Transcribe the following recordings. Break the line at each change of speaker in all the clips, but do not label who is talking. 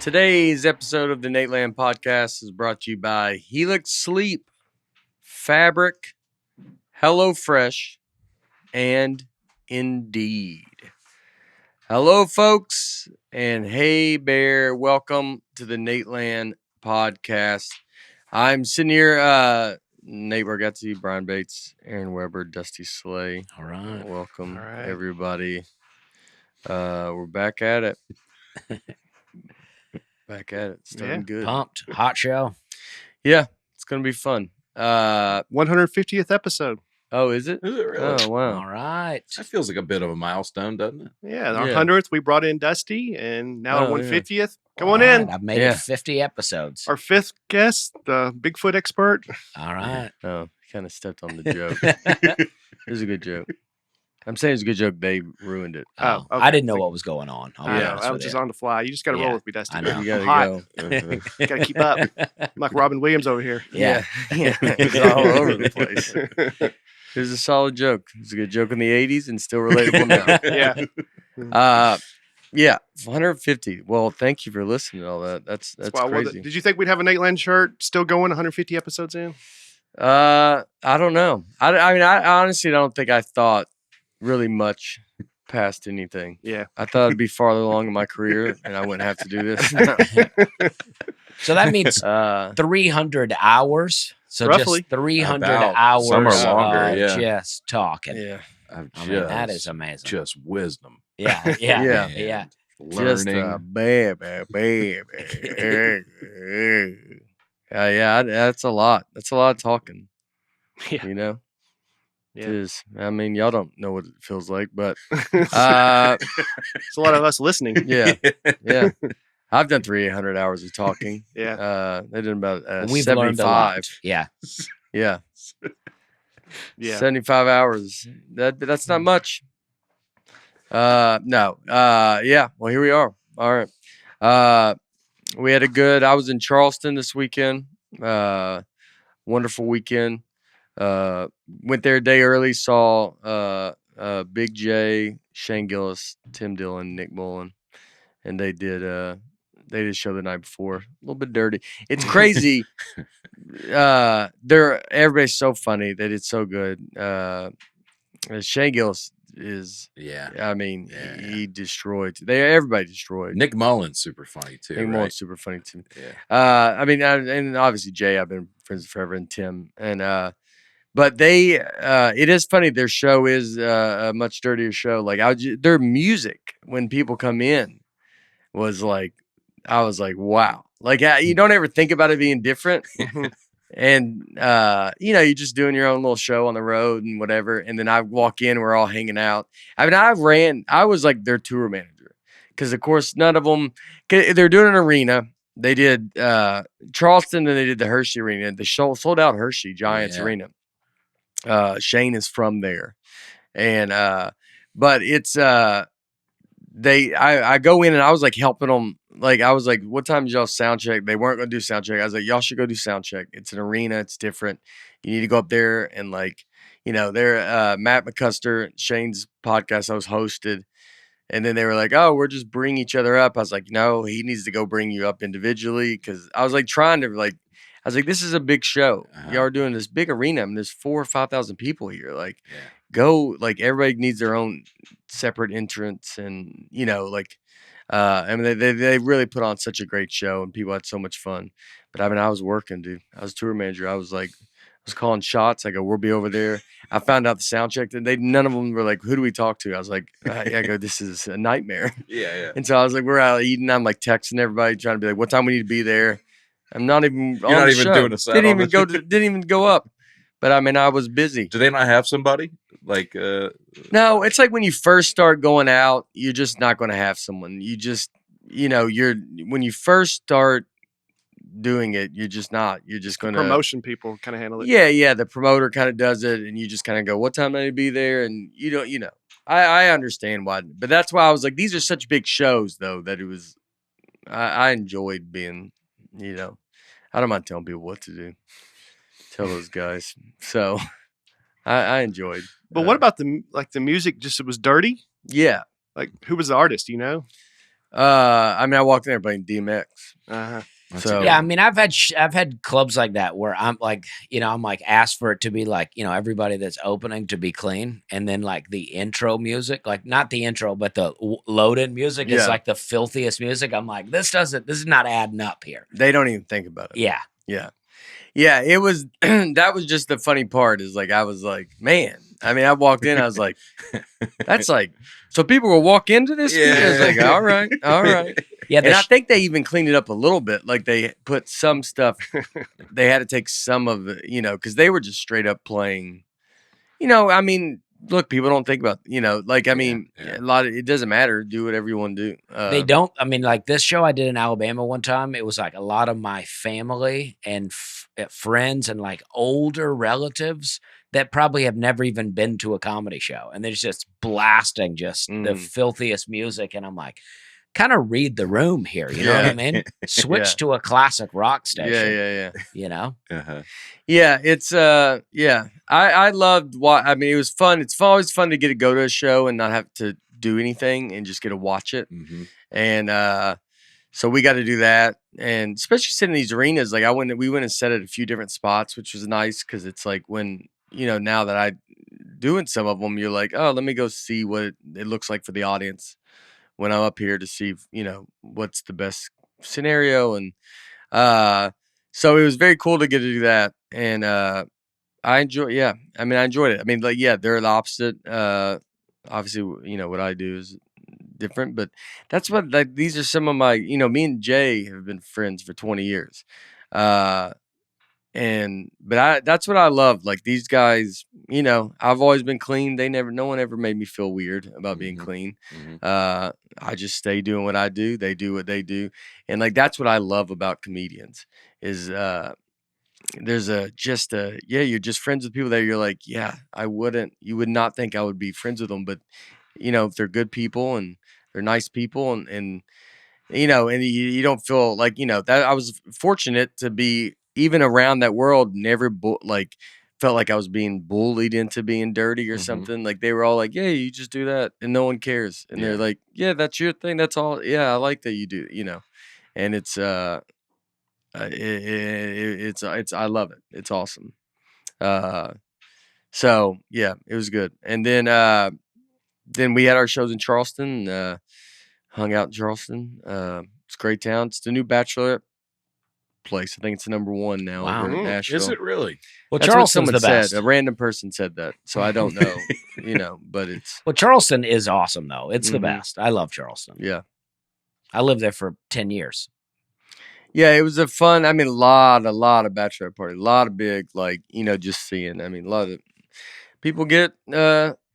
Today's episode of the Nateland podcast is brought to you by Helix Sleep, Fabric, HelloFresh, and Indeed. Hello, folks, and hey, Bear. Welcome to the Nateland podcast. I'm sitting here, Nate Bargatze, Brian Bates, Aaron Weber, Dusty Slay.
All right.
Welcome,
All right.
everybody. We're back at it. Back at it. Starting good.
Pumped. Hot show.
Yeah, it's going to be fun.
150th episode.
Oh, is it?
Is it really?
Oh, wow.
All right.
That feels like a bit of a milestone, doesn't it?
Yeah, our
Yeah.
100th, we brought in Dusty, and now
Oh,
our
yeah.
150th. Come
All
on
right,
in.
I've made
Yeah.
it 50 episodes.
Our fifth guest, the Bigfoot expert.
All right.
Oh, kind of stepped on the joke. It was a good joke. I'm saying it's a good joke. They ruined it.
Oh, okay.
I didn't know what was going on. I'll be
I know.
honest
I
with
was just
you.
on the fly. You just got to
Yeah,
roll with me, Dusty.
I know.
I'm
You gotta
hot.
go.
Got to keep up. I'm like Robin Williams over here.
Yeah.
Yeah. It's all over the place. It was a solid joke. It was a good joke in the 80s and still relatable now.
Yeah.
150. Well, thank you for listening to all that. That's
Wow, well,
crazy.
did you think we'd have a Nateland shirt still going 150 episodes in?
I don't know. I mean, I honestly don't think I thought really much past anything.
Yeah.
I thought I'd be farther along in my career and I wouldn't have to do this.
So that means
uh,
300 hours. So
Roughly.
just 300
About.
hours
Some are longer,
of
yeah.
just talking.
yeah.
I've
I mean, that is amazing.
just wisdom.
Yeah. Yeah.
Yeah.
Yeah.
Just
Learning.
baby. Yeah, that's a lot. That's a lot of talking.
Yeah.
You know?
Yeah.
It is. I mean, y'all don't know what it feels like, but
It's
uh,
a lot of us listening.
yeah. Yeah. I've done 300 hours of talking.
Yeah.
They did about
We've
75.
learned a lot. Yeah.
Yeah.
Yeah.
75 hours. That's not much. No. Yeah. Well, here we are. All right. We had I was in Charleston this weekend. Wonderful weekend. Went there a day early, saw Big J, Shane Gillis, Tim Dillon, Nick Mullen, and they did a show the night before. A little bit dirty. It's crazy. Everybody's so funny. They did so good. Shane Gillis is,
Yeah.
I mean,
Yeah.
he destroyed. Everybody destroyed.
Nick Mullen's super funny too.
Nick
right?
Mullen's super funny too.
Yeah.
I mean, and obviously Jay, I've been friends with forever, and Tim, and but it is funny. Their show is a much dirtier show. Like their music when people come in was like, I was like, wow. Like you don't ever think about it being different. And, you're just doing your own little show on the road and whatever. And then I walk in, we're all hanging out. I mean, I was like their tour manager because, of course, none of them, they're doing an arena. They did Charleston, and they did the Hershey Arena. They sold out Hershey Giants
Yeah.
Arena. Shane is from there. And, but it's, I go in and I was like helping them. Like, I was like, what time did y'all sound check? They weren't going to do sound check. I was like, y'all should go do sound check. It's an arena. It's different. You need to go up there and they're Matt McCuster, Shane's podcast I was hosted. And then they were like, oh, we're just bringing each other up. I was like, no, he needs to go bring you up individually. Cause I was like trying to I was like, this is a big show.
Uh-huh.
Y'all are doing this big arena. I mean, there's 4,000 or 5,000 people here. Like,
Yeah.
go, like everybody needs their own separate entrance. And, I mean, they really put on such a great show and people had so much fun. But I mean, I was working, dude. I was tour manager. I was calling shots. I go, we'll be over there. I found out the sound check that none of them were like, who do we talk to? I was like, I go, this is a nightmare.
Yeah.
And so I was like, we're out eating. I'm like texting everybody, trying to be like, what time we need to be there. I'm not even.
You're not even doing a set on
Didn't
this.
even go up. But I mean, I was busy.
Do they not have somebody like?
No, it's like when you first start going out, you're just not going to have someone. You just, when you first start doing it, you're just not. You're just going to
Promotion people kind of handle it.
Yeah. The promoter kind of does it, and you just kind of go, "What time do I need to be there?" And I understand why, but that's why I was like, these are such big shows, though, that it was. I enjoyed being, I don't mind telling people what to do. Tell those guys. So I enjoyed.
But what about the music? Just it was dirty.
Yeah.
Like, who was the artist? You know?
I mean, I walked in there playing DMX.
Uh-huh.
That's
So-
a good
Yeah, I
one.
mean, I've had clubs like that where I'm like, I'm like asked for it to be like, everybody that's opening to be clean, and then like the intro music, like not the intro, but the load-in music is
Yeah.
like the filthiest music. I'm like, this is not adding up here.
They don't even think about it.
Yeah,
Yeah, it was. That was just the funny part. Is like I was like, man. I mean, I walked in. I was like, that's like. So people will walk into this. Yeah. I was like, all right.
yeah.
And I think they even cleaned it up a little bit. Like they put some stuff. They had to take some of it, because they were just straight up playing. I mean, look, people don't think about, like I mean,
yeah.
a lot of it doesn't matter. Do whatever you want to do.
They don't. I mean, like this show I did in Alabama one time, it was like a lot of my family and friends and like older relatives that probably have never even been to a comedy show. And they're just blasting just the filthiest music. And I'm like, kind of read the room here. You know what I mean? Switch to a classic rock station.
Yeah.
Uh-huh.
Yeah, it's I loved what I mean. It was fun. It's always fun to get to go to a show and not have to do anything and just get to watch it.
Mm-hmm.
And so we got to do that, and especially sitting in these arenas. Like we went and sat at a few different spots, which was nice because it's like when now that I doing some of them, you're like, oh, let me go see what it looks like for the audience when I'm up here to see what's the best scenario, and so it was very cool to get to do that, and I enjoyed it. I mean, like, they're the opposite. Obviously, what I do is different, but that's what, like, these are some of my, me and Jay have been friends for 20 years. That's what I love. Like these guys, I've always been clean. No one ever made me feel weird about being clean.
Mm-hmm.
I just stay doing what I do. They do what they do. And like, that's what I love about comedians is, you're just friends with people that you're like, you would not think I would be friends with them, but if they're good people and they're nice people and you don't feel like, that I was fortunate to be even around that world, never felt like I was being bullied into being dirty or something. Like they were all like, yeah, you just do that and no one cares. And they're like, yeah, that's your thing. That's all. Yeah. I like that you do, and it's, I love it. It's awesome. So yeah, it was good. And then we had our shows in Charleston, hung out in Charleston. It's a great town. It's the new Bachelorette place. I think it's the number one now
Wow.
over in Nashville.
Is it really?
Well,
That's what
Charleston's
someone
the best.
said. A random person said that, so I don't know, but it's
Well, Charleston is awesome though. It's the
Mhm.
best. I love Charleston.
yeah.
I lived there for 10 years.
Yeah, it was a fun. I mean, a lot of bachelorette party, a lot of big, like just seeing. I mean, a lot of people get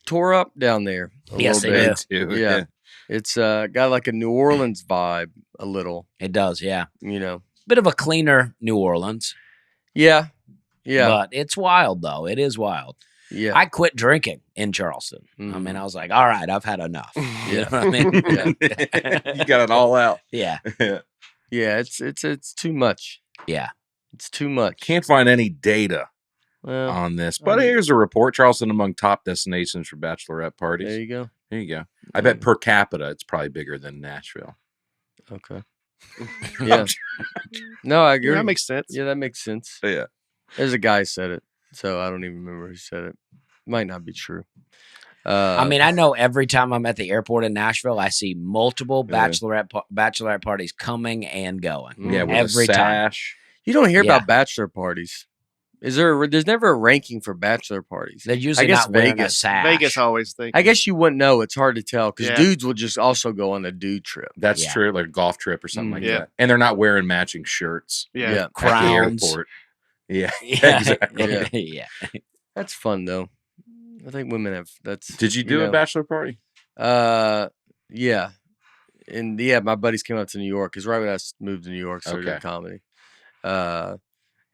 tore up down there. A
Yes,
little
they
bit.
do.
Too,
Yeah, it's got like a New Orleans vibe, a little.
It does, yeah.
Bit
of a cleaner New Orleans.
Yeah,
But it's wild though. It is wild.
yeah.
I quit drinking in Charleston. I
Mhm.
mean, I was like, all right, I've had enough. You know what I mean?
You got it all out.
Yeah.
Yeah, it's too much.
Yeah.
It's too much.
Can't find any data
Well,
on this, but here's a report: Charleston among top destinations for bachelorette parties.
there you go.
There you go. I bet per capita, it's probably bigger than Nashville.
Okay. Yeah. No, I agree.
Yeah, that makes sense.
Yeah, that makes sense.
Yeah.
There's a guy said it, so I don't even remember who said it. Might not be true.
I mean, I know every time I'm at the airport in Nashville, I see multiple
Yeah.
bachelorette parties coming and going.
Yeah, with
Every
a
time.
sash.
you don't hear
Yeah.
about bachelor parties. There's never a ranking for bachelor parties.
They're usually
guess
not wearing a
Vegas.
sash.
Vegas always think.
I guess you wouldn't know. It's hard to tell because
Yeah.
dudes will just also go on a dude trip.
That's
Yeah.
true, like a golf trip or something like
Yeah.
that. And they're not wearing matching shirts
Yeah.
Yeah.
at the
Crowns.
airport. Yeah,
Yeah.
exactly.
Yeah.
That's fun though. I think women have. That's.
Did you do a bachelor party?
Yeah, and my buddies came out to New York because right when I moved to New York, started doing
Okay.
comedy.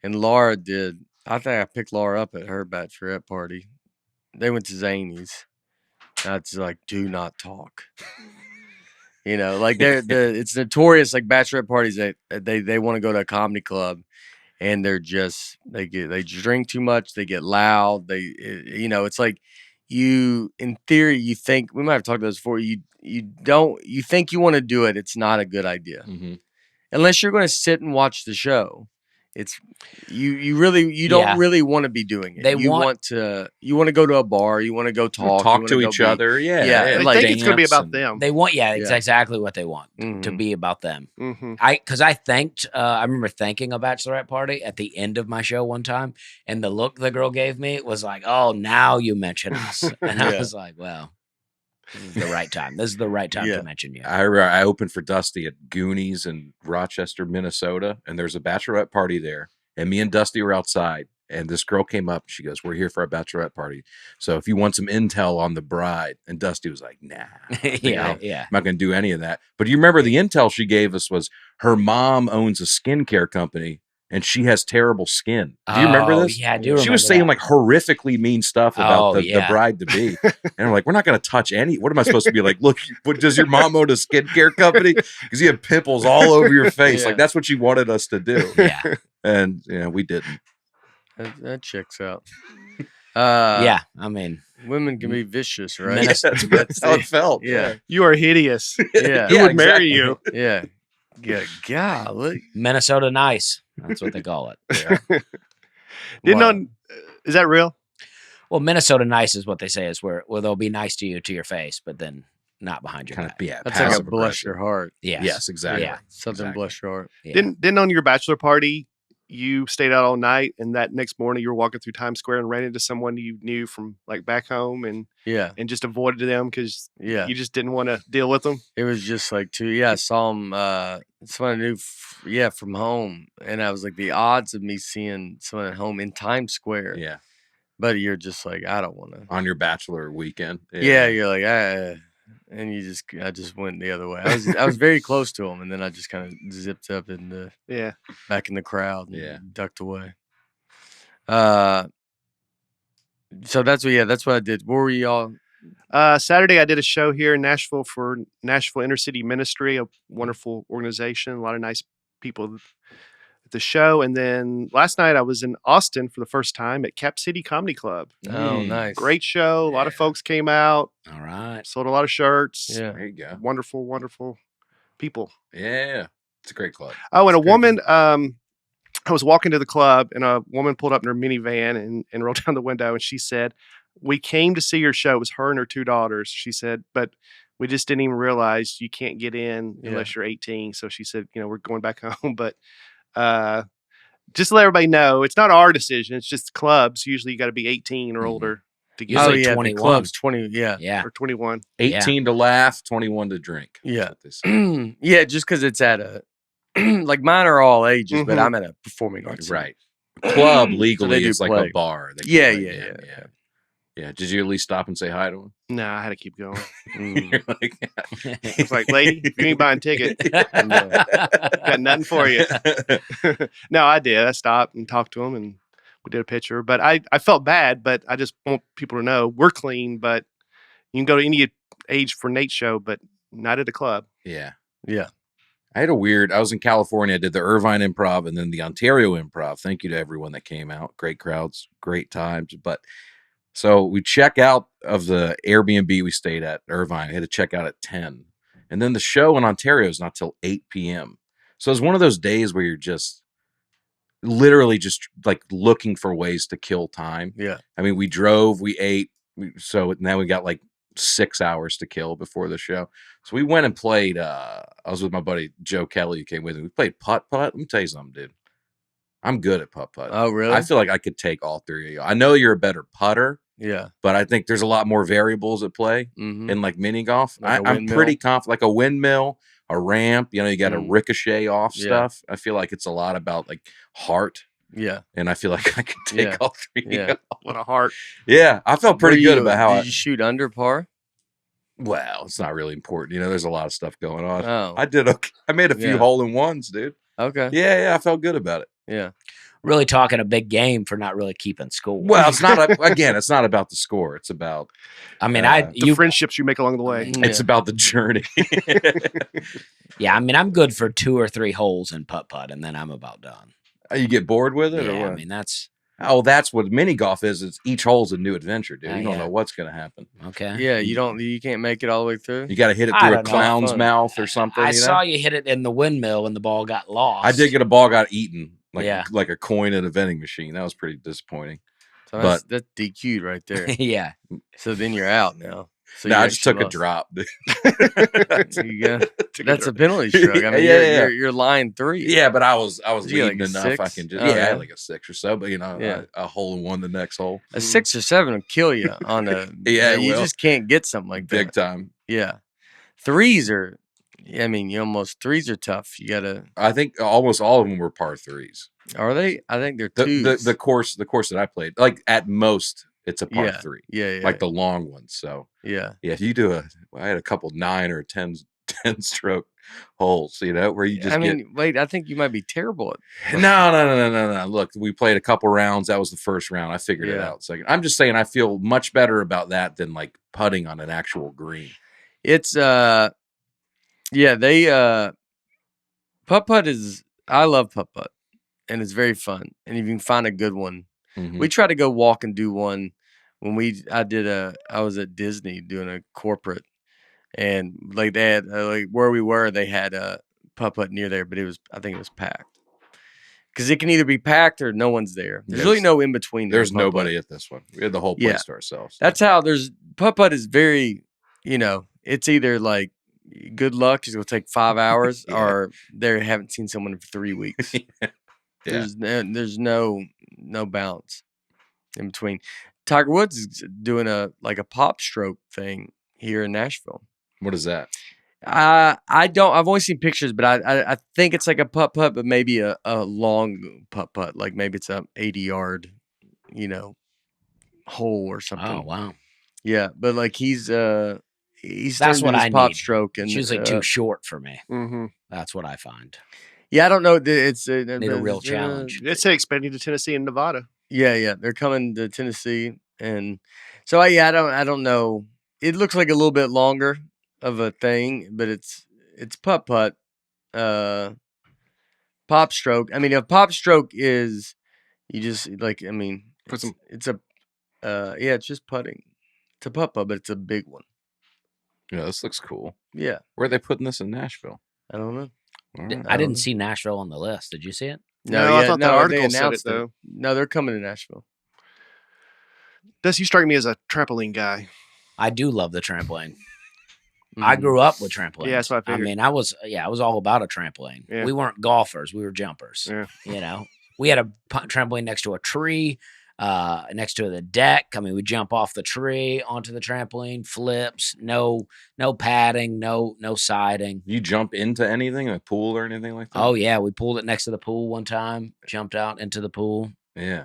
And Laura did. I think I picked Laura up at her bachelorette party. They went to Zany's. That's like, do not talk. Like it's notorious. Like bachelorette parties, they want to go to a comedy club, and they drink too much. They get loud. It's like, in theory, you think we might have talked about this before. You think you want to do it. It's not a good idea unless you're going to sit and watch the show. It's you don't really want to be doing it. You want to go to a bar. You want to go talk
to each other.
They
like
think it's going to be about them.
They want, it's exactly what they want to be about them. Because I remember thanking a bachelorette party at the end of my show one time, and the look the girl gave me was like, "Oh, now you mention us," and I was like, "Well, this is the right time. This is the right time to mention you."
I opened for Dusty at Goonies in Rochester, Minnesota, and there's a bachelorette party there. And me and Dusty were outside, and this girl came up. She goes, "We're here for a bachelorette party. So if you want some intel on the bride," and Dusty was like, "Nah, I'm not going to do any of that." But you remember the intel she gave us was her mom owns a skincare company. And she has terrible skin. Do you remember this?
Yeah, I do.
She was saying like horrifically mean stuff about the bride to be, and I'm like, we're not going to touch any. What am I supposed to be like? Look, does your mom own a skincare company? Because you have pimples all over your face. Like that's what she wanted us to do.
Yeah,
and we didn't.
That checks out.
I mean,
women can be vicious, right?
That's how it felt.
Yeah,
you are hideous.
Yeah,
who would marry you?
Yeah. Yeah, golly.
Minnesota nice. That's what they call it.
Is that real?
Well, Minnesota nice is what they say is where they'll be nice to you to your face, but then not behind your back.
That's like a bless your heart.
Yes, exactly.
Yeah.
Something bless your heart.
Yeah. Didn't on your bachelor party you stayed out all night, and that next morning you were walking through Times Square and ran into someone you knew from like back home, and just avoided them because you just didn't want to deal with them.
It was just like I saw him. Someone I knew, from home, and I was like, the odds of me seeing someone at home in Times Square.
Yeah,
but you're just like, I don't want to
on your bachelor weekend.
Yeah, you're like, and I just went the other way. I was very close to him, and then I just kind of zipped up in back in the crowd, and ducked away. So that's what I did. Where were y'all?
Saturday, I did a show here in Nashville for Nashville Inner City Ministry, a wonderful organization, a lot of nice people at the show. And then last night, I was in Austin for the first time at Cap City Comedy Club.
Oh, nice.
Great show. A lot of folks came out.
All right.
Sold a lot of shirts.
Yeah. There you go.
Wonderful, wonderful people.
Yeah. It's a great club.
Oh, and a woman, I was walking to the club, and a woman pulled up in her minivan and rolled down the window, and she said, "We came to see your show." It was her and her two daughters. She said, "But we just didn't even realize you can't get in unless you're 18. So she said, we're going back home. But just to let everybody know, it's not our decision. It's just clubs. Usually you got to be 18 or older to get in.
Usually 21.
The club's 20, yeah.
Or 21.
18 to laugh, 21 to drink.
Yeah. Yeah, just because it's at a, like mine are all ages, but I'm at a performing arts.
Right. Club legally is like a bar.
Yeah.
Did you at least stop and say hi to him?
No, I had to keep going.
You're like,
it's like, lady, if you ain't buying a ticket, got nothing for you. No, I did. I stopped and talked to him, and we did a picture. But I felt bad, but I just want people to know we're clean, but you can go to any age for Nate's show, but not at a club.
Yeah.
I
was in California. I did the Irvine Improv and then the Ontario Improv. Thank you to everyone that came out. Great crowds, great times. But so we check out of the Airbnb we stayed at Irvine. I had to check out at 10. And then the show in Ontario is not till 8 p.m. So it's one of those days where you're just literally just like looking for ways to kill time.
Yeah.
I mean, we drove, we ate. So now we got like 6 hours to kill before the show. So we went and played. I was with my buddy Joe Kelly, who came with me. We played putt-putt. Let me tell you something, dude. I'm good at putt-putt.
Oh, really?
I feel like I could take all three of you. I know you're a better putter.
Yeah.
But I think there's a lot more variables at play in like mini golf.
Like
I'm pretty confident, like a windmill, a ramp, you got to ricochet off stuff. I feel like it's a lot about like heart.
Yeah.
And I feel like I can take all three.
Yeah.
What a heart.
Yeah. I felt pretty good about how
Did you shoot under par?
Well, it's not really important. There's a lot of stuff going on.
Oh.
I did okay. I made a few hole-in-ones, dude.
Okay.
Yeah. I felt good about it.
Yeah.
Really talking a big game for not really keeping score.
Well, it's not it's not about the score. It's about
the friendships you make along the way.
It's about the journey.
Yeah, I mean, I'm good for 2 or 3 holes in putt-putt, and then I'm about done.
You get bored with it, or
Yeah,
what?
I mean, that's
Oh, that's what mini golf is. It's each hole's a new adventure, dude.
Oh,
You don't
yeah.
know what's going to happen.
Okay.
Yeah, you can't make it all the way through.
You got to hit it
I
through a
don't know.
clown's
Fun.
mouth or something.
I
you know?
saw you hit it in the windmill and the ball got lost.
I did get a ball got eaten
Yeah.
like a coin at a vending machine. That was pretty disappointing.
So
but-
that's DQ'd right there.
Yeah.
So then you're out now. So
No,
you
I just took
actually
a drop.
So you got- that's a penalty stroke. I mean,
Yeah.
you're line 3.
Yeah, but I was
Did you get,
leading
like, a
enough. I
6?
can just
Oh,
I
yeah.
had like a 6 or so, but
Yeah.
a hole in one the next hole.
A 6 or 7 will kill you on a.
Yeah, it
you
will.
just can't get something like
Big
that.
time.
Yeah, 3s are. I mean, you almost 3s are tough. You gotta.
I think almost all of them were par 3s.
Are they? I think they're
The
2s.
the course that I played, like at most it's a par
Yeah.
3.
Yeah,
Like the long ones. So
yeah.
yeah, if you do I had a couple 9 or 10 stroke holes, where you just
I mean, wait. I think you might be terrible at.
No. Look, we played a couple rounds. That was the first round. I figured it
Yeah.
out second. I'm just saying I feel much better about that than like putting on an actual green.
It's yeah. They putt is. I love putt, and it's very fun. And if you can find a good one.
Mhm.
We tried to go walk and do one when I was at Disney doing a corporate, and like they had like where we were, they had a putt near there, but I think it was packed because it can either be packed or no one's there. There's really no in between.
There's nobody at this one. We had the whole place
Yeah.
to ourselves.
That's how putt is very, it's either like good luck, it's gonna take 5 hours,
Yeah.
or they haven't seen someone for 3 weeks.
Yeah.
There's no bounce in between. Tiger Woods is doing a pop stroke thing here in Nashville.
What is that?
I've only seen pictures, but I think it's like a putt, but maybe a long putt, like maybe it's a 80-yard, hole or something.
Oh, wow.
Yeah, but like he's
That's
turned
what
into
I
his pop
need.
stroke, and
It's usually too short for me.
Mm-hmm.
That's what I find.
yeah, I don't know. It's
Need a real challenge.
It's expanding to Tennessee and Nevada.
Yeah, they're coming to Tennessee, and so I don't know. It looks like a little bit longer of a thing, but it's putt, pop stroke. I mean, a pop stroke is you just like it's just putting. It's a putt, but it's a big one.
Yeah, this looks cool.
Yeah,
Where are they putting this in Nashville?
I don't know.
All right.
I didn't see Nashville on the list. Did you see it?
No, I thought the
they
article said it,
announced
though.
No, they're coming to Nashville.
Does you strike me as a trampoline guy?
I do love the trampoline. I
Mhm.
grew up with trampolines.
Yeah, that's what I figured.
mean, I was all about a trampoline.
Yeah.
We weren't golfers; we were jumpers.
Yeah.
We had a trampoline next to a tree, next to the deck. I mean, we jump off the tree onto the trampoline, flips, no padding, no siding.
You jump into anything, a pool or anything like that?
Oh yeah, we pulled it next to the pool one time. Jumped out into the pool.
Yeah.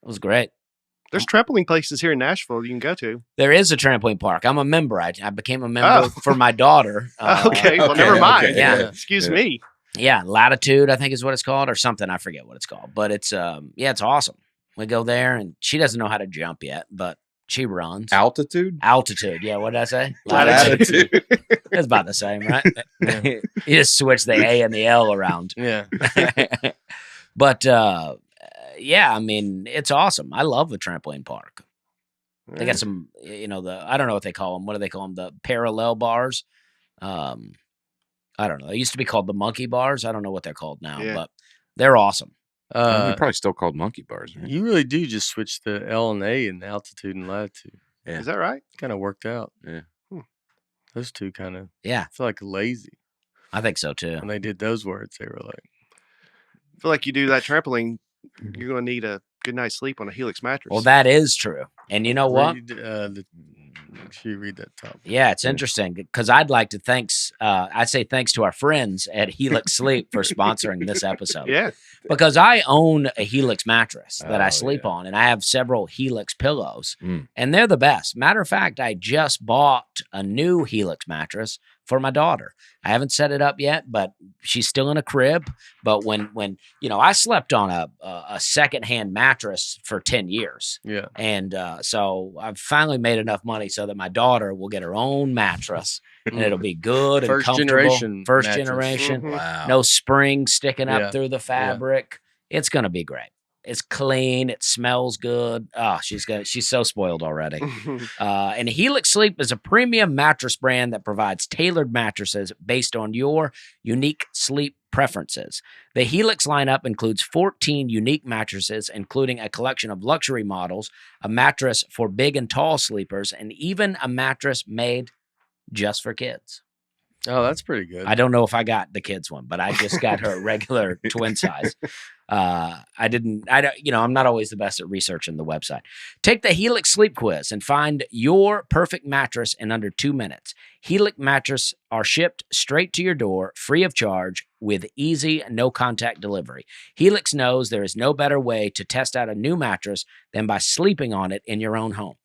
It was great.
There's trampoline places here in Nashville you can go to.
There is a trampoline park. I'm a member. I became a member for my daughter.
Okay, well,
okay,
never mind.
okay,
yeah.
Excuse
Yeah.
me.
Yeah, Latitude, I think is what it's called, or something. I forget what it's called, but it's it's awesome. We go there, and she doesn't know how to jump yet, but she runs.
Altitude?
Altitude, yeah. What did I say?
Latitude.
It's about the same, right? You just switch the A and the L around.
Yeah.
But yeah, I mean, it's awesome. I love the trampoline park. They got some, I don't know what they call them. What do they call them? The parallel bars. I don't know. They used to be called the monkey bars. I don't know what they're called now,
Yeah.
but they're awesome.
They're probably still called monkey bars. Right?
You really do just switch the L and A and altitude and latitude.
Yeah.
Is that right?
Kind of worked out.
Yeah.
Those two kind of
Yeah,
feel like lazy.
I think so too.
When they did those words, they were like,
I feel like you do that trampoline, you're going to need a good night's sleep on a Helix mattress.
Well, that is true. And you know what?
Make sure you read that top.
Yeah, it's interesting because I'd like to I'd say thanks to our friends at Helix Sleep for sponsoring this episode.
Yeah.
Because I own a Helix mattress that I
Oh,
sleep
yeah.
on, and I have several Helix pillows,
Mm.
and they're the best. Matter of fact, I just bought a new Helix mattress for my daughter. I haven't set it up yet, but she's still in a crib. But when I slept on a secondhand mattress for 10 years.
Yeah.
And so I've finally made enough money so that my daughter will get her own mattress and it'll be good and
First
comfortable.
generation
First
mattress.
generation.
Mhm.
Wow.
No springs sticking
Yeah,
up through the fabric. It's going to be great. It's clean. It smells good. Oh, she's so spoiled already. And Helix Sleep is a premium mattress brand that provides tailored mattresses based on your unique sleep preferences. The Helix lineup includes 14 unique mattresses, including a collection of luxury models, a mattress for big and tall sleepers, and even a mattress made just for kids.
Oh, that's pretty good.
I don't know if I got the kids one, but I just got her regular twin size. I'm not always the best at researching the website. Take the Helix Sleep Quiz and find your perfect mattress in under 2 minutes. Helix mattresses are shipped straight to your door, free of charge, with easy, no-contact delivery. Helix knows there is no better way to test out a new mattress than by sleeping on it in your own home.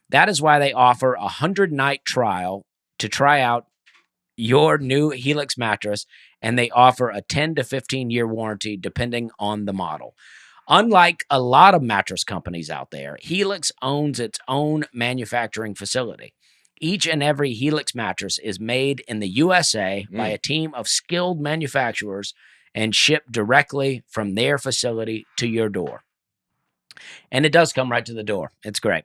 That is why they offer a 100-night trial to try out your new Helix mattress, and they offer a 10 to 15-year warranty depending on the model. Unlike a lot of mattress companies out there, Helix owns its own manufacturing facility. Each and every Helix mattress is made in the USA by a team of skilled manufacturers and shipped directly from their facility to your door. And it does come right to the door. It's great.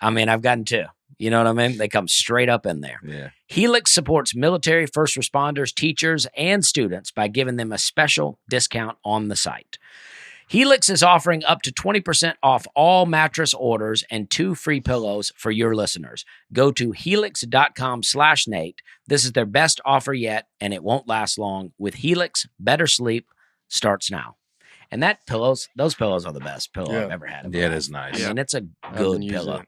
I mean, I've gotten 2. You know what I mean? They come straight up in there.
Yeah.
Helix supports military, first responders, teachers, and students by giving them a special discount on the site. Helix is offering up to 20% off all mattress orders and 2 free pillows for your listeners. Go to helix.com/Nate. This is their best offer yet, and it won't last long. With Helix, better sleep starts now. And those pillows are the best pillow I've ever had.
Yeah, it is nice.
I mean, it's a good pillow.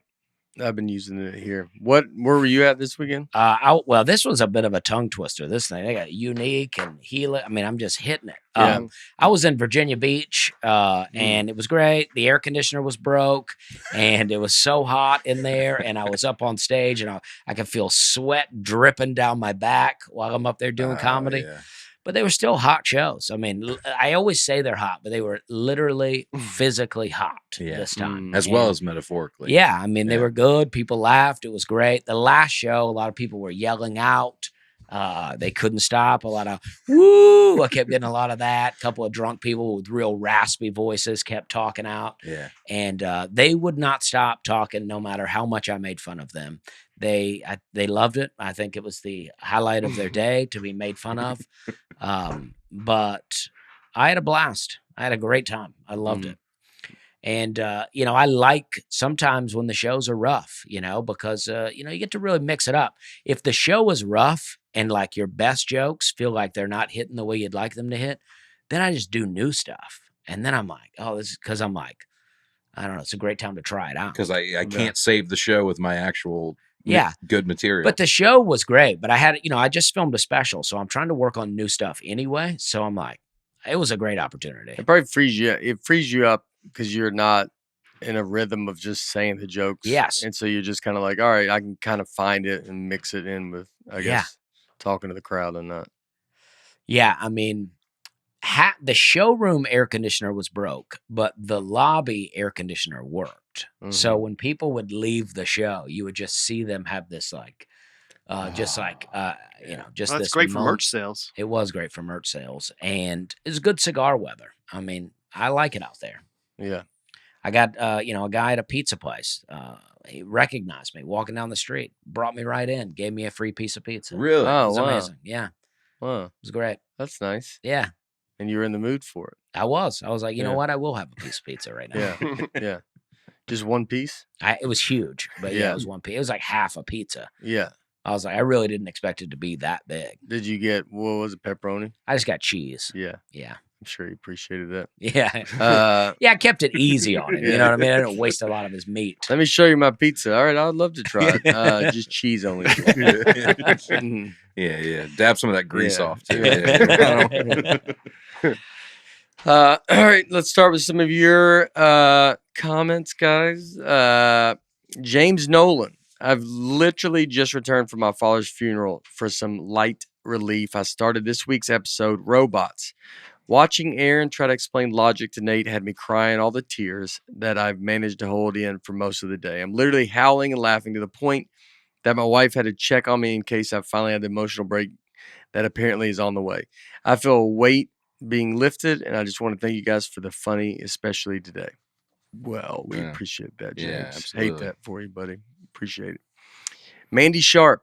I've been using it here. Where were you at this weekend?
Well, this was a bit of a tongue twister. This thing, they got Unique and Helix. I mean, I'm just hitting it.
Yeah.
I was in Virginia Beach, and it was great. The air conditioner was broke, and it was so hot in there. And I was up on stage, and I could feel sweat dripping down my back while I'm up there doing comedy.
Yeah.
But they were still hot shows. I mean, I always say they're hot, but they were literally physically hot this time.
As well as metaphorically.
Yeah, I mean, they were good. People laughed. It was great. The last show, a lot of people were yelling out. They couldn't stop. A lot of woo. I kept getting a lot of that. A couple of drunk people with real raspy voices kept talking out.
Yeah.
And they would not stop talking no matter how much I made fun of them. They loved it. I think it was the highlight of their day to be made fun of. But I had a blast. I had a great time. I loved it. And, I like sometimes when the shows are rough, because, you get to really mix it up. If the show is rough and like your best jokes feel like they're not hitting the way you'd like them to hit, then I just do new stuff. And then I'm like, this is because I'm like, I don't know. It's a great time to try it out.
Because I can't save the show with my actual good material.
But the show was great. But I had, I just filmed a special. So I'm trying to work on new stuff anyway. So I'm like, it was a great opportunity.
It probably frees you up because you're not in a rhythm of just saying the jokes.
Yes.
And so you're just kind of like, all right, I can kind of find it and mix it in with, I guess, talking to the crowd and that.
Yeah. I mean, the showroom air conditioner was broke, but the lobby air conditioner worked. So when people would leave the show, you would just see them have this that's this
great for
moment.
merch sales.
It was great for merch sales, and it's good cigar weather. I mean, I like it out there.
Yeah.
I got, a guy at a pizza place. He recognized me walking down the street, brought me right in, gave me a free piece of pizza.
Really?
Oh,
It was
wow.
amazing. Yeah.
Wow.
It was great.
That's nice.
Yeah.
And you were in the mood for it.
I was like, you know
Yeah.
what? I will have a piece of pizza right now.
Yeah. Yeah. Just one piece?
It was huge, but
Yeah.
it was one piece. It was like half a pizza.
Yeah.
I was like, I really didn't expect it to be that big.
Did you get, what was it, pepperoni?
I just got cheese.
Yeah.
Yeah.
I'm sure he appreciated that.
Yeah. Yeah, I kept it easy on him. You know what I mean? I didn't waste a lot of his meat.
Let me show you my pizza. All right, I'd love to try it. Just cheese only.
Yeah. Dab some of that grease
Yeah.
off too.
All right, let's start with some of your comments, guys. James Nolan. I've literally just returned from my father's funeral for some light relief. I started this week's episode, Robots. Watching Aaron try to explain logic to Nate had me crying all the tears that I've managed to hold in for most of the day. I'm literally howling and laughing to the point that my wife had to check on me in case I finally had the emotional break that apparently is on the way. I feel a weight being lifted, and I just want to thank you guys for the funny, especially today. Well, we
Yeah.
appreciate that,
Yeah,
James. Hate
absolutely.
that for you, buddy. Appreciate it. Mandy Sharp,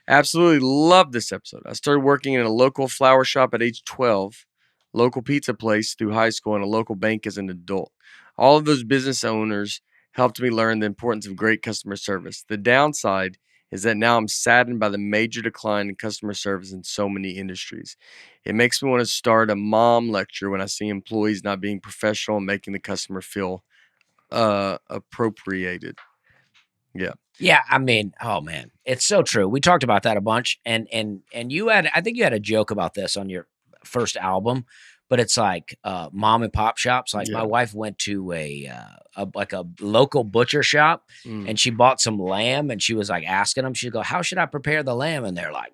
absolutely love this episode. I started working in a local flower shop at age 12, local pizza place through high school, and a local bank as an adult. All of those business owners helped me learn the importance of great customer service. The downside is that now I'm saddened by the major decline in customer service in so many industries. It makes me want to start a mom lecture when I see employees not being professional and making the customer feel appropriated. Yeah.
Yeah, I mean, oh man, it's so true. We talked about that a bunch, and you had, I think you had a joke about this on your first album, but it's like mom and pop shops. Like my
Yeah.
wife went to a local butcher shop, and she bought some lamb, and she was like asking them, she'd go, "How should I prepare the lamb?" And they're like,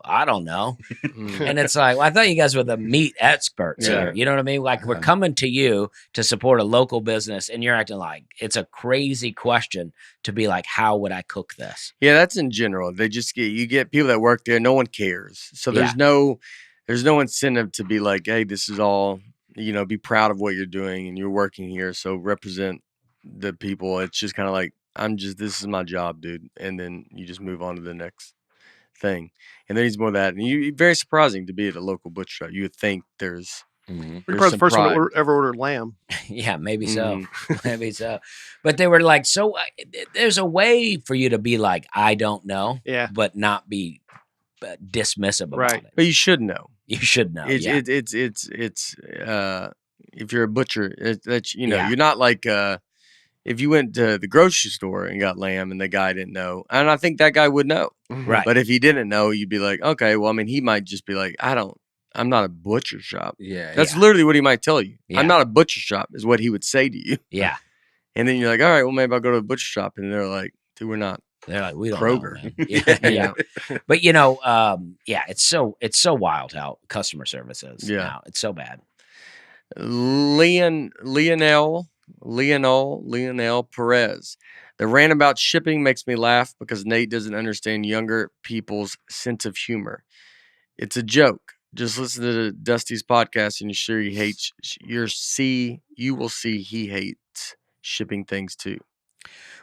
"I don't know." And it's like, well, I thought you guys were the meat experts
Yeah.
here. You know what I mean? Like we're coming to you to support a local business, and you're acting like it's a crazy question to be like, how would I cook this?
Yeah, that's in general. They just you get people that work there, no one cares. So there's no incentive to be like, hey, this is all, be proud of what you're doing and you're working here. So represent the people. It's just kind of like, this is my job, dude. And then you just move on to the next thing. And there needs more of that. And very surprising to be at a local butcher shop. You would think there's
You're
there's
probably the
some
first one
pride.
to ever ordered lamb.
Yeah, maybe so. Maybe so. But they were like, so there's a way for you to be like, I don't know,
Yeah.
but not be dismissive about
Right.
it.
But you should know.
You should know.
It's
Yeah.
it's if you're a butcher, that's
Yeah.
you're not like if you went to the grocery store and got lamb and the guy didn't know, and I think that guy would know.
Right.
But if he didn't know, you'd be like, okay, well, I mean, he might just be like, I'm not a butcher shop.
Yeah.
That's
Yeah.
literally what he might tell you.
Yeah.
I'm not a butcher shop is what he would say to you.
Yeah.
And then you're like, all right, well, maybe I'll go to a butcher shop. And they're like, dude, we're not.
They're like, we don't
Kroger.
know, man. Yeah. But it's so wild how customer service is.
Yeah.
Now. It's so bad.
Lionel Perez. The rant about shipping makes me laugh because Nate doesn't understand younger people's sense of humor. It's a joke. Just listen to Dusty's podcast and you will see he hates shipping things too.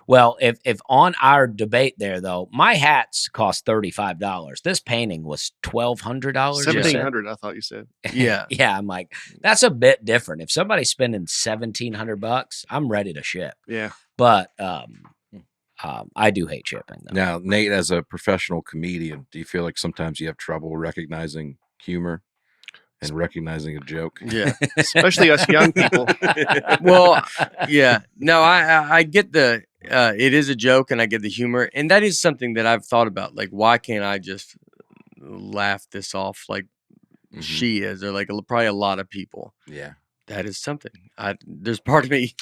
Well, if on our debate there though, my hats cost $35. This painting was $1,200.
$1,700, I thought you said.
Yeah.
Yeah, I'm like, that's a bit different. If somebody's spending $1,700, I'm ready to ship.
Yeah.
But I do hate shipping though.
Now, Nate, as a professional comedian, do you feel like sometimes you have trouble recognizing humor and recognizing a joke?
Yeah.
Especially us young people.
Well, yeah. No, I get it is a joke and I get the humor. And that is something that I've thought about. Like, why can't I just laugh this off like she is, or like probably a lot of people?
Yeah.
That is something. There's part of me,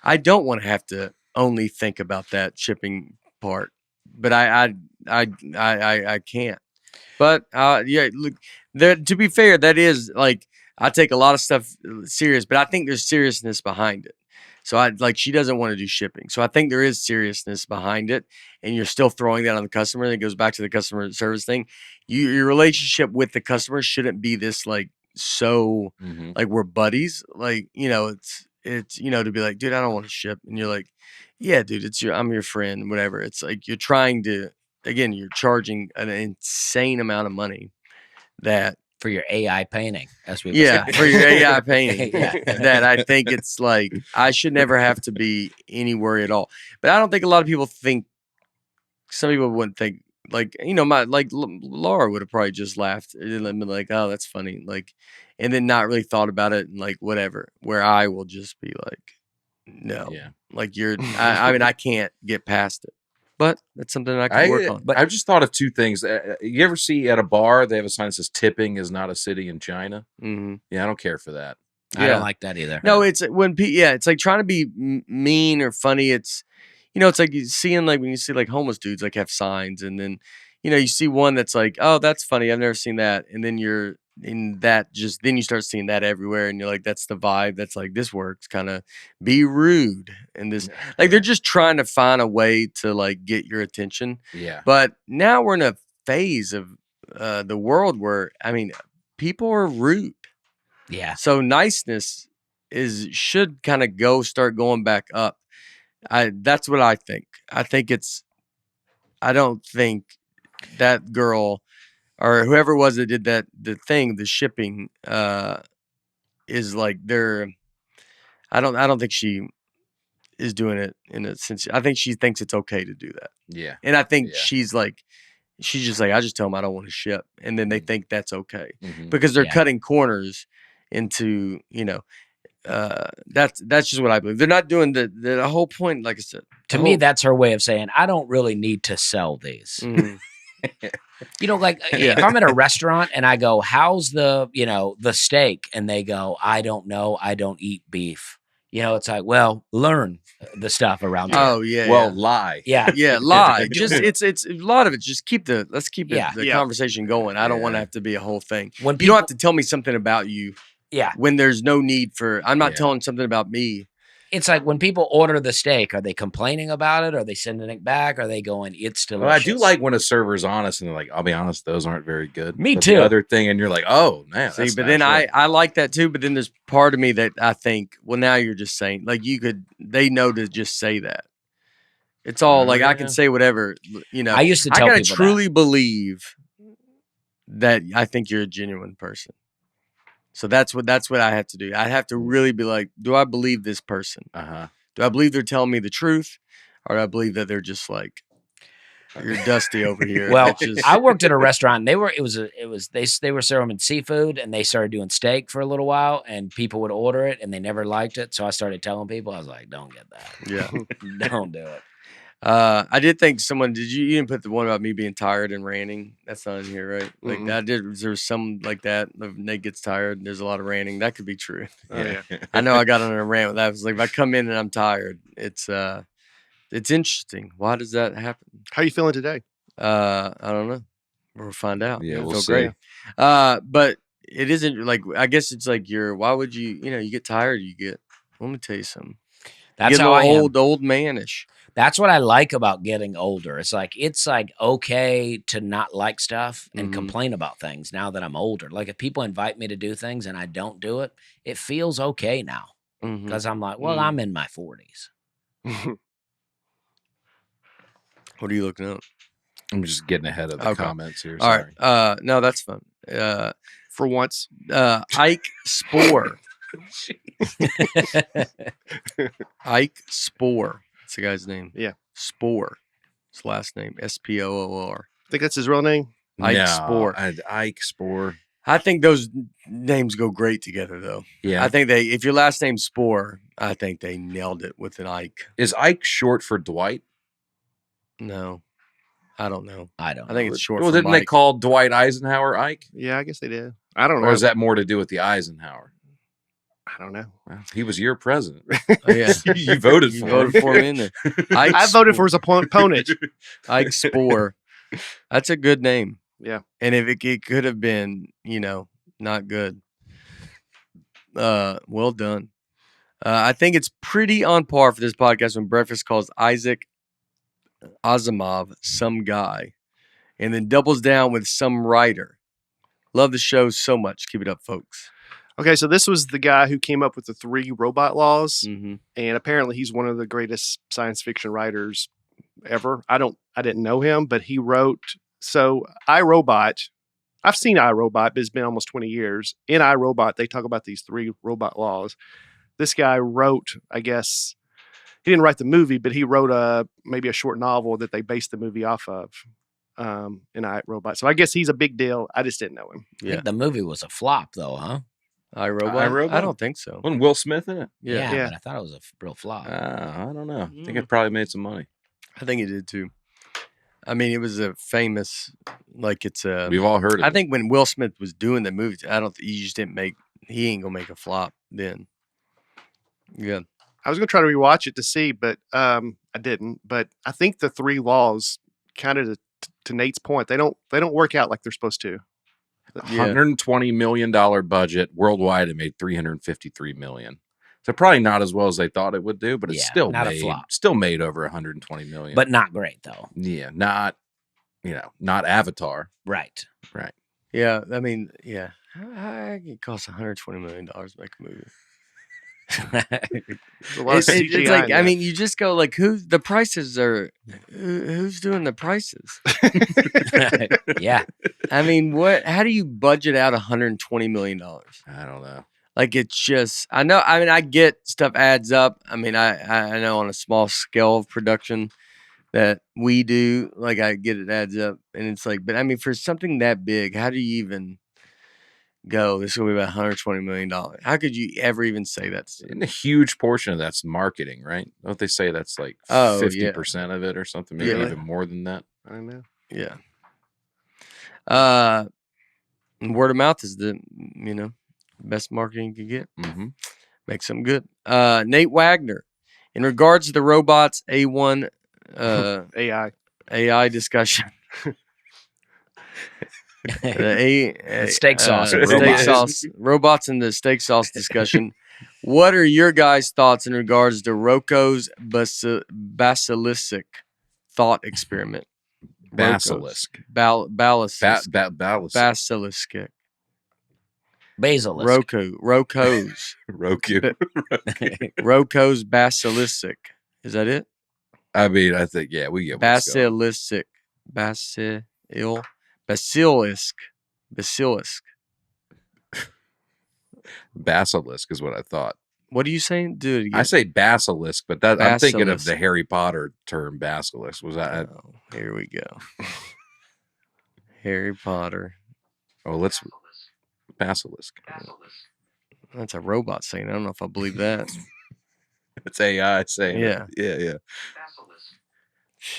I don't want to have to only think about that shipping part, but I can't. But yeah, look, to be fair, that is like, I take a lot of stuff serious, but I think there's seriousness behind it. So she doesn't want to do shipping. So I think there is seriousness behind it, and you're still throwing that on the customer. And it goes back to the customer service thing. Your relationship with the customer shouldn't be this like so like we're buddies. Like, it's to be like, dude, I don't want to ship. And you're like, yeah, dude, I'm your friend, whatever. It's like you're trying to, again, you're charging an insane amount of money that
For your AI painting, as we
for your AI painting.
Yeah.
That I think it's like I should never have to be any worry at all. But I don't think a lot of people think. Some people wouldn't think like Laura would have probably just laughed and been like, oh, that's funny, like, and then not really thought about it and like whatever. Where I will just be like, no, like I mean, I can't get past it. But that's something I can work on.
But I've just thought of two things. You ever see at a bar, they have a sign that says tipping is not a city in China?
Mm-hmm.
Yeah, I don't care for that.
I don't like that either.
No, it's when it's like trying to be mean or funny. It's, it's like seeing like when you see like homeless dudes like have signs, and then, you see one that's like, oh, that's funny, I've never seen that. And then you're in that, then you start seeing that everywhere, and you're like, that's the vibe. That's like, this works, kind of be rude. And this, like, they're just trying to find a way to like get your attention.
Yeah.
But now we're in a phase of the world where, I mean, people are rude.
Yeah.
So niceness should kind of start going back up. That's what I think. I don't think that girl or whoever it was that did the shipping, is like I don't think she is doing it in a sense. I think she thinks it's okay to do that.
Yeah.
And I think
Yeah.
she's just like, I just tell them I don't want to ship. And then they think that's okay
Mhm.
because they're
Yeah.
cutting corners into, that's just what I believe. They're not doing the whole point. Like I said,
To me, that's her way of saying, I don't really need to sell these.
Mhm.
Like
Yeah.
if I'm at a restaurant and I go, how's the steak? And they go, I don't know. I don't eat beef. It's like, well, learn the stuff around here.
Oh yeah.
Well,
yeah.
lie.
Yeah.
Yeah, lie. Just it's a lot of it. Just let's keep
Yeah.
the
Yeah.
conversation going. I don't want to
Yeah.
have to be a whole thing.
When
You don't have to tell me something about you
Yeah.
when there's no need for. I'm not
Yeah.
telling something about me.
It's like when people order the steak, are they complaining about it? Are they sending it back? Are they going, it's delicious?
Well, I do like when a server's honest and they're like, I'll be honest, those aren't very good.
Me
But
too.
The other thing, and you're like, oh, man.
See,
that's
but then
natural.
I like that too. But then there's part of me that I think, well, now you're just saying like they know to just say that. It's all like I can
Yeah.
say whatever.
I used to tell
gotta
people
truly believe that I think you're a genuine person. So that's what I have to do. I have to really be like, do I believe this person?
Uh-huh.
Do I believe they're telling me the truth, or do I believe that they're just like, you're dusty over here?
Well,
It's just,
I worked at a restaurant. They were serving seafood, and they started doing steak for a little while, and people would order it, and they never liked it. So I started telling people, I was like, "Don't get that.
yeah.
Don't do it."
I did think someone you didn't put the one about me being tired and ranting. That's not in here, right? Like
Mm-mm.
that did. There's some like that. If Nate gets tired, there's a lot of ranting. That could be true.
Oh, yeah.
I know I got on a rant with that. I was like, if I come in and I'm tired, it's interesting. Why does that happen?
How are you feeling today?
I don't know. We'll find out.
Yeah,
I
we'll
feel
see.
great. But it isn't like, I guess it's like why would you get tired, let me tell you something.
That's
Get a
how I
little
am.
old manish.
That's what I like about getting older. It's like okay to not like stuff and
Mhm.
complain about things now that I'm older. Like if people invite me to do things and I don't do it, it feels okay now
Mhm.
because I'm like, well,
Mm.
I'm in my 40s.
What are you looking up?
I'm just getting ahead of the
Okay.
comments here.
All
Sorry.
right. No, that's fun.
For once.
Ike Spore. Ike Spore. That's the guy's name.
Yeah.
Spore. His last name. Spoor.
Think that's his real name?
Ike
No,
Spore.
Ike Spore.
I think those names go great together, though.
Yeah.
I think if your last name's Spore, I think they nailed it with an Ike.
Is Ike short for Dwight?
No, I don't know.
I don't
I think
know.
it's short
Well,
for
didn't they
Mike.
call Dwight Eisenhower Ike?
Yeah, I guess they did. I don't know.
Or is that more to do with the Eisenhower?
I don't know.
Well, he was your president.
Oh, yeah.
You voted
You
for
voted
him.
for him in there. Ike
I voted for his opponent.
Ike Spore. That's a good name.
Yeah.
And if it could have been, not good. Well done. I think it's pretty on par for this podcast when Breakfast calls Isaac Asimov some guy and then doubles down with some writer. Love the show so much. Keep it up, folks.
Okay, so this was the guy who came up with the 3 robot laws,
Mm-hmm.
and apparently he's one of the greatest science fiction writers ever. I didn't know him, but he wrote. So iRobot, I've seen iRobot, but it's been almost 20 years. In iRobot, they talk about these 3 robot laws. This guy wrote, I guess, he didn't write the movie, but he wrote maybe a short novel that they based the movie off of in iRobot. So I guess he's a big deal. I just didn't know him.
I
Yeah.
think the movie was a flop, though, huh?
iRobot?
iRobot?
I don't think so.
Wasn't Will Smith in it?
Yeah.
Yeah.
But I thought it was a real flop.
I don't know. I think it probably made some money.
I think he did too. I mean, it was a famous, like it's a.
We've all heard of
I
it.
think when Will Smith was doing the movie, he just didn't make. He ain't gonna make a flop then. Yeah.
I was going to try to rewatch it to see, but I didn't. But I think the 3 laws, kind of to Nate's point, they don't work out like they're supposed to.
Yeah.
$120 million budget worldwide. It made $353 million. So probably not as well as they thought it would do, but it's
Yeah,
still
not a
made,
flop.
still made over $120 million.
But not great, though.
yeah, not Avatar.
Right.
Yeah. I mean, yeah. It costs $120 million to make a movie.
There's a lot of
It's
CGI
like,
in
I
that.
mean, you just go like, who's the prices are? Who's doing the prices?
Yeah.
I mean, what? How do you budget out $120 million?
I don't know.
Like, it's just, I know. I mean, I get stuff adds up. I mean, I know on a small scale of production that we do, like, I get it adds up, and it's like, but I mean, for something that big, how do you even go? This will be about $120 million. How could you ever even say that?
And a huge portion of that's marketing, right? Don't they say that's like
Oh, yeah.
50% of it or something? Maybe
Really?
even more than that.
I don't know.
Yeah. Word of mouth is the best marketing you can get.
Mm-hmm.
Make something good. Nate Wagner, in regards to the robots A1 AI discussion.
Steak sauce.
Steak
robots.
sauce. Robots and the steak sauce discussion. What are your guys' thoughts in regards to Rocco's basilisk thought experiment?
Basilisk.
Basilisk.
Basilisk.
Basilisk.
Basilisk.
Rocco's.
Roku.
Rocco's basilisk. Is that it?
I mean, I think, yeah, we get what's going on.
Basilisk. Basilisk.
Basilisk is what I thought.
What are you saying? Do it again.
I say basilisk, but that I'm thinking of
Basilisk.
the Harry Potter term basilisk. Was that?
Oh, here we go. Harry Potter.
Oh, let's basilisk.
That's a robot saying. I don't know if I believe that.
It's AI saying.
Yeah.
It. Yeah.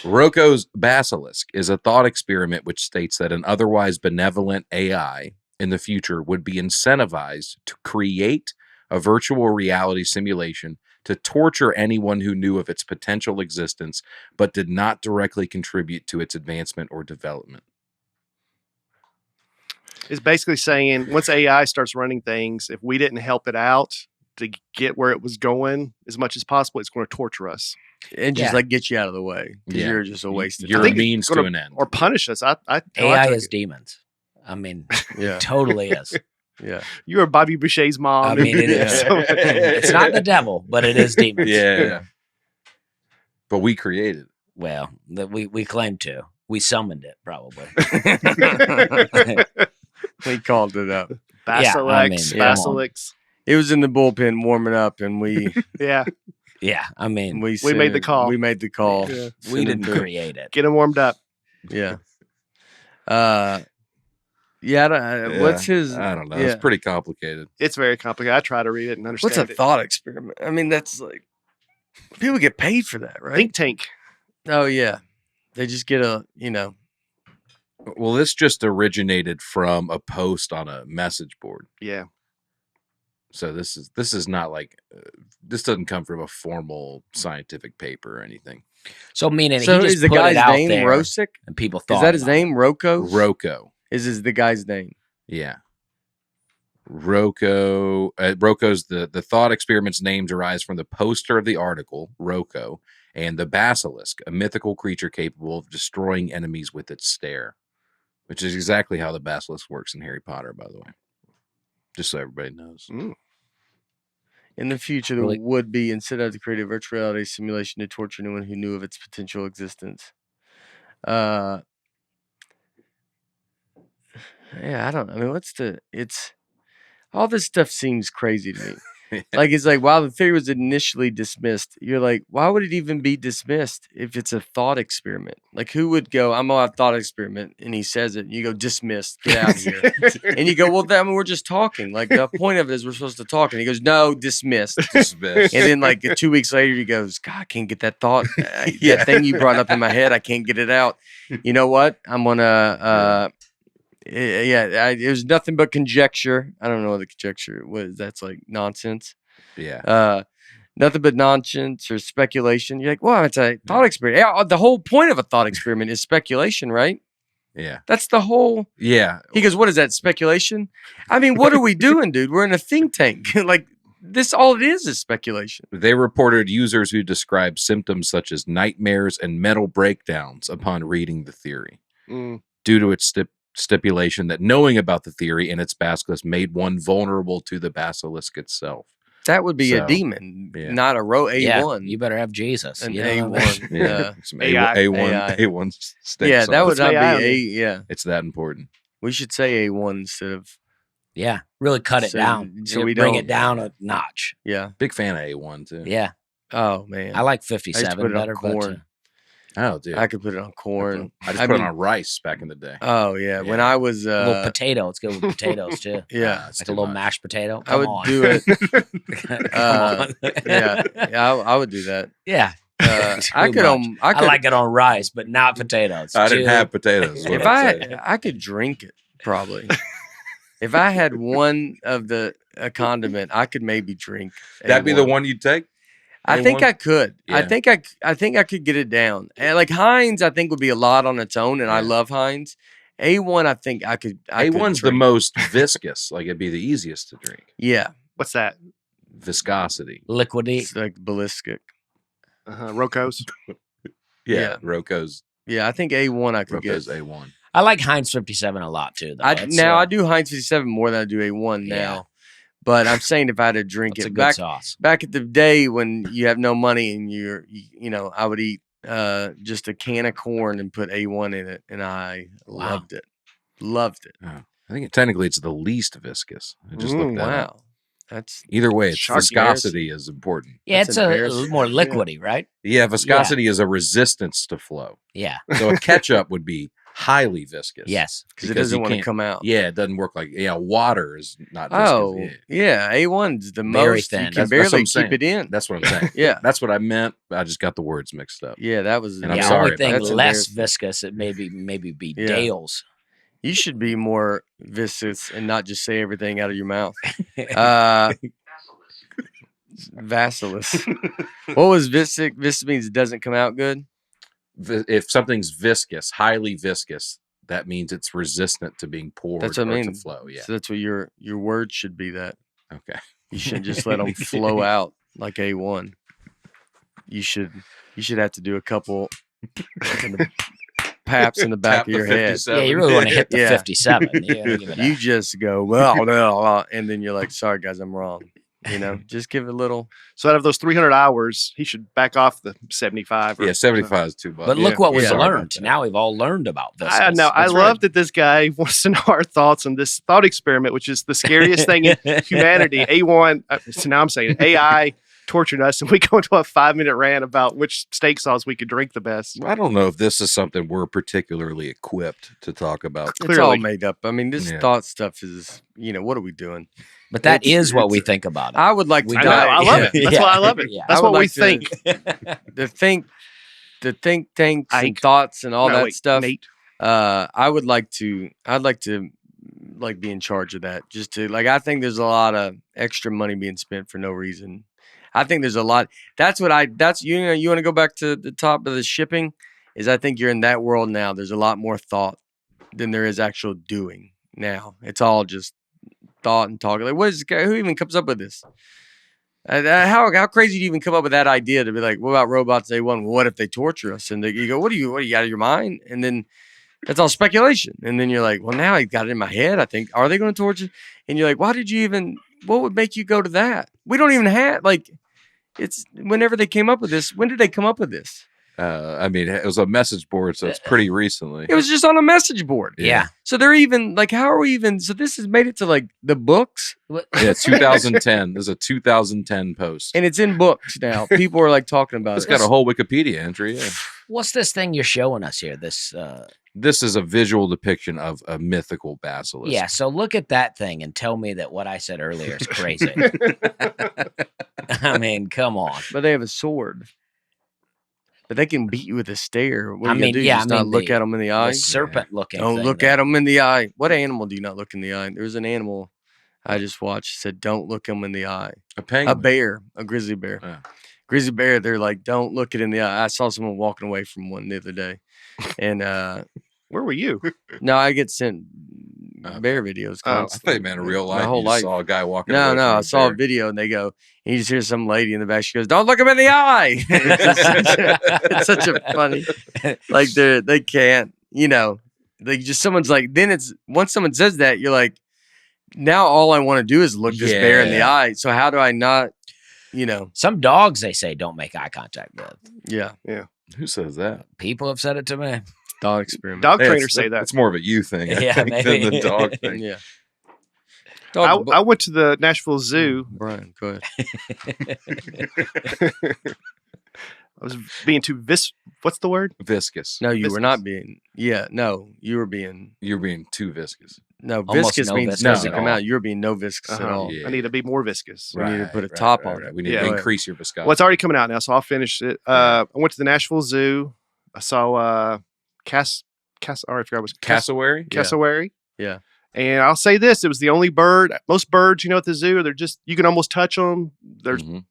Rocco's basilisk is a thought experiment which states that an otherwise benevolent AI in the future would be incentivized to create a virtual reality simulation to torture anyone who knew of its potential existence but did not directly contribute to its advancement or development.
It's basically saying once AI starts running things, if we didn't help it out to get where it was going as much as possible, it's going to torture us
And just
Yeah.
like get you out of the way. 'Cause
Yeah.
you're just a waste of
You're
I
a
think
time.
it's
means to
gonna-
an end.
or punish us. I
AI
took
is
it.
demons. I mean,
Yeah.
totally is.
Yeah.
You are Bobby Boucher's mom.
I mean, it is. It's not the devil, but it is demons.
Yeah. But we created it.
Well, we claim to. We summoned it, probably.
We called it up.
Basilisk.
Yeah,
Basilisk.
It was in the bullpen warming up, and we
Yeah.
Yeah, I mean,
We
sent
made the
it-
call.
We made the call.
Yeah.
Sent
we
it
didn't
through.
create it.
Get him warmed up.
Yeah. Yeah. What's his?
I don't know.
Yeah.
It's pretty complicated.
It's very complicated. I try to read it and understand
What's a
it.
thought experiment? I mean, that's like people get paid for that, right?
Think tank.
Oh yeah, they just get a
Well, this just originated from a post on a message board.
Yeah.
So this is not like this doesn't come from a formal scientific paper or anything.
So meaning
So
he just
is the
put
guy's
it out
name
there,
Rosic?
and people thought
Is that his
about
name? Rocco?
Rocco.
Is the guy's name?
Yeah. Rocco's the thought experiment's name derives from the poster of the article, Rocco, and the basilisk, a mythical creature capable of destroying enemies with its stare, which is exactly how the basilisk works in Harry Potter, by the way. Just so everybody knows.
In the future, there
Really?
would be instead of to create a virtual reality simulation to torture anyone who knew of its potential existence. Yeah, I don't. I mean, it's all this stuff seems crazy to me. Like it's like, wow, the theory was initially dismissed. You're like, why would it even be dismissed if it's a thought experiment? Like, who would go, I'm on a thought experiment, and he says it, and you go, dismissed, get out of here. And you go, well, I mean, we're just talking. Like, the point of it is we're supposed to talk. And he goes, no, dismissed.
Dismissed.
And then, like 2 weeks later, he goes, God, I can't get that thought. That thing you brought up in my head, I can't get it out. You know what? I'm gonna. It was nothing but conjecture. I don't know what the conjecture was. That's like nonsense.
Yeah.
Nothing but nonsense or speculation. You're like, well, it's a thought experiment. Yeah, the whole point of a thought experiment is speculation, right?
Yeah.
That's the whole.
Yeah.
He goes, what is that, speculation? I mean, what are we doing, dude? We're in a think tank. Like, this, all it is speculation.
They reported users who described symptoms such as nightmares and mental breakdowns upon reading the theory.
Mm.
Due to its stipulation that knowing about the theory and its basilisk made one vulnerable to the basilisk itself.
That would be a
So,
demon,
yeah.
not a A1.
Yeah, you better have Jesus.
An
You know what I mean?
A1.
Yeah, some
AI.
A1, A1 stakes.
Yeah, that
on
would
it.
not be
AI on
A.
you.
Yeah,
It's that important.
we should say A1 instead of
Yeah, really cut it
So-
down.
so we
bring
don't-
it down a notch.
yeah.
Big fan of A1 too.
Yeah,
Oh man,
I like
I used to
57
put it on
better.
corn.
Oh, dude.
I could put it on corn.
I just
I
put
mean-
it on rice back in the day.
Oh yeah, when
Yeah.
I was
a little potato. It's good with potatoes too.
yeah,
It's
Like
too
a little
much.
mashed potato.
I would
Come on.
do it.
Come on.
yeah, I would do that.
Yeah.
I
Too
could
much.
I could
like it on rice, but not potatoes.
I didn't
Too-
have potatoes. is what
if
I'm saying.
I could drink it probably. If I had one of a condiment, I could maybe drink.
That'd be the
A1.
one you'd take.
I think
A1?
I could. I
Yeah.
think I could get it down. And like Heinz, I think would be a lot on its own, and I
Yeah.
love Heinz. A1, I think I could.
A1's the
drink.
most viscous. Like it'd be the easiest to drink.
Yeah,
What's that?
Viscosity.
liquidy.
it's like ballistic.
Rocco's.
Yeah.
Rocco's
Yeah, I think A1 I could
Rocco's
get.
A1.
I like Heinz 57 a lot too. Though.
I
That's,
I do Heinz 57 more than I do A1
Yeah.
now. But I'm saying if I had to drink
That's a
it
good sauce.
back at the day when you have no money and I would eat just a can of corn and put A1 in it, and I
Wow.
loved it.
I think technically it's the least viscous. I just looked that up.
Wow, that's
Either way, it's
Shark
viscosity is important.
Yeah,
That's
it's a
embarrassing.
more liquidy, right?
Yeah, viscosity is a resistance to flow.
Yeah.
So a ketchup would be highly viscous.
Yes.
because it doesn't
you
want to
can't-
come out.
Yeah, it doesn't work like water is not viscous.
Oh,
Yeah.
yeah. A1's the
Very
most.
thin.
You
That's
can
what
barely
I'm
keep
saying.
it in.
That's what I'm saying.
Yeah.
That's what I meant. I just got the words mixed up.
Yeah, that was.
And I'm
yeah,
sorry
only
about
thing
that.
less
That's embarrassing.
viscous, it maybe be
Yeah.
Dale's.
You should be more viscous and not just say everything out of your mouth. Vasilis. What was viscous? Viscous means it doesn't come out good.
If something's viscous, highly viscous, that means it's resistant to being poured
That's what I
or
mean.
to flow. Yeah.
So that's what your word should be. That
Okay.
you shouldn't just let them flow out like A1. You should have to do a couple paps in the back
Tap
of
the
your head.
57.
Yeah, you really want to hit the
Yeah.
57. You gotta give it
You
a-
just go well, and then you're like, "Sorry guys, I'm wrong." Just give it a little.
So out of those 300 hours, he should back off the 75.
Yeah, 75 is too much.
But look what we've
Yeah.
Sorry about
learned.
that.
Now we've all learned about this.
I know. I
That's
love
right.
that this guy wants to know our thoughts on this thought experiment, which is the scariest thing in humanity. A1, so now I'm saying AI torturing us, and we go into a 5-minute rant about which steak sauce we could drink the best.
I don't know if this is something we're particularly equipped to talk about.
It's all
Clearly.
made up. I mean, this
Yeah.
thought stuff is. What are we doing?
But that
It's-
is what we
it's-
think about it.
I would like to.
We
I know.
die.
I love it.
Yeah.
That's why I love it.
Yeah.
That's
I would
what we
like to-
think.
the think tanks and
Ike.
thoughts and all
No,
that
wait,
stuff.
Nate.
I'd like to be in charge of that. Just to I think there's a lot of extra money being spent for no reason. I think there's a lot. That's you want to go back to the top of the shipping. Is I think you're in that world now. There's a lot more thought than there is actual doing now. It's all just thought and talk. Like, what is this guy? Who even comes up with this? How crazy do you even come up with that idea to be like, what about robots? A1? What if they torture us? And you go, what are you out of your mind? And then that's all speculation. And then you're like, well, now I got it in my head. I think, are they going to torture? And you're like, what would make you go to that? We don't even have it's whenever they came up with this. When did they come up with this?
I mean, it was a message board, so it's pretty recently.
It was just on a message board.
Yeah.
So they're even how are we even? So this has made it to the books,
Yeah, 2010. There's a 2010 post.
and it's in books now. People are talking about
It's
it.
got a whole Wikipedia entry. Yeah.
What's this thing you're showing us here?
This is a visual depiction of a mythical basilisk.
Yeah. So look at that thing and tell me that what I said earlier is crazy. I mean, come on.
But they have a sword. But they can beat you with a stare. What
I
are you
mean,
gonna do?
yeah,
Just
I
not
mean,
look
the-
at them in the
The
eye.
serpent-looking.
Don't
thing
look
that-
at them in the eye. What animal do you not look in the eye? There was an animal I just watched. Said, "Don't look them in the eye."
A penguin.
A bear, a grizzly bear.
Yeah.
Grizzly bear. They're like, "Don't look it in the eye." I saw someone walking away from one the other day, and
Where were you?
no, I get sent bear videos.
Oh, I
I
Constantly.
thought you meant in real
My
life.
whole
You just
life.
saw a guy walking.
No,
away
no.
from
I
a
saw a
bear.
video, and they go, and you just hear some lady in the back. She goes, "Don't look him in the eye." It's such a funny. They can't. like just someone's like, then it's once someone says that, you're like, now all I want to do is look this bear in the eye. So how do I not,
Some dogs, they say, don't make eye contact with.
Yeah.
Who says that?
People have said it to me.
Dog experiment.
Dog trainers say that.
It's more of a you thing,
Yeah,
than
maybe.
the dog thing.
Yeah.
I went to the Nashville Zoo.
Brian, go ahead.
I was being too what's the word?
Viscous.
No, you were
Viscous.
not being. Yeah, no, you were being.
You're being too viscous.
No,
Almost
viscous
no
means
viscous
doesn't
at
come
all.
out. You're being no viscous at all.
Yeah.
I need to be more viscous.
We need to put a top on it.
We need
Yeah.
to increase your viscosity.
Well, it's already coming out now, so I'll finish it. I went to the Nashville Zoo. I saw I forgot what it was.
Cassowary?
Cassowary.
Yeah.
And I'll say this: it was the only bird. Most birds, at the zoo, they're just you can almost touch them. There's
Mhm.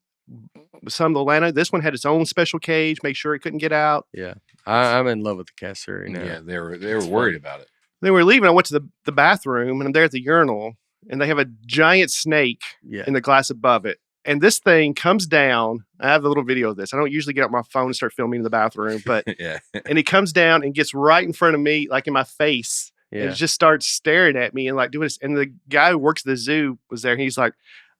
some of Atlanta. This one had its own special cage, make sure it couldn't get out.
Yeah, I'm in love with the cassowary now.
Yeah, they were worried about it.
Then we were leaving. I went to the bathroom, and I'm there at the urinal, and they have a giant snake
Yeah.
in the glass above it. And this thing comes down. I have a little video of this. I don't usually get out my phone and start filming in the bathroom, but
Yeah.
and he comes down and gets right in front of me, like in my face,
Yeah.
and just starts staring at me and like doing this. And the guy who works at the zoo was there. And he's like,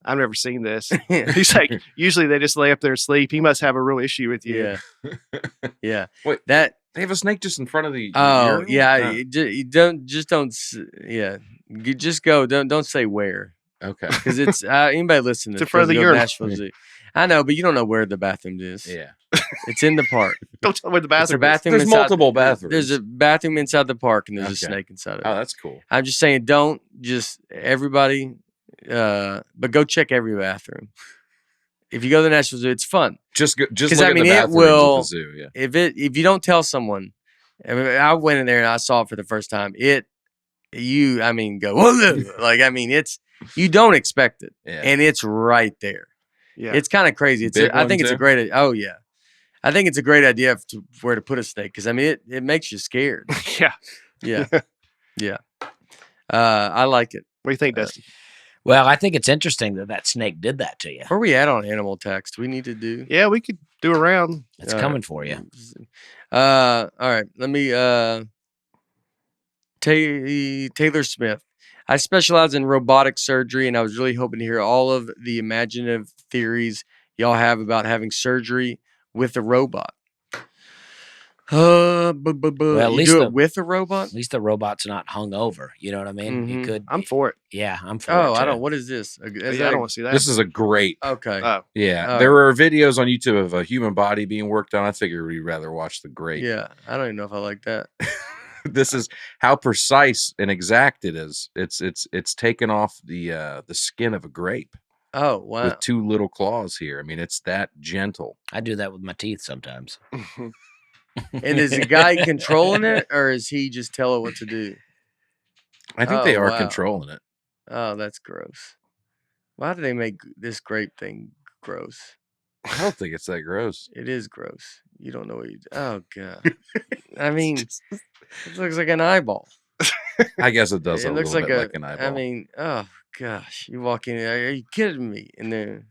"I've never seen this." He's like, "Usually they just lay up there and sleep. He must have a real issue with you."
Yeah. Yeah.
Wait,
That.
they have a snake just in front of the.
Oh
urinal?
yeah. You don't. Yeah. You just go. Don't say where.
Okay.
Because it's anybody listening.
It's in front of the
doesn't go to
urinal.
Nashville Zoo. I know, but you don't know where the bathroom is.
Yeah.
It's in the park.
Don't tell me where the
It's a
bathroom is.
bathroom.
There's
inside-
multiple bathrooms.
There's a bathroom inside the park, and there's a
Okay.
snake inside of it.
Oh, that's cool.
I'm just saying, don't just everybody, but go check every bathroom. If you go to the Nashville Zoo, it's fun.
Just
'Cause,
look
I
at
mean,
the
it
bathrooms
will-
at the zoo. Yeah.
If you don't tell someone, I went in there and I saw it for the first time. Go like it's you don't expect it,
Yeah.
and it's right there.
Yeah.
It's kind of crazy.
Big
I think
one,
it's a
too?
great. Oh yeah, I think it's a great idea where to put a snake because it makes you scared.
Yeah.
Yeah, yeah. I like it.
What do you think, Dusty?
Well, I think it's interesting that snake did that to you.
Where are we at on animal text? We need to do.
Yeah, we could do a round.
It's coming for you.
All right. Let me. Taylor Smith. I specialize in robotic surgery, and I was really hoping to hear all of the imaginative theories y'all have about having surgery with a robot.
at
You
least
do
the-
it with a robot?
At least the robot's not hung over. You know what I mean? You
Mhm.
could.
I'm for it.
Yeah, I'm for it.
Oh, I
too.
don't. What is this?
I don't want to see that.
This is a great.
Okay.
Yeah.
Oh.
There are videos on YouTube of a human body being worked on. I figure we'd rather watch the great.
Yeah. I don't even know if I like that.
This is how precise and exact it is. It's taken off the skin of a grape
Oh, wow.
with two little claws here. I mean, it's that gentle.
I do that with my teeth sometimes.
And is the guy controlling it, or is he just tell it what to do?
I think they
Oh,
are
wow.
controlling it.
Oh, that's gross. Why do they make this grape thing gross?
I don't think it's that gross.
It is gross. You don't know what you. Oh god. I mean, it looks like an eyeball.
I guess it does
It
a
looks
little
like
bit like an eyeball.
I mean, oh gosh, you walk in. Are you kidding me? And then,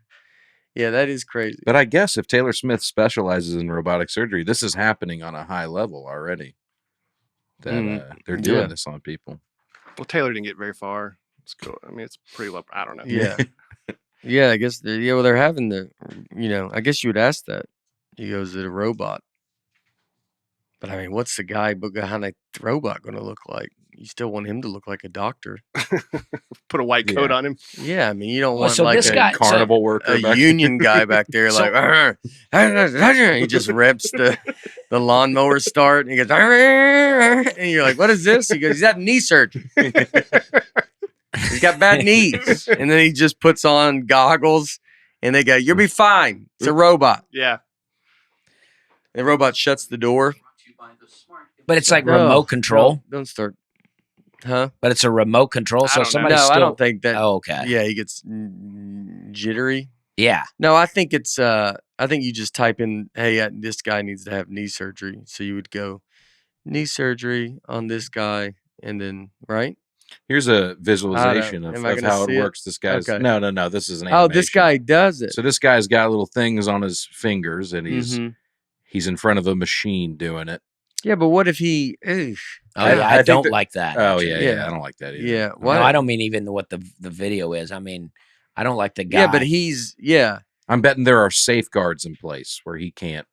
yeah, that is crazy.
But I guess if Taylor Smith specializes in robotic surgery, this is happening on a high level already. That they're doing
Yeah.
this on people.
Well, Taylor didn't get very far. It's cool. I mean, it's pretty low. I don't know.
Yeah, yeah. I guess. Well, they're having the. I guess you would ask that. He goes, "Is it a robot?" But I mean, what's the guy behind a robot going to look like? You still want him to look like a doctor.
Put a white coat
Yeah.
on him.
Yeah, I mean, you don't
Well,
want
so
like
this
a
guy-
Carnival worker.
a
back
union guy back there,
So-
like he just reps the lawnmower start, and he goes, and you're like, "What is this?" He goes, "He's had knee surgery. He's got bad knees." And then he just puts on goggles, and they go, "You'll be fine. It's a robot."
Yeah.
And the robot shuts the door.
But it's like
No,
remote control.
Don't start, huh?
But it's a remote control.
I
So
don't know.
somebody
No,
still.
I don't think that.
Oh, okay.
Yeah, he gets jittery.
Yeah.
No, I think it's I think you just type in, "Hey, this guy needs to have knee surgery." So you would go knee surgery on this guy, and then right?
Here's a visualization
Am
of
I gonna
how
see
it
it?
works. This guy's
Okay.
no. This is an
Oh, this
animation.
guy does it.
So this guy's got little things on his fingers, and he's
Mhm.
he's in front of a machine doing it.
Yeah, but what if he?
Oh
I-
yeah,
I
I
think
don't
that-
like that.
Oh
actually.
yeah, I don't like that either.
Yeah,
No,
what?
I don't mean even what the video is. I mean, I don't like the guy.
Yeah, but he's
I'm betting there are safeguards in place where he can't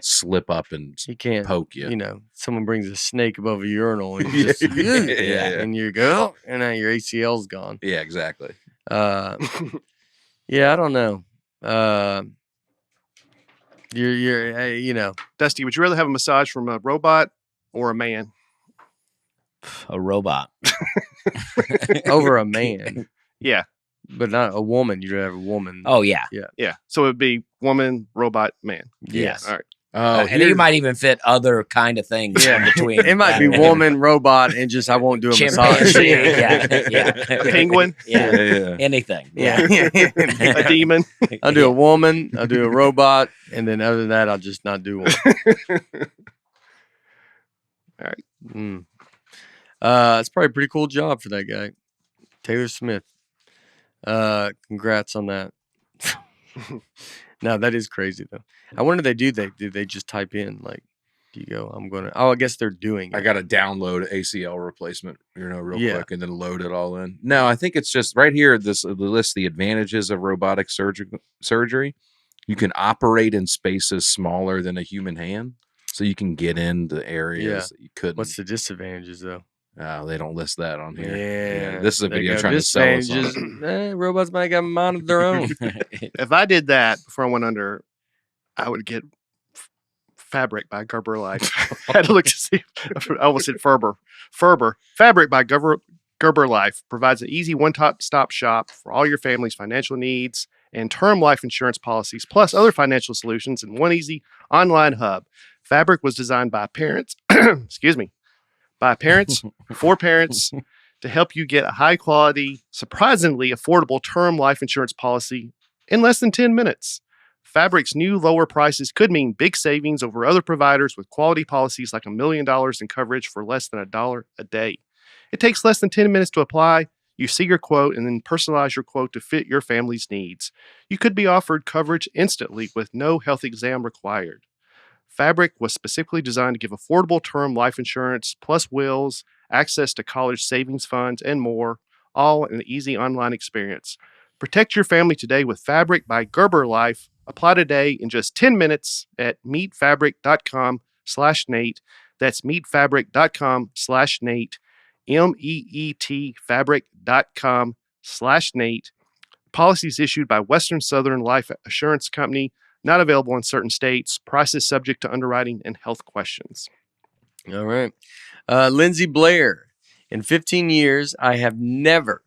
slip up and
he can't
poke you.
You know, someone brings a snake above a urinal and you
Yeah,
just
yeah.
and you go and now your ACL's gone.
Yeah, exactly.
Yeah, I don't know. You're you know,
Dusty, would you rather have a massage from a robot or a man?
a robot.
over a man,
Yeah.
but not a woman. You'd have a woman.
Oh yeah.
Yeah. So it'd be woman, robot, man.
Yes.
All right.
Oh,
And you might even fit other kind of things in between.
It might be woman, robot, and just I won't do a massage.
Chimpanzee. yeah.
Penguin.
Yeah. Anything.
Yeah.
A demon.
I'll do a woman, I'll do a robot, and then other than that, I'll just not do one.
All right.
It's probably a pretty cool job for that guy. Taylor Smith. Congrats on that. No, that is crazy though. I wonder do they just type in like, do you go, I guess they're doing it.
I got to download ACL replacement, real
Yeah.
quick, and then load it all in. No, I think it's just right here. The list the advantages of robotic surgery. You can operate in spaces smaller than a human hand, so you can get into areas that you couldn't.
What's the disadvantages though?
They don't list that on here.
Yeah.
This is a
They
video
go,
trying to sell us on it.
disadvantages, robots might have a mind of their own.
If I did that before I went under, I would get Fabric by Gerber Life. I had to look to see. I almost said Ferber. Fabric by Gerber Life provides an easy one-stop shop for all your family's financial needs and term life insurance policies, plus other financial solutions in one easy online hub. Fabric was designed by parents. By parents for parents to help you get a high-quality, surprisingly affordable term life insurance policy in less than 10 minutes. Fabric's new lower prices could mean big savings over other providers with quality policies like $1 million in coverage for less than $1 a day. It takes less than 10 minutes to apply. You see your quote and then personalize your quote to fit your family's needs. You could be offered coverage instantly with no health exam required. Fabric was specifically designed to give affordable term life insurance, plus wills, access to college savings funds, and more, all in an easy online experience. Protect your family today with Fabric by Gerber Life. Apply today in just 10 minutes at meetfabric.com/Nate. That's meetfabric.com/Nate. meetfabric.com/Nate. Policies issued by Western Southern Life Assurance Company. Not available in certain states. Prices subject to underwriting and health questions.
All right. Lindsay Blair. In 15 years, I have never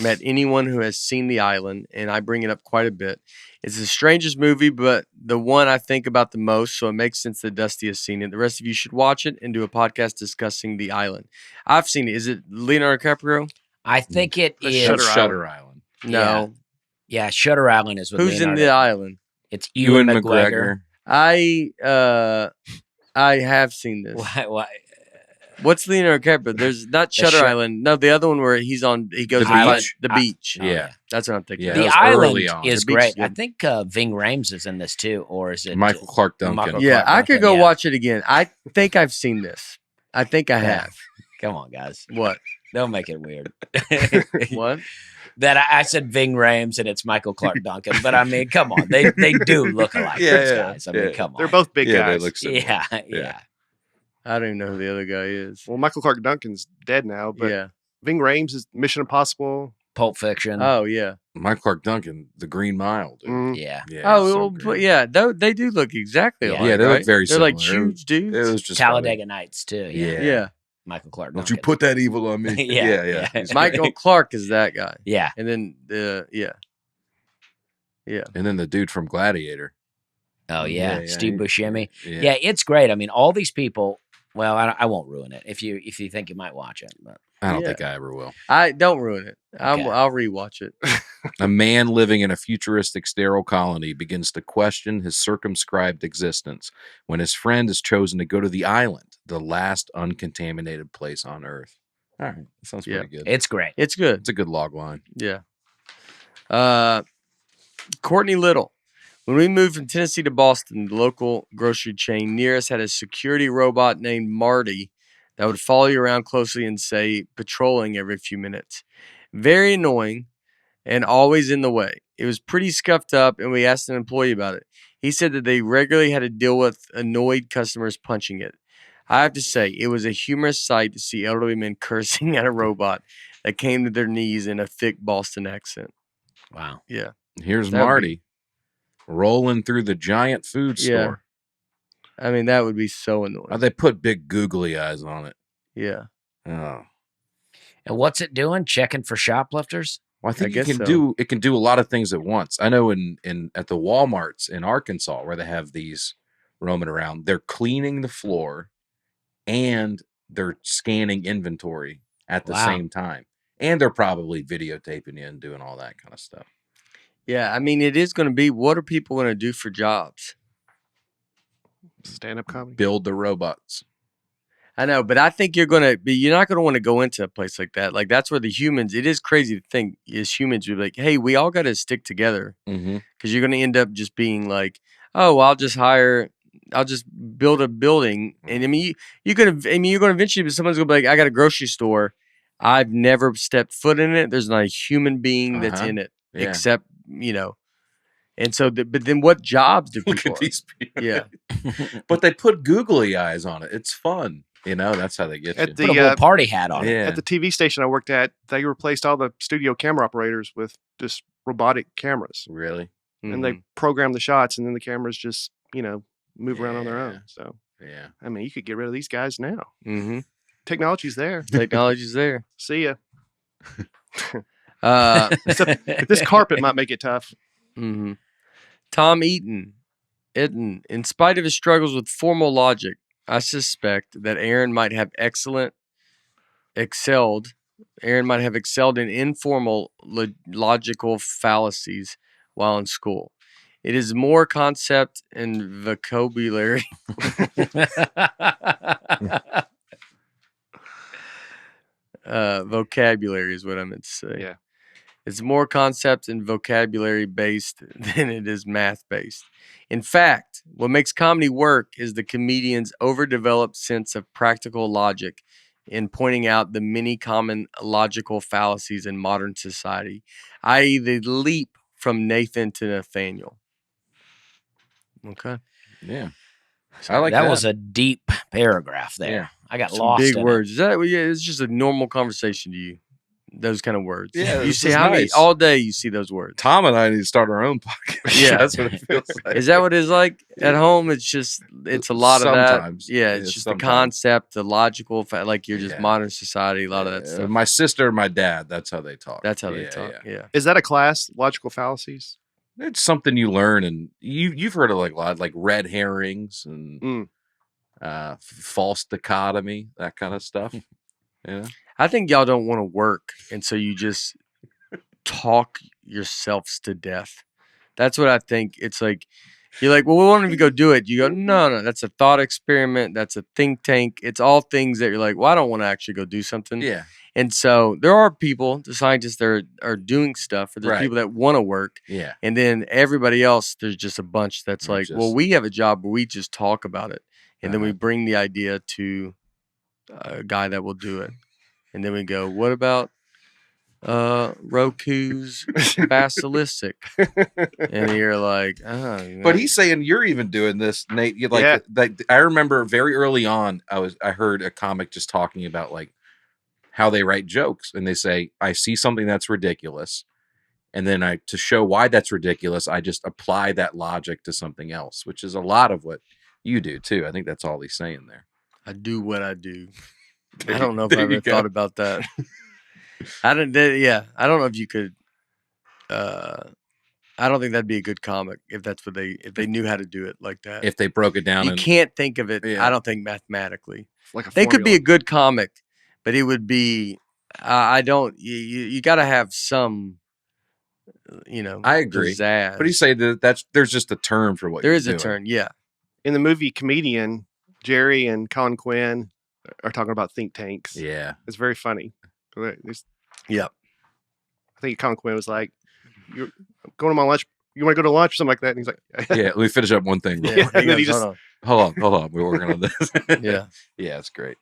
met anyone who has seen The Island, and I bring it up quite a bit. It's the strangest movie, but the one I think about the most, so it makes sense that Dusty has seen it. The rest of you should watch it and do a podcast discussing The Island. I've seen it. Is it Leonardo DiCaprio?
I think it
The
is.
Shutter
Island.
No.
Yeah, Shutter Island is what
Who's in
Leonardo.
The Island?
It's Ewan McGregor.
I have seen this.
Why?
What's Leonardo DiCaprio? There's not Shutter Island. No, the other one where he goes
The
to
beach?
the beach.
Yeah.
That's what I'm thinking.
Yeah.
of.
The
was
Island
early on.
is
The beach
great.
is
I
good.
think Ving Rhames is in this too, or is it
Michael Clark Duncan.
Michael
Yeah,
Clark
I could
Duncan,
go
yeah.
watch it again. I think I've seen this. I think I
Yeah.
have.
Come on, guys.
What?
Don't make it weird.
What?
That I said Ving Rhames and it's Michael Clark Duncan, but I mean, come on, they do look alike.
Yeah,
those
yeah,
guys. I mean,
yeah.
come on.
They're both big
Yeah, they
guys.
look similar.
Yeah.
I don't even know who the other guy is.
Well, Michael Clark Duncan's dead now, but
Yeah.
Ving Rhames is Mission Impossible.
Pulp Fiction.
Oh, yeah.
Michael Clark Duncan, The Green Mile. Dude.
Mm.
Yeah.
Yeah,
Oh,
he's so
well,
great.
but yeah, they do look exactly
Yeah.
alike.
Yeah, they look
right?
very
They're like
similar.
huge dudes.
It was just
Talladega Nights too.
Yeah.
Yeah.
Michael Clark
Don't
Duncan.
you put that evil on me?
Yeah.
Michael Clark is that guy.
Yeah.
And then
And then the dude from Gladiator.
Oh yeah.
Yeah,
Steve
yeah.
Buscemi. Yeah, it's great. I mean, all these people. Well, I won't ruin it if you think you might watch it. But
I don't
Yeah.
think I ever will.
I don't ruin it.
Okay.
I'll rewatch it.
A man living in a futuristic sterile colony begins to question his circumscribed existence when his friend is chosen to go to the island, the last uncontaminated place on Earth. All right. That sounds
Yeah.
pretty good.
it's great.
It's good.
It's a good log line.
Yeah. Courtney Little. When we moved from Tennessee to Boston, the local grocery chain near us had a security robot named Marty that would follow you around closely and say patrolling every few minutes. Very annoying and always in the way. It was pretty scuffed up, and we asked an employee about it. He said that they regularly had to deal with annoyed customers punching it. I have to say, it was a humorous sight to see elderly men cursing at a robot that came to their knees in a thick Boston accent.
Wow.
Yeah.
Here's
That'd be-
Marty rolling through the giant food
Yeah.
store.
I mean, that would be so annoying.
Oh, they put big googly eyes on it.
Yeah.
Oh.
And what's it doing? Checking for shoplifters?
Well, I think
guess so.
it can do a lot of things at once. I know in at the Walmarts in Arkansas where they have these roaming around, they're cleaning the floor and they're scanning inventory at the
Wow.
same time. And they're probably videotaping you and doing all that kind of stuff.
Yeah. I mean, it is going to be, what are people going to do for jobs?
Stand-up comedy.
Build the robots.
I know, but I think you're not going to want to go into a place like that. Like, that's where the humans, it is crazy to think as humans, you're like, hey, we all got to stick together,
Mm-hmm.
because you're going to end up just being like, oh, well, I'll just build a building. And I mean, you're going to eventually, someone's going to be like, I got a grocery store. I've never stepped foot in it. There's not a human being that's in it,
Yeah.
except, and so, but then what jobs do
Look
people
at these people.
Yeah.
But they put googly eyes on it. It's fun. That's how they get you.
At
Put a little party hat on it.
Yeah.
At the TV station I worked at, they replaced all the studio camera operators with just robotic cameras.
Really?
And they program the shots, and then the cameras just, move around on their
Yeah.
own. So,
Yeah.
I mean, you could get rid of these guys now.
Mm-hmm.
Technology's there.
Technology's there.
See ya.
This
This carpet might make it tough.
Mm-hmm. Tom Eaton, in spite of his struggles with formal logic, I suspect that Aaron might have excelled in informal logical fallacies while in school. It is more concept and vocabulary. Vocabulary is what I meant to say.
Yeah.
It's more concept and vocabulary based than it is math based. In fact, what makes comedy work is the comedian's overdeveloped sense of practical logic in pointing out the many common logical fallacies in modern society, i.e., the leap from Nathan to Nathaniel. Okay.
Yeah. I like
that
that.
was a deep paragraph there.
Yeah.
I got
Some
lost
big
in
words. Is that? Yeah, it's just a normal conversation to you. Those kind of words.
Yeah,
you
this
see
is
how many
nice.
all day you see those words.
Tom and I need to start our own podcast.
Yeah.
That's what it feels like.
Is that what it's like at home? It's a lot of
Sometimes.
that. Yeah,
Yeah,
it's just
sometimes.
the concept, the logical, like you're just
Yeah.
modern society. A lot of that stuff.
My sister and my dad, that's how they talk.
That's how they
Yeah,
talk.
yeah.
Yeah.
Is that a class? Logical fallacies?
It's something you learn, and you've heard of like a lot, like red herrings and false dichotomy, that kind of stuff. Yeah.
I think y'all don't want to work, and so you just talk yourselves to death. That's what I think. It's like you're like, well, we want to go do it. You go, no, that's a thought experiment. That's a think tank. It's all things that you're like, well, I don't want to actually go do something.
Yeah.
And so there are people, the scientists that are doing stuff, or there's
Right.
people that want to work.
Yeah.
And then everybody else, there's just a bunch that's
We're
like,
just-
well, we have a job where we just talk about it. And then we
Uh-huh.
bring the idea to a guy that will do it. And then we go, what about Roku's Basilistic? And you're like, oh.
But he's saying you're even doing this, Nate. You like,
Yeah.
like I remember very early on, I heard a comic just talking about like how they write jokes, and they say, I see something that's ridiculous, and then to show why that's ridiculous, I just apply that logic to something else, which is a lot of what you do too. I think that's all he's saying there.
I do what I do.
There
I don't know if
there
I
you
ever
go.
thought about that. I don't know if you could. I don't think that'd be a good comic if that's what if they knew how to do it like that.
If they broke it down,
You
and
can't think of it.
Yeah.
I don't think mathematically.
Like a
They could be a
formula.
good comic, but it would be. I don't. You got to have some.
I agree.
pizzazz.
but he's saying that there's just a term for what
there
you're
is a
doing.
turn. Yeah.
In the movie Comedian, Jerry and Colin Quinn are talking about think tanks.
Yeah.
It's very funny.
Yep.
I think Colin Quinn was like, "You're going to my lunch. you want to go to lunch or something like that? And he's like,
Yeah, let me finish up one thing. real
Yeah,
quick.
And then he
hold
Hold on. We're working on this.
Yeah.
Yeah, it's great.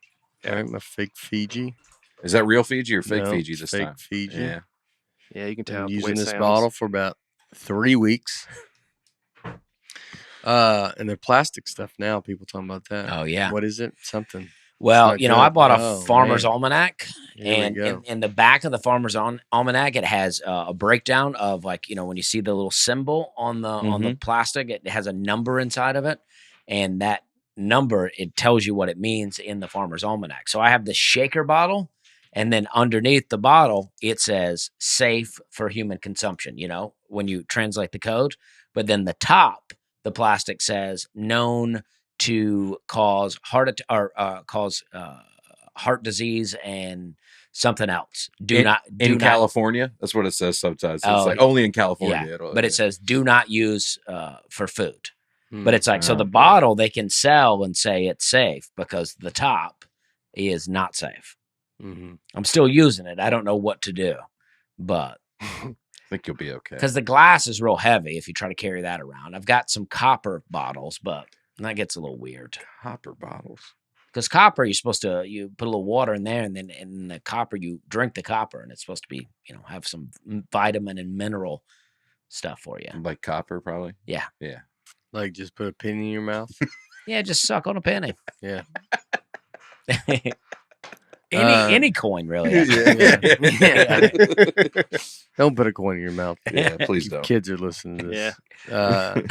on. All right, my fake Fiji.
Is that real Fiji or fake
No,
Fiji
it's
this
fake
time?
Fiji.
Yeah.
yeah, you can tell.
Been
the way
using
it
this
sounds.
bottle for about 3 weeks. And they're plastic stuff now. People talking about that.
Oh yeah.
What is it? Something.
Well,
not
I
good.
bought a
Oh,
Farmer's
man.
Almanac,
Here we
and
go.
in the back of the Farmer's Almanac, it has a breakdown of like when you see the little symbol on the plastic, it has a number inside of it, and that number it tells you what it means in the Farmer's Almanac. So I have the shaker bottle, and then underneath the bottle it says "safe for human consumption." When you translate the code, but then the top, the plastic says "known to cause heart disease and something else.
In California, that's what it says sometimes. It's like only in California.
But it says do not use for food. But it's like, so the
Oh.
bottle they can sell and say it's safe because the top is not safe.
Mm-hmm.
I'm still using it. I don't know what to do, but
I think you'll be okay.
because the glass is real heavy if you try to carry that around. I've got some copper bottles, but that gets a little weird.
Copper bottles.
Because copper, you put a little water in there, and then in the copper, you drink the copper, and it's supposed to be, have some vitamin and mineral stuff for you.
Like copper, probably.
Yeah.
Yeah.
Like just put a pin in your mouth.
Yeah, just suck on a penny.
Yeah.
Any coin, really.
Yeah. Don't put a coin in your mouth.
Yeah, please
You
don't.
Kids are listening to this.
Yeah.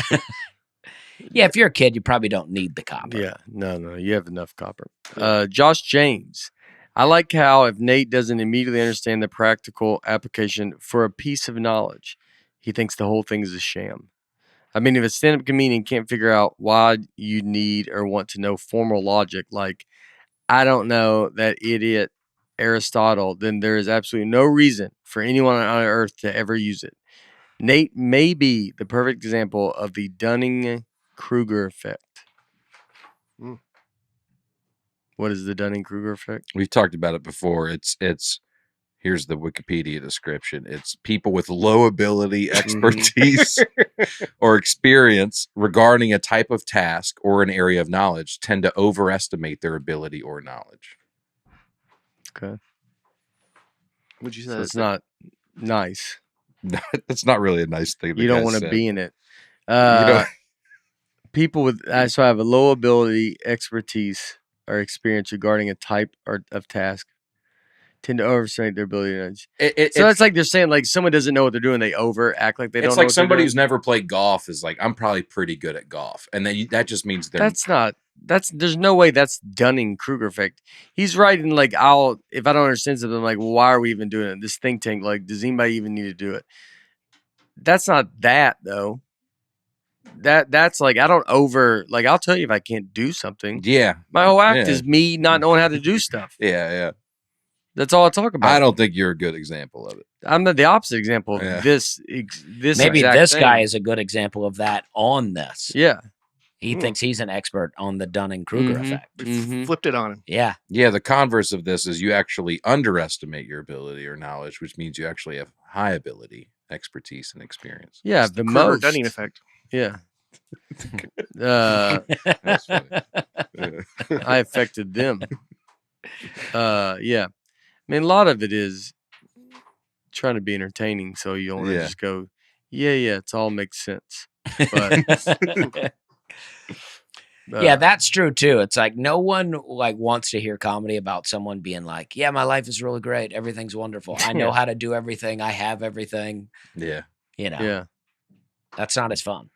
Yeah, if you're a kid, you probably don't need the copper.
Yeah. No. You have enough copper. Josh James. I like how if Nate doesn't immediately understand the practical application for a piece of knowledge, he thinks the whole thing is a sham. I mean, if a stand-up comedian can't figure out why you need or want to know formal logic, like, I don't know that idiot Aristotle, then there is absolutely no reason for anyone on earth to ever use it. Nate may be the perfect example of the Dunning-Kruger effect.
Mm.
What is the Dunning-Kruger effect?
We've talked about it before. It's here's the Wikipedia description. It's people with low ability, expertise, or experience regarding a type of task or an area of knowledge tend to overestimate their ability or knowledge.
Okay.
Would you say
So it's not nice.
That's not really a nice thing.
You don't want to be in it.
know-
People with so I have a low ability, expertise, or experience regarding a type of task tend to overestimate their ability to knowledge. It's like they're saying like someone doesn't know what they're doing, they overact like they don't know.
It's like
what
somebody
they're
who's never played golf is like, I'm probably pretty good at golf, and then that just means they're.
There's no way that's Dunning-Kruger effect. He's writing like if I don't understand something, I'm like, well, why are we even doing it? This think tank, like, does anybody even need to do it? That's not that though. That's like I don't I'll tell you if I can't do something.
Yeah,
My whole act is me not knowing how to do stuff.
yeah.
That's all I talk about.
I don't think you're a good example of it.
I'm the opposite example of this.
Maybe
exact
this
thing.
guy is a good example of that on this.
Yeah.
He thinks he's an expert on the Dunning-Kruger effect.
flipped it on him?
Yeah.
Yeah, the converse of this is you actually underestimate your ability or knowledge, which means you actually have high ability, expertise, and experience.
Yeah,
It's
the
Kruger
most.
Dunning effect.
Yeah.
That's funny.
I affected them. Yeah. I mean, a lot of it is trying to be entertaining, so you don't want to just go, yeah, it all makes sense. But
yeah, that's true too. It's like no one wants to hear comedy about someone being like, "Yeah, my life is really great. Everything's wonderful. I know how to do everything. I have everything."
Yeah.
Yeah.
That's not as fun.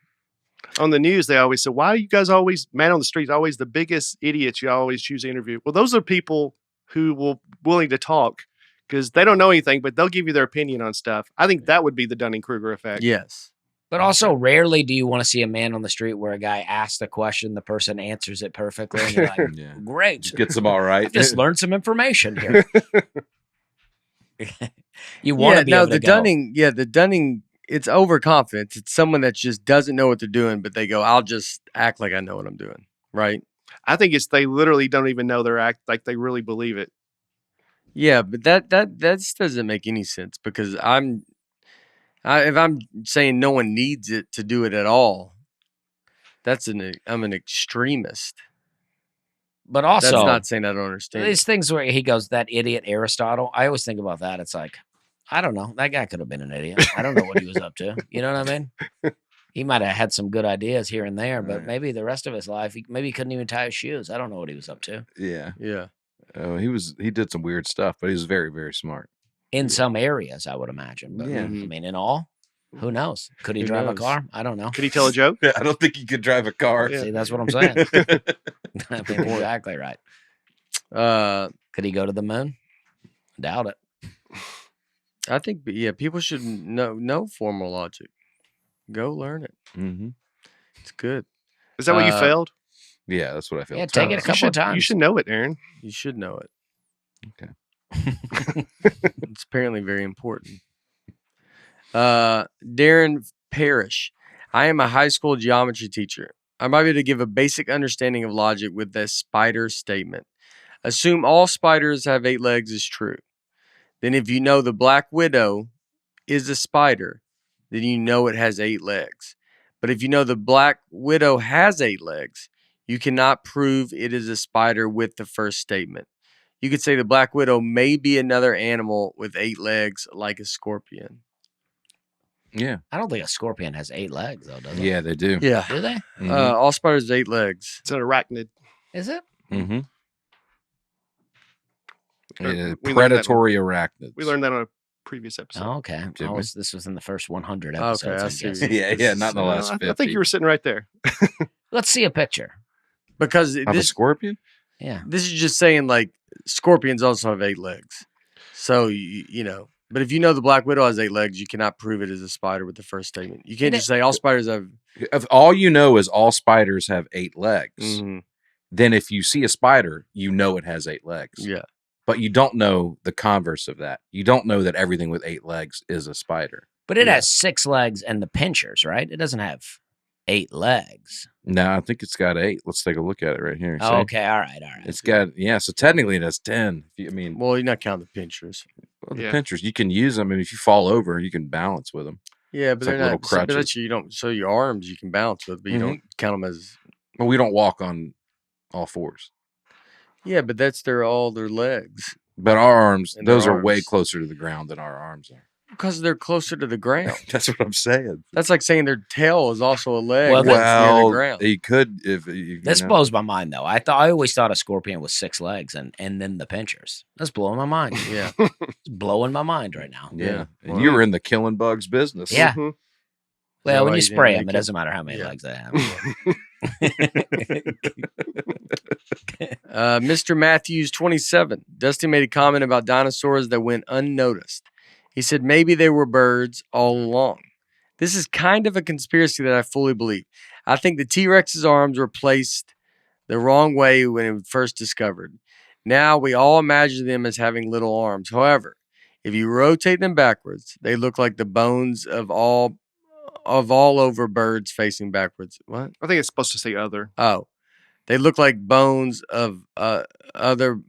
On the news, they always say, "Why are you guys always man on the street? Always the biggest idiots you always choose to interview." Well, those are people who will willing to talk because they don't know anything, but they'll give you their opinion on stuff. I think that would be the Dunning-Kruger effect.
Yes.
But also, rarely do you want to see a man on the street where a guy asks a question, the person answers it perfectly, and you're like, "Great,
Just gets them all right."
I've just learned some information here." You want to be able to
the Dunning. It's overconfidence. It's someone that just doesn't know what they're doing, but they go, "I'll just act like I know what I'm doing." Right?
I think it's they literally don't even know their act, like they really believe it.
Yeah, but that just doesn't make any sense because If I'm saying no one needs it to do it at all, I'm an extremist.
But
That's
also,
not saying I don't understand.
these things where he goes, that idiot Aristotle, I always think about that. It's like, I don't know. That guy could have been an idiot. I don't know what he was up to. You know what I mean? He might have had some good ideas here and there, but
Right.
maybe the rest of his life, maybe he couldn't even tie his shoes. I don't know what he was up to.
Yeah.
Yeah.
He did some weird stuff, but he was very, very smart.
In some areas, I would imagine. But
Yeah.
I mean, in all, who knows? Could he
Who
drive a
knows?
car? I don't know.
Could he tell a joke?
I don't think he could drive a car.
Yeah.
See, that's what I'm saying. I mean, exactly right. Could he go to the moon? Doubt it.
I think, people should know formal logic. Go learn it.
Mm-hmm.
It's good.
Is that what you failed?
Yeah, that's what I feel.
Yeah, take it a
You
couple of times.
You should know it, Aaron.
You should know it.
Okay.
It's apparently very important. Darren Parrish. I am a high school geometry teacher. I might be able to give a basic understanding of logic with this spider statement. Assume all spiders have 8 legs is true. Then if you know the black widow is a spider, then you know it has 8 legs. But if you know the black widow has 8 legs, you cannot prove it is a spider with the first statement. You could say the black widow may be another animal with 8 legs like a scorpion.
Yeah.
I don't think a scorpion has 8 legs, though, does it?
Yeah, they do.
Yeah.
Do they?
Mhm.
All spiders have 8 legs.
It's an arachnid.
Is it?
Mm-hmm.
We learned that one.
Predatory arachnids.
We learned that on a previous episode.
Oh, okay.
Did we?
This was in the first 100
Okay,
episodes.
I
I'm
see.
guessing.
Yeah, not in the
Well,
last 50.
I think you were sitting right there.
Let's see a picture.
Because
Of a
this
scorpion?
Yeah.
is just saying, like, scorpions also have 8 legs. So, you know. But if you know the black widow has 8 legs, you cannot prove it as a spider with the first statement. You can't just say all spiders have.
If all you know is all spiders have 8 legs,
Mhm.
then if you see a spider, you know it has 8 legs.
Yeah.
But you don't know the converse of that. You don't know that everything with 8 legs is a spider.
But it
Yeah.
has 6 legs and the pinchers, right? It doesn't have 8 legs.
No, I think it's got 8. Let's take a look at it right here. See?
Oh, okay. All right.
It's got, so technically it has 10. I mean,
Well, you're not counting the pinchers.
the
Yeah.
pinchers, you can use them. And if you fall over, you can balance with them.
Yeah, but
It's
they're
like little
not. But that's
crutches.
you don't. So your arms you can balance with, but you
Mhm.
don't count them as.
But we don't walk on all 4s.
Yeah, but that's all their legs
But our arms,
And their
those are way
arms.
closer to the ground than our arms are.
because they're closer to the ground.
That's what I'm saying.
That's like saying their tail is also a leg.
Well,
that's near the
Well,
ground.
you could if you
This
know.
blows my mind, though. I always thought a scorpion was 6 legs and then the pinchers. That's blowing my mind.
Yeah.
It's blowing my mind right now.
Yeah, and
Well,
you were in the killing bugs business.
Yeah.
Mhm.
Well, when
why
you
you didn't
spray
make
them, it
it?
doesn't matter how many
Yeah.
legs they have.
Mr. Matthews 27. Dusty made a comment about dinosaurs that went unnoticed. He said maybe they were birds all along. This is kind of a conspiracy that I fully believe. I think the T-Rex's arms were placed the wrong way when it was first discovered. Now we all imagine them as having little arms. However, if you rotate them backwards, they look like the bones of all over birds facing backwards. What?
I think it's supposed to say other.
Oh, they look like bones of other,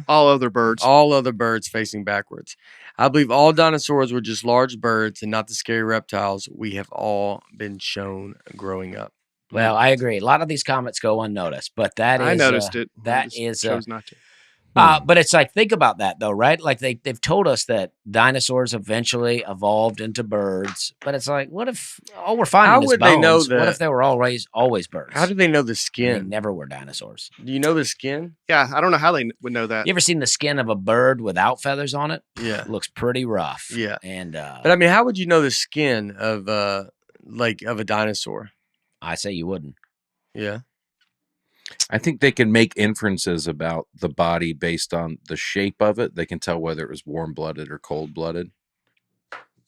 All other birds.
all other birds facing backwards. I believe all dinosaurs were just large birds and not the scary reptiles we have all been shown growing up.
Well, I agree. A lot of these comments go unnoticed, but that is
I noticed it.
that
I just
is
chose not to.
but it's like, think about that though, right? Like they've told us that dinosaurs eventually evolved into birds, but it's like, what if all we're finding
How
is
would
bones?
they know
What
that?
if they were always birds?
How do they know the
They
skin?
never were dinosaurs.
Do you know the skin?
Yeah, I don't know how they would know that.
You ever seen the skin of a bird without feathers on it?
Yeah.
It looks pretty rough.
Yeah.
And
But I mean, how would you know the skin of of a dinosaur?
I say you wouldn't.
Yeah.
I think they can make inferences about the body based on the shape of it. They can tell whether it was warm-blooded or cold-blooded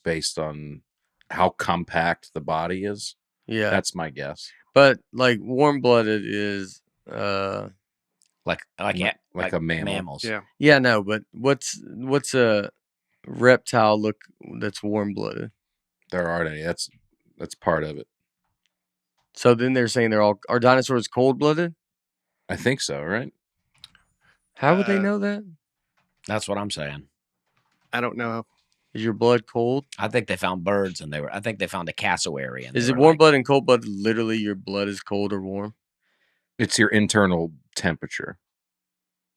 based on how compact the body is.
Yeah.
That's my guess.
But like warm-blooded is
Like
Like a mammal.
Mammals.
Yeah.
yeah, no, but what's a reptile look that's warm-blooded?
There aren't any. That's part of it.
So then they're saying are dinosaurs cold-blooded?
I think so, right?
How would they
Uh,
know that?
That's what I'm saying.
I don't know.
Is your blood cold?
I think they found birds, and I think they found a cassowary. And
Is
they
it
were
warm
like,
blood and cold blood? Literally, your blood is cold or warm.
It's your internal temperature.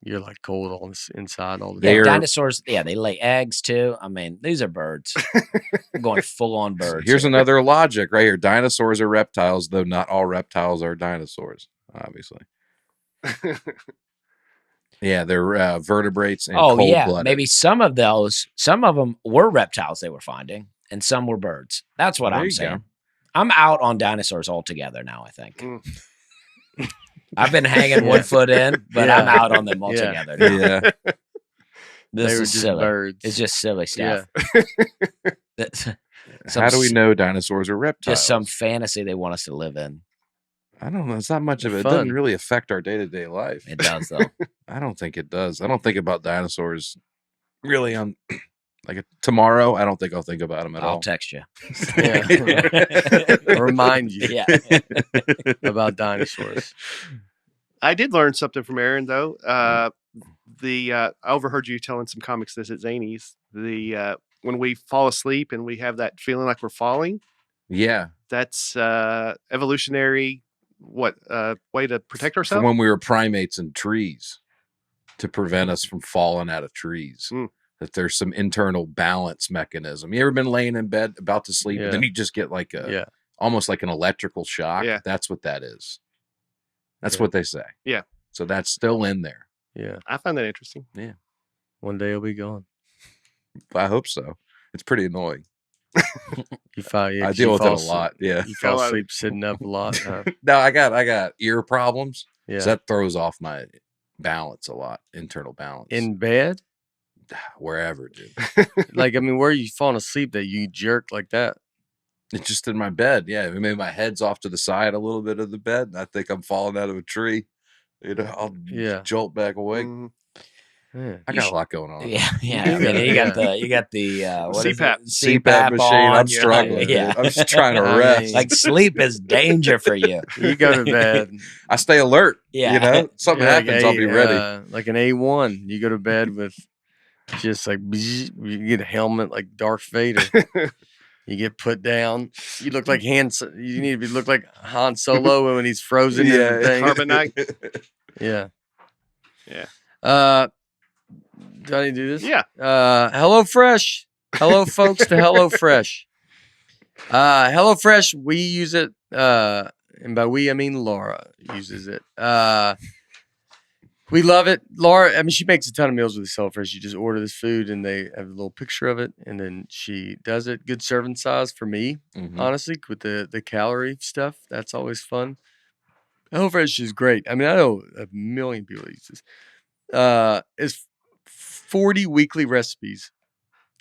You're like cold on the inside all the
Yeah,
time.
dinosaurs. Yeah, they lay eggs too. I mean, these are birds. I'm going full on birds.
Here's
here.
another logic right here. Dinosaurs are reptiles, though not all reptiles are dinosaurs, obviously. Yeah, they're vertebrates and
Oh yeah,
cold-blooded.
maybe some of them were reptiles they were finding, and some were birds. That's what
There
I'm
you
saying.
go.
I'm out on dinosaurs altogether now. I think
Mm.
I've been hanging
Yeah.
one foot in, but
Yeah.
I'm out on them
Yeah.
altogether now.
Yeah.
They
This
were
is
just
silly.
birds.
It's just silly stuff.
How do we know dinosaurs are reptiles?
Just some fantasy they want us to live in.
I don't know. It's not much of it. It
Fun.
doesn't really affect our day-to-day life.
It does though.
I don't think it does. I don't think about dinosaurs really on like tomorrow. I don't think I'll think about them at
I'll
all.
text you.
Yeah. Remind you
Yeah.
about dinosaurs.
I did learn something from Aaron though. I overheard you telling some comics this at Zany's. When we fall asleep and we have that feeling like we're falling,
Yeah.
that's evolutionary. Way to protect
From
ourselves?
when we were primates in trees to prevent us from falling out of trees.
Mm.
That there's some internal balance mechanism. You ever been laying in bed about to sleep
Yeah.
and then you just get like almost like an electrical shock?
Yeah.
That's what that is. That's
Yeah.
what they say.
Yeah.
So that's still in there.
Yeah.
I find that interesting.
One day it'll be gone.
I hope so. It's pretty annoying.
You fall, yeah,
I
'cause
deal
you
with it
fall
a
asleep-
lot. Yeah.
You fall
Fell out.
asleep sitting up a lot. Huh?
No, I got ear problems.
Yeah.
So that throws off my balance a lot, internal balance.
In bed?
Wherever, dude.
Like, I mean, where are you falling asleep that you jerk like that?
It's just in my bed. Yeah. Maybe my head's off to the side a little bit of the bed. And I think I'm falling out of a tree. I'll
Yeah.
jolt back awake.
Mhm.
Yeah.
I got a lot going on.
Yeah. I mean, you got the what is
CPAP.
it?
CPAP machine.
on.
I'm struggling.
Yeah.
Dude. I'm just trying to
I
rest.
mean-
Like sleep is danger for you.
You go to bed.
I stay alert.
Yeah.
You know, something
You're like
happens, I'll be ready.
Like an A1. You go to bed with just like, bzz, you get a helmet like Darth Vader. You get put down. You look like you need to look like Han Solo when he's frozen in the thing.
Carbonite.
Yeah.
Yeah.
Do I need to do this?
Yeah.
HelloFresh. Hello, folks, to HelloFresh. HelloFresh, we use it, and by we, I mean Laura uses it. We love it. Laura, I mean, she makes a ton of meals with HelloFresh. You just order this food, and they have a little picture of it, and then she does it. Good serving size for me,
Mhm.
honestly, with the calorie stuff. That's always fun. HelloFresh is great. I mean, I know a million people use this. It's 40 weekly recipes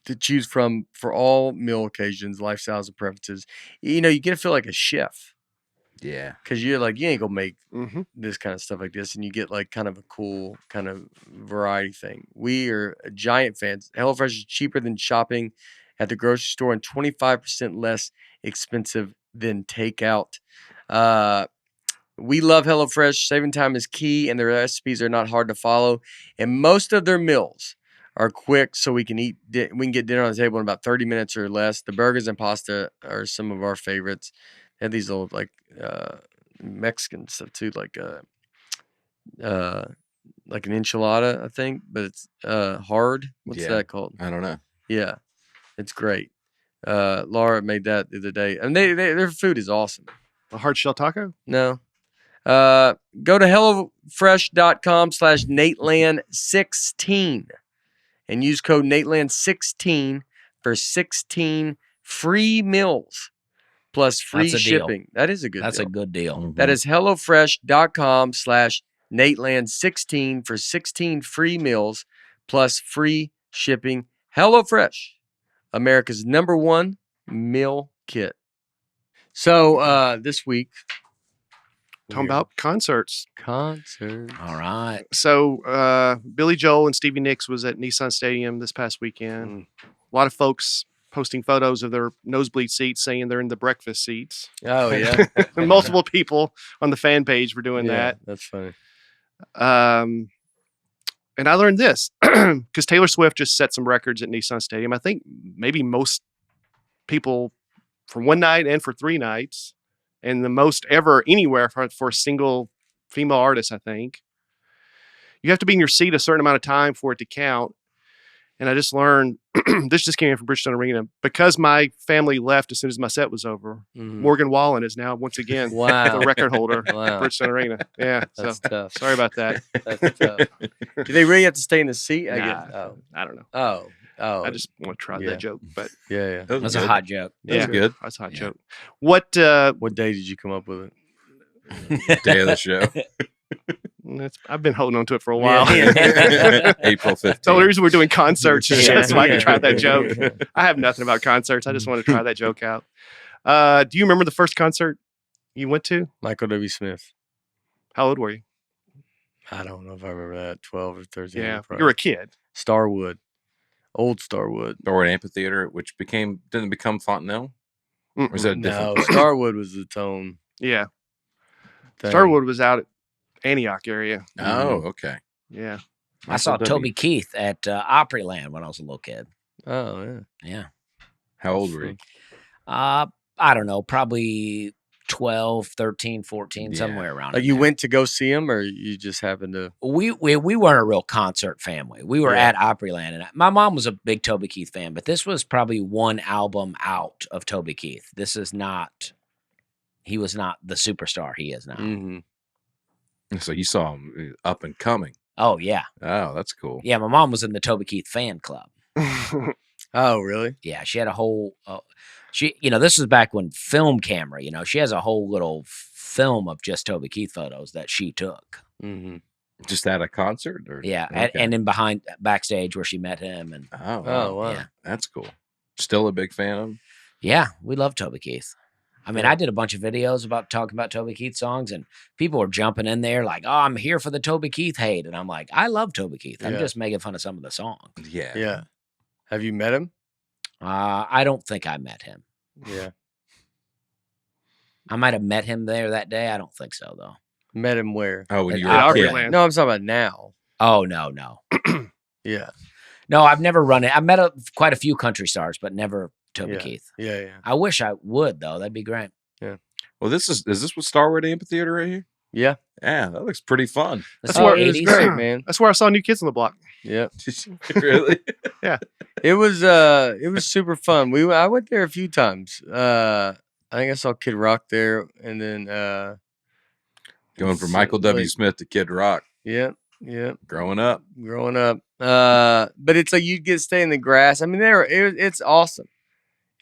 to choose from for all meal occasions, lifestyles, and preferences. You know, you get to feel like a chef
Yeah.
because you're like, you ain't gonna make
Mhm.
this kind of stuff like this, and you get like kind of a cool kind of variety thing. We are giant fans. HelloFresh is cheaper than shopping at the grocery store and 25% less expensive than takeout. We love HelloFresh. Saving time is key, and their recipes are not hard to follow. And most of their meals are quick, so we can we can get dinner on the table in about 30 minutes or less. The burgers and pasta are some of our favorites. They have these little like Mexican stuff too, like an enchilada, I think, but it's hard. What's
Yeah.
that called?
I don't know.
Yeah, it's great. Laura made that the other day, and their food is awesome.
A hard shell taco?
No. Go to HelloFresh.com/Nateland16 and use code Nateland16 for 16 free meals plus free
That's a deal.
shipping. That is a good
That's
deal.
a good deal.
That is HelloFresh.com/Nateland16 for 16 free meals plus free shipping. HelloFresh, America's #1 meal kit. So this week,
Talking about concerts.
concert.
All right.
So Billy Joel and Stevie Nicks was at Nissan Stadium this past weekend. A lot of folks posting photos of their nosebleed seats saying they're in the breakfast seats.
Oh yeah,
Multiple people on the fan page were doing
yeah, that's funny.
that. And I learned this because Taylor Swift just set some records at Nissan Stadium. I think maybe most people for one night and for 3 nights, and the most ever anywhere for a single female artist, I think. You have to be in your seat a certain amount of time for it to count. And I just learned, this just came in from Bridgestone Arena, because my family left as soon as my set was over. Morgan Wallen is now once again the record holder at Bridgestone Arena. Yeah,
That's
so
tough.
sorry about that.
That's tough. Do they really have to stay in the seat? I
Nah,
guess. Oh,
I don't know.
oh.
I just want to try
yeah.
that joke, but
Yeah.
That's a hot joke.
That's good.
that's a hot
Yeah.
joke. What
What day did you come up with it?
Day of the show.
I've been holding on to it for a while.
April 15th.
The only reason we're doing concerts is
Yeah.
so I can try that joke.
Yeah.
I have nothing about concerts. I just want to try that joke out. Do you remember the first concert you went to?
Michael W. Smith.
How old were you?
I don't know if I remember that. 12 or 13.
Yeah,
probably.
you were a kid.
Starwood. Old Starwood.
Or an amphitheater, which didn't become Fontenelle? Or was that a different?
No, Starwood was the tone.
Yeah,
Thing.
Starwood was out at Antioch area.
Oh, okay.
Yeah,
I saw
Michael W.
Toby Keith at Opryland when I was a little kid.
Oh, yeah.
Yeah.
How old were you?
I don't know, probably 12, 13, 14,
Yeah.
somewhere around
Like
in
you
there.
went to go see him, or you just happened to?
We weren't a real concert family. We were
Yeah.
at Opryland, and my mom was a big Toby Keith fan, but this was probably one album out of Toby Keith. This is not. He was not the superstar he is now.
Mm-hmm.
So you saw him up and coming.
Oh yeah,
Oh, that's cool.
yeah. My mom was in the Toby Keith fan club.
Oh, really?
Yeah, she had a whole. This was back when film camera. She has a whole little film of just Toby Keith photos that she took.
Mm-hmm.
Just at a concert? Or?
Yeah,
Okay.
and then backstage where she met him, and
Oh,
Oh, wow.
yeah,
that's cool. Still a big fan of him?
yeah, we love Toby Keith. I mean,
Yeah.
I did a bunch of videos talking about Toby Keith songs, and people were jumping in there like, "Oh, I'm here for the Toby Keith hate," and I'm like, "I love Toby Keith. I'm
Yeah.
just making fun of some of the songs."
Yeah.
Yeah. Have you met him?
I don't think I met him.
Yeah.
I might have met him there that day. I don't think so though.
Met him where?
Oh, when
At
you were a kid.
Opryland.
No, I'm talking about now.
Oh no.
Yeah.
No, I've never run it. I met quite a few country stars, but never Toby
Yeah.
Keith.
Yeah.
I wish I would though. That'd be great.
Well, is this what Starwood Amphitheater right here?
Yeah.
Yeah, that looks pretty fun.
That's
where
the
it was
80s.
great, man.
That's where I saw New Kids on the Block.
Yeah.
Really?
It was super fun. I went there a few times. I think I saw Kid Rock there, and then
Going from Michael W.
like-
Smith to Kid Rock,
Yeah.
growing up.
Growing up, but it's like you get to stay in the grass. I mean, it's awesome.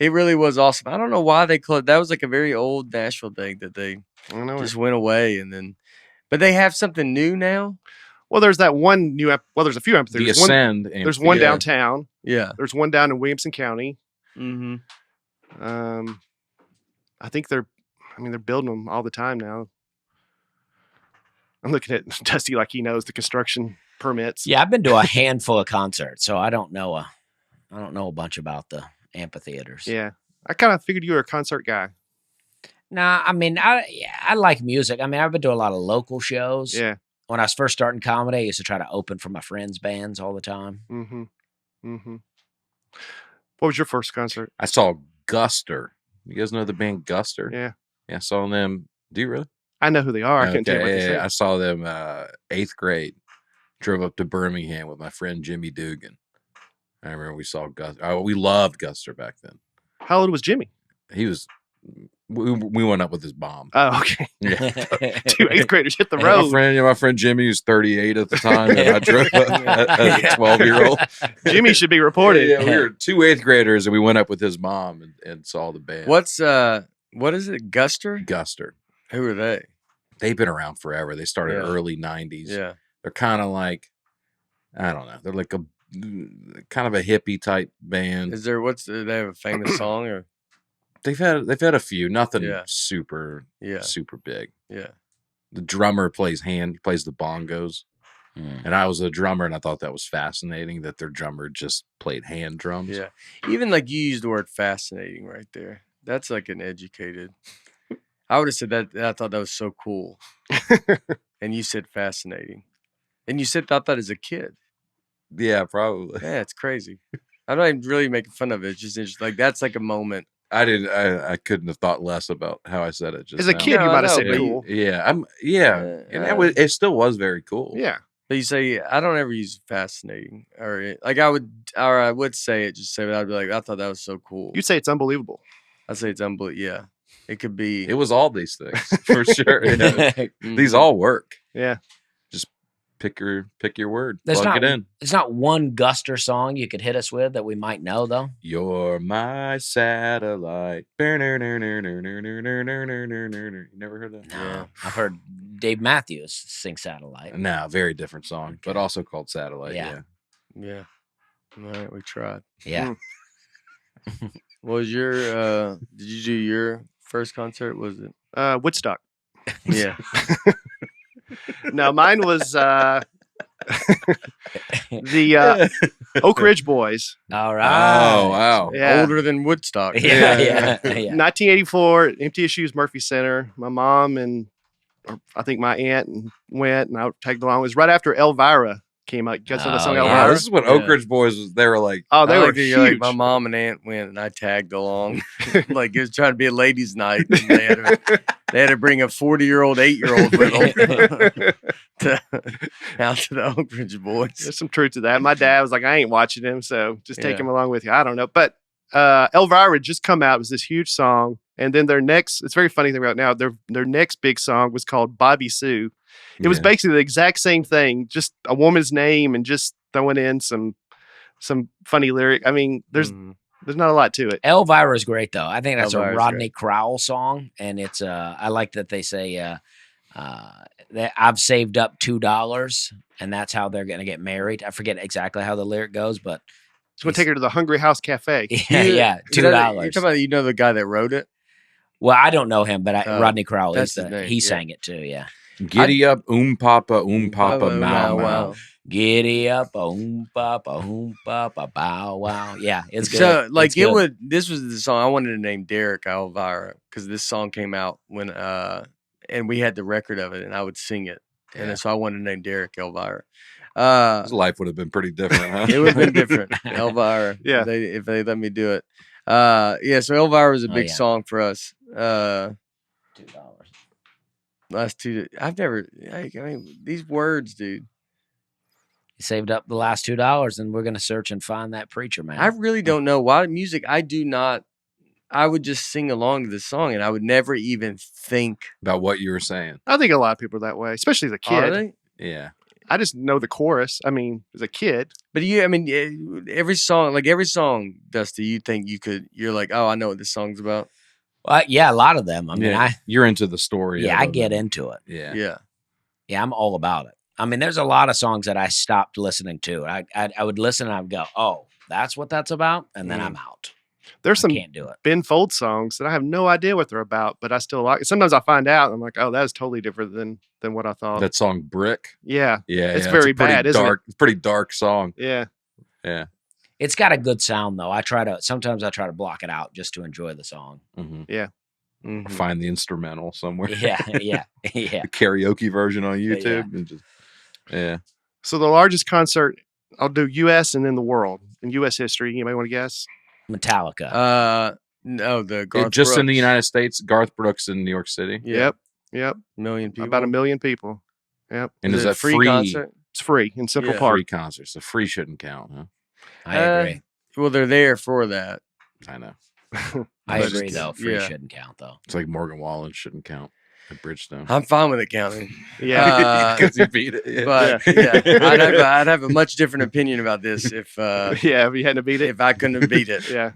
It really was awesome. I don't know why they closed. That was like a very old Nashville thing that they
I don't know.
just went away, and then, but they have something new now.
Well, there's that one new. There's a few
The
amphitheaters. One,
Ascend.
there's one
Yeah.
downtown.
Yeah.
There's one down in Williamson County.
Mm-hmm.
I think they're building them all the time now. I'm looking at Dusty like he knows the construction permits.
Yeah, I've been to a handful of concerts, so I don't know a bunch about the amphitheaters.
Yeah. I kind of figured you were a concert guy.
Nah, I mean, I like music. I mean, I've been to a lot of local shows.
Yeah.
When I was first starting comedy, I used to try to open for my friends' bands all the time.
Mm-hmm. Mm-hmm. What was your first concert?
I saw Guster. You guys know the band Guster?
Yeah.
Yeah, I saw them. Do you really?
I know who they are. I couldn't tell you what they
yeah,
said.
I saw them 8th grade. Drove up to Birmingham with my friend Jimmy Dugan. I remember we saw Guster. Oh, we loved Guster back then.
How old was Jimmy?
He was. We went up with his mom.
Oh, okay.
Yeah.
2 8th graders hit the
And
road.
my friend Jimmy was 38 at the time, and I drove up as a 12-year-old.
Jimmy should be reported.
Yeah, we were 2 8th graders, and we went up with his mom and saw the band.
What is it? Guster?
Guster?
Who are they?
They've been around forever. They started
Yeah.
early 90s.
Yeah.
They're kind of like, I don't know. They're like a kind of a hippie type band.
Is there do they have a famous song or?
They've had a few, nothing
Yeah.
super
Yeah.
super big.
Yeah.
The drummer plays the bongos.
Hmm.
And I was a drummer, and I thought that was fascinating that their drummer just played hand drums.
Yeah. Even like you used the word fascinating right there. That's like an educated. I would have said that. I thought that was so cool. And you said fascinating. And you said thought that as a kid.
Yeah, probably.
Yeah, it's crazy. I'm not even really making fun of it. It's just interesting. Like that's like a moment.
I couldn't have thought less about how I said it just
As a
now.
kid,
No,
you
I
might have
know,
said
but
cool.
and it still was very cool.
Yeah.
But you say I don't ever use fascinating or like I would say it just say but I'd be like I thought that was so cool.
You'd say it's unbelievable.
I'd say it's unbelievable. Yeah, it could be.
It was all these things for sure. Yeah. These
Mhm.
all work.
Yeah.
Just pick your word.
There's
Plug
not
it in.
There's not one Guster song you could hit us with that we might know though.
You're my satellite. You never heard that?
No,
Yeah.
I've heard Dave Matthews sing Satellite.
No, very different song, but also called Satellite.
Yeah.
Yeah. All right, we tried.
Yeah.
What was your did you do your first concert? Was it?
Woodstock.
Yeah.
No, mine was the Oak Ridge Boys.
All right.
Oh, wow.
Yeah.
Older than Woodstock.
Yeah.
1984, Empty Issues, Murphy Center. My mom and I think my aunt went, and I tagged along. It was right after Elvira came out. You guys know the song
Oh, yeah.
Wow,
Elvira?
this is when
Yeah.
Oak Ridge Boys was. They were like,
Oh, they
I
were
like that
huge.
you're like, my mom and aunt went and I tagged along. Like it was trying to be a ladies' night. And they had to bring a 40-year-old, 8-year-old with them out to the Oak Ridge Boys.
There's some truth to that. My dad was like, I ain't watching him, so just take
Yeah.
him along with you. I don't know. But Elvira had just come out. It was this huge song. And then their next, it's very funny thing about now, their next big song was called Bobby Sue. It was
Yeah.
basically the exact same thing, just a woman's name and just throwing in some funny lyric. I mean, there's not a lot to it.
Elvira is great though. I think that's
Elvira's
a Rodney
great.
Crowell song, and it's I like that they say that I've saved up $2, and that's how they're gonna get married. I forget exactly how the lyric goes, but
Just want to take her to the Hungry House Cafe.
yeah, yeah,
Is that- You're
$2.
talking about the guy that wrote it?
Well, I don't know him, but Rodney Crowell
that's
is
his name,
he
yeah.
sang it too. Yeah,
Giddy up, papa, papa,
Wow,
mau.
giddy up, papa, bow wow. Yeah, it's good.
So like
It's
it
good.
would. This was the song I wanted to name Derek Elvira because this song came out when and we had the record of it and I would sing it
Yeah.
and so I wanted to name Derek Elvira.
His life would have been pretty different, huh?
It would have been different. Elvira.
Yeah.
If they let me do it. Yeah, so Elvira was a
Oh,
big
yeah.
song for us.
$2.
Last two I've never I mean these words, dude.
You saved up the last $2, and we're gonna search and find that preacher man.
I really don't know why music I do not I would just sing along to this song and I would never even think
About what you were saying.
I think a lot of people are that way, especially as a
are
kid.
they?
Yeah.
I just know the chorus. I mean, as a kid.
But I mean, every song, Dusty, you think you're like, oh, I know what this song's about.
Well, yeah, a lot of them. I mean,
Yeah. You're into the story.
I
of
get
it.
into it.
Yeah.
Yeah.
Yeah, I'm all about it. I mean, there's a lot of songs that I stopped listening to. I would listen and I would go, oh, that's what that's about, and then I'm out.
There's
I
some
can't do it.
Ben Folds songs that I have no idea what they're about, but I still like. Sometimes I find out, and I'm like, oh, that is totally different than what I thought.
That song Brick.
Yeah,
Yeah.
It's
yeah,
very
a pretty
bad, isn't it?
dark, Pretty dark song.
yeah.
Yeah.
It's got a good sound though. Sometimes I try to block it out just to enjoy the song.
Mm-hmm.
Mhm.
Find the instrumental somewhere.
Yeah, yeah.
The karaoke version on YouTube. And just, yeah.
So the largest concert, I'll do U.S. and then the world in U.S. history. Anybody want to guess?
Metallica.
No, the Garth
Just in the
Brooks.
United States, Garth Brooks in New York City.
Yeah,
Yep.
million people.
About 1 million people. Yep.
And
Is
is
it a
that
free concert?
It's free in Central
Yeah.
Park.
Free concerts. So free shouldn't count, huh?
I agree.
Well, they're there for that.
I know.
I
But
agree
it's-
though. Free
yeah.
shouldn't count though.
It's like Morgan Wallen shouldn't count at Bridgestone.
I'm fine with it counting.
Yeah.
Because he beat it. Yeah.
But
Yeah.
yeah, I'd have a much different opinion about this if
Yeah, if you hadn't beat it.
if I couldn't have beat it.
Yeah.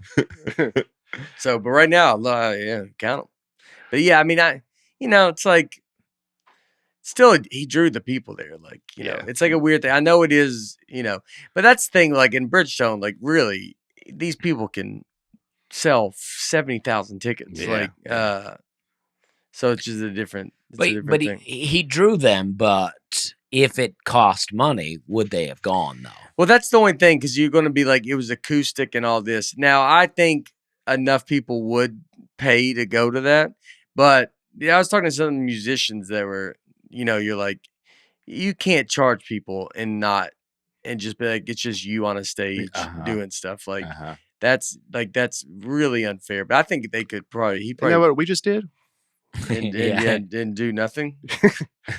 So, but right now, yeah, count them. But yeah, I mean, it's like still he drew the people there. Like,
Yeah.
it's like a weird thing. I know it is, but that's the thing. Like in Bridgestone, like really, these people can sell 70,000 tickets.
Yeah.
Like, so it's just a different. It's a
But
different
but
thing.
he drew them. But if it cost money, would they have gone though?
Well, that's the only thing because you're going to be like it was acoustic and all this. Now, I think enough people would pay to go to that, but I was talking to some musicians that were, you're like, you can't charge people and not and just be like, it's just you on a stage doing stuff. Like that's really unfair. But I think they could probably
You know what we just did?
and do nothing.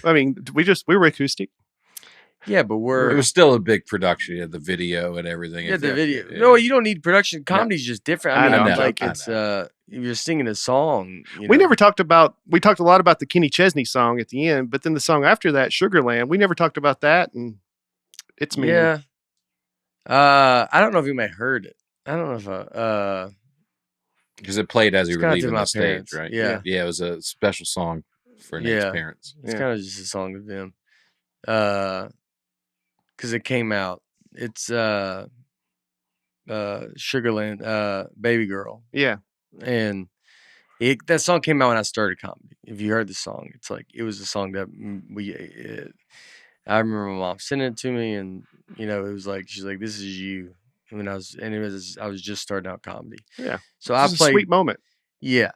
I mean, we were acoustic.
Yeah, but
it was still a big production. You had the video and everything.
Yeah, the video. Yeah. No, you don't need production. Comedy's just different. I mean,
know.
like it's you're singing a song.
We never talked about. We talked a lot about the Kenny Chesney song at the end, but then the song after that, Sugarland. We never talked about that, and it's me.
Yeah. I don't know if you may have heard it. I don't know if
because it played as you were leaving the stage,
parents.
right?
Yeah,
it was a special song for Nate's parents.
It's kind of just a song of them. Because it came out. It's Sugarland, Baby Girl.
Yeah.
And that song came out when I started comedy. If you heard the song, it's like it was a song that I remember my mom sending it to me, and it was like she's like, "This is you." When I was just starting out comedy.
Yeah.
So I played
a sweet moment.
Yeah.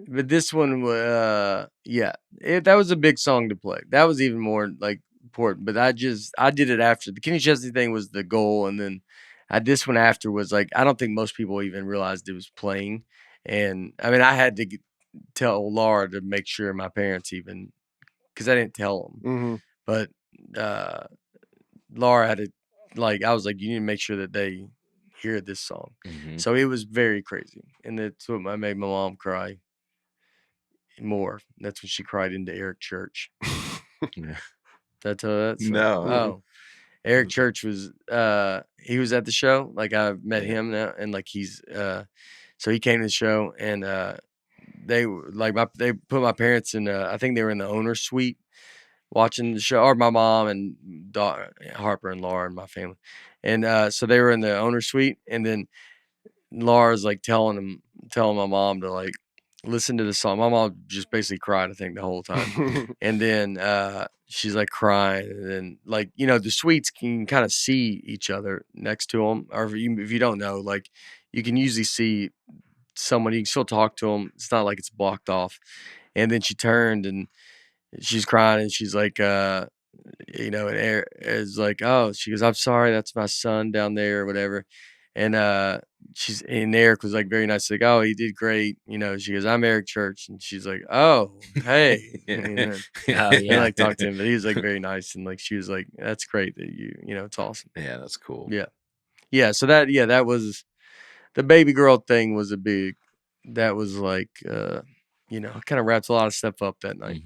But this one, that was a big song to play. That was even more like important. But I did it after the Kenny Chesney thing was the goal, and then this one after was like I don't think most people even realized it was playing. And I mean, I had to tell Laura to make sure my parents even because I didn't tell them. But Laura had to I was like, you need to make sure that they hear this song. So it was very crazy, and that's what made my mom cry more. That's when she cried into Eric Church. That's
no.
Oh, Eric Church was he was at the show. Like I met him now, and like he's so he came to the show, and they put my parents in. I think they were in the owner's suite watching the show, or my mom and Harper and Laura and my family, and so they were in the owner's suite, and then Laura's like telling my mom to like listen to the song. My mom just basically cried, I think, the whole time. And then she's like crying, and then like the suites can kind of see each other next to them, or if you don't know, like you can usually see someone. You can still talk to them. It's not like it's blocked off. And then she turned and she's crying, and she's like, and Eric is like, oh, she goes, I'm sorry, that's my son down there or whatever. And Eric was like very nice, like, oh, he did great. She goes, I'm Eric Church. And she's like, oh, hey. I like talked to him, but he was like very nice. And like, she was like, that's great that it's awesome.
Yeah, that's cool.
Yeah. Yeah. So that was the Baby Girl thing was that was like, kind of wraps a lot of stuff up that night.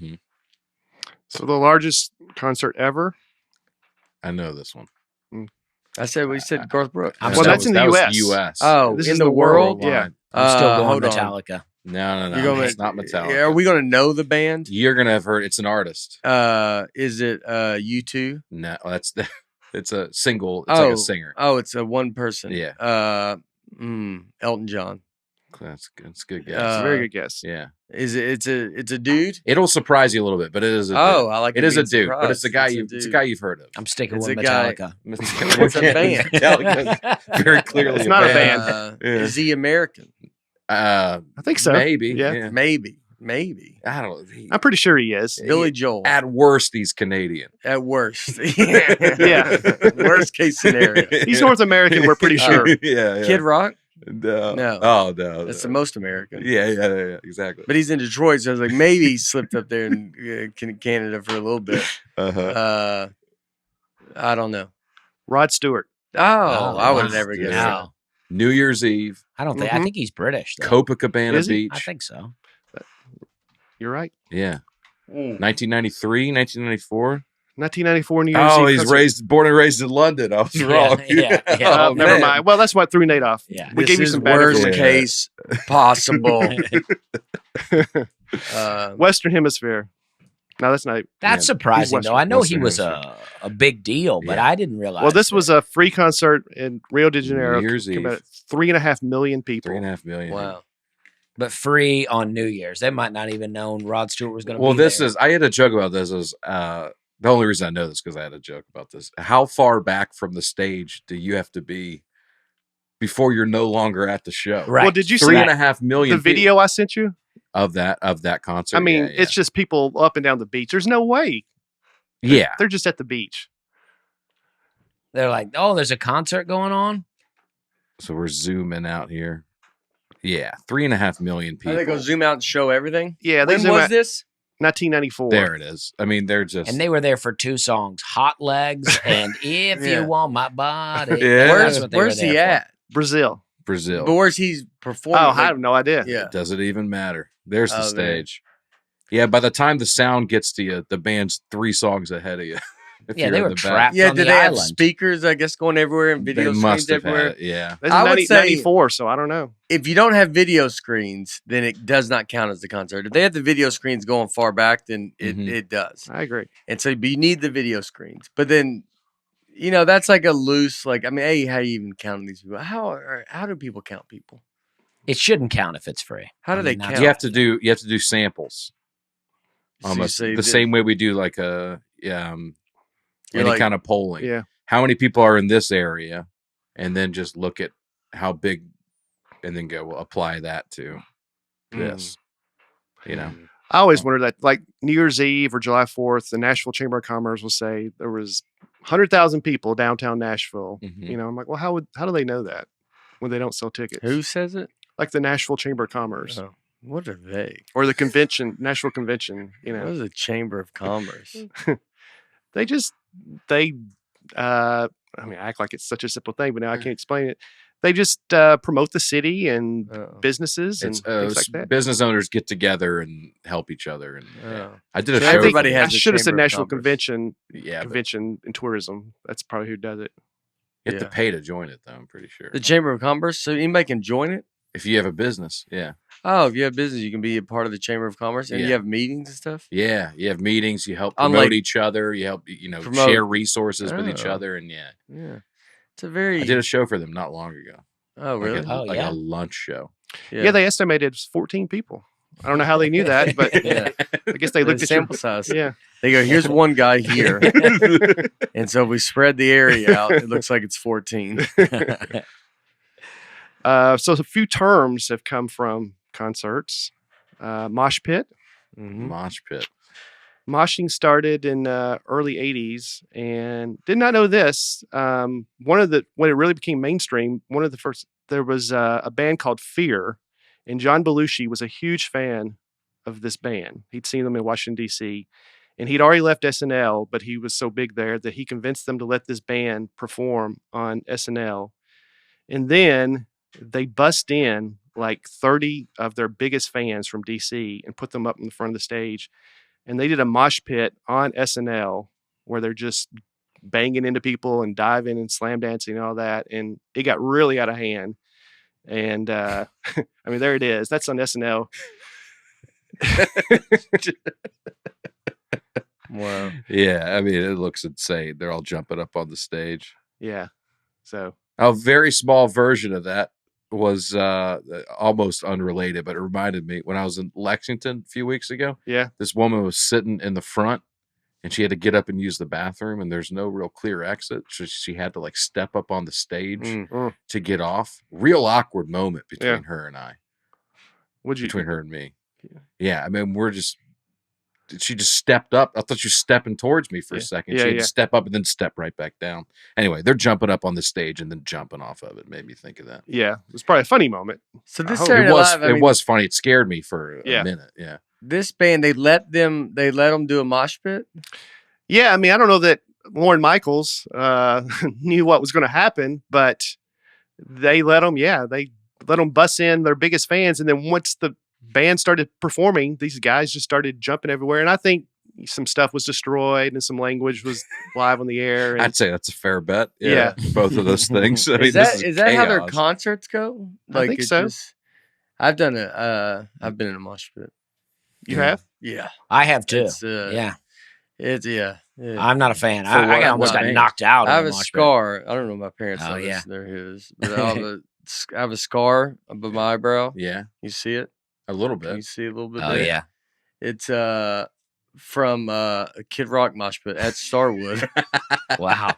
So the largest concert ever?
I know this one.
I said we said Garth Brooks.
Well, that's in the U.S.
U.S.
Oh,
this
in
is
the world?
Yeah.
I'm still going Metallica.
No. It's not Metallica.
Are we going to know the band?
You're going to have heard. It's an artist.
Is it U2?
No, it's a single. It's like a singer.
Oh, it's a one person.
Yeah.
Elton John.
That's a good guess.
It's a very good guess.
Yeah.
Is it? It's a dude.
It'll surprise you a little bit, but it is.
I like
it. Is a dude,
surprised.
but it's a guy. It's a guy you've heard of.
I'm sticking
It's
with
a guy.
Metallica.
It's a band.
Metallica's very clearly.
It's not a band.
Is he American?
I think so.
Maybe.
Yeah.
Maybe.
I don't know.
I'm pretty sure he is.
Billy Joel.
At worst, he's Canadian.
At worst.
Yeah.
Worst case scenario.
He's North American, we're pretty sure.
Yeah.
Kid Rock?
No.
No.
Oh, no.
That's the most American.
Yeah, exactly.
But he's in Detroit, so I was like, maybe he slipped up there in Canada for a little bit. I don't know.
Rod Stewart.
Oh, I would have never guessed that.
No.
New Year's Eve.
I don't think. I think he's British. Though.
Copacabana
Is he?
Beach.
I think so.
You're right.
Yeah. 1993, 1994.
1994 New Year's Eve.
He's born and raised in London. I was wrong.
Yeah.
Oh, never mind. Well, that's what threw Nate off.
Yeah.
We
This
gave you
is
some better
worst
clues.
case possible.
Western Hemisphere. No, that's not.
That's surprising,
Western-
though. I know
Western
he was
Hemisphere.
a big deal, but
Yeah.
I didn't realize.
Well, this was a free concert in Rio de Janeiro.
New Year's Eve.
About 3.5 million people.
3.5 million.
Wow.
but free on New Year's. They might not even known Rod Stewart was going to.
Well,
be
this
there.
is. I had a joke about this. Is the only reason I know this because I had a joke about this. How far back from the stage do you have to be before you're no longer at the show?
right.
Well, did you see
3.5 million
the video I sent you?
of that concert?
I mean,
Yeah.
it's just people up and down the beach. There's no way.
yeah.
They're just at the beach.
They're like, oh, there's a concert going on.
So we're zooming out here. Yeah, 3.5 million
Are they
people.
go zoom out and show everything?
Yeah, they
When
zoom
was
out.
this?
1994.
There it is. I mean, they're just.
And they were there for 2 songs, Hot Legs and If
Yeah.
You Want My Body.
Yeah.
That's what they
Where's
were there
he
for.
at?
Brazil.
Brazil.
But where's he performing?
Oh,
Like,
I have no idea.
yeah.
Does it even matter? There's the
Oh, there.
stage. Yeah, by the time the sound gets to you, the band's 3 songs ahead of you. If
Yeah,
you're
they
in
were
the back.
trapped
Yeah,
on
did
the
they have
island.
speakers, I guess, going everywhere and video
They
screens
must have
everywhere?
had it. Yeah.
That's
I would say-
94, so I don't know.
If you don't have video screens, then it does not count as the concert. If they have the video screens going far back, then
Mhm.
it does.
I agree.
And so, but you need the video screens. But then, that's like a loose, like, I mean, hey, how you even counting these people? How do people count people?
It shouldn't count if it's free.
How do they
that's-
count?
You have to do samples.
So you
Almost
say
the
that-
same way we do like any
like-
kind of polling.
Yeah.
How many people are in this area? And then just look at how big and then go, well, apply that to this. You know?
I always wondered that, like New Year's Eve or July 4th, the Nashville Chamber of Commerce will say there was 100,000 people downtown Nashville.
Mhm.
I'm like, well, how do they know that when they don't sell tickets?
Who says it?
Like the Nashville Chamber of Commerce
Oh, what are they?
or the convention, Nashville Convention.
What is a Chamber of Commerce?
They act like it's such a simple thing, but now I can't explain it. They just promote the city and
Oh.
businesses and
It's
things like that.
business owners get together and help each other. And
Oh.
I did a
So
show.
everybody
for
has
I
a
should have said
Chamber of
National
Commerce.
Convention,
Yeah, but
Convention and Tourism. That's probably who does it.
you have
Yeah.
to pay to join it, though. I'm pretty sure.
The Chamber of Commerce, so anybody can join it.
If you have a business, yeah,
Oh, if you have business, you can be a part of the Chamber of Commerce, and you
Yeah.
have meetings and stuff.
yeah, you have meetings, you help
I'm
promote
like-
each other, you help
Promote-
share resources with each
Oh.
other, and yeah,
Yeah, it's a very.
I did a show for them not long ago.
Oh, really?
Oh,
Like
yeah.
a lunch show.
Yeah, they estimated 14 people. I don't know how they knew that, but
Yeah.
I guess they
The
looked at your
sample size.
yeah.
They go, here's one guy here, and so we spread the area out. It looks like it's 14.
So a few terms have come from concerts. Mosh pit.
Mhm.
Mosh pit.
Moshing started in early 80s, and did not know this. When it really became mainstream, one of the first, there was a band called Fear, and John Belushi was a huge fan of this band. He'd seen them in Washington, D.C., and he'd already left SNL, but he was so big there that he convinced them to let this band perform on SNL. And then they bust in like 30 of their biggest fans from DC and put them up in the front of the stage. And they did a mosh pit on SNL where they're just banging into people and diving and slam dancing and all that. And it got really out of hand. And I mean, there it is. That's on SNL.
Wow.
Yeah, I mean, it looks insane. They're all jumping up on the stage.
Yeah. So
A very small version of that was almost unrelated, but it reminded me when I was in Lexington a few weeks ago.
yeah.
This woman was sitting in the front and she had to get up and use the bathroom, and there's no real clear exit. So she had to like step up on the stage
Mm.
to get off. Real awkward moment between
Yeah.
her and I,
Would you?
between her and me.
Yeah.
Yeah, I mean, she just stepped up. I thought she was stepping towards me for a
Yeah.
second.
Yeah,
She had
yeah.
to step up and then step right back down. Anyway, they're jumping up on the stage and then jumping off of it. Made me think of that.
Yeah. It was probably a funny moment.
So this
hope-
Saturday
It
Night
was.
Live, I
It
mean,
was funny. It scared me for
Yeah.
a minute. Yeah.
this band. They let them do a mosh pit.
Yeah. I mean, I don't know that Lorne Michaels knew what was going to happen, but they let them. Yeah, they let them bust in their biggest fans, and then once the band started performing, these guys just started jumping everywhere. And I think some stuff was destroyed and some language was live on the air. And
I'd say that's a fair bet.
Yeah.
Both of those things. I mean,
Is that
this
is that how their
chaos.
concerts go?
I think so.
I've done it. I've been in a mosh pit.
you
Yeah.
have?
Yeah.
I have too.
It's,
Yeah.
It's yeah.
I'm not a fan.
For
I
what?
almost got
What?
knocked out.
I
in
have
the
a
mosh pit.
scar. I don't know. My parents
Oh,
know
yeah.
this. They're his. But I have a scar above my eyebrow.
Yeah,
You see it?
a little
Can you
bit.
see a little bit
Oh
there?
yeah.
It's from a Kid Rock mosh pit at Starwood.
Wow.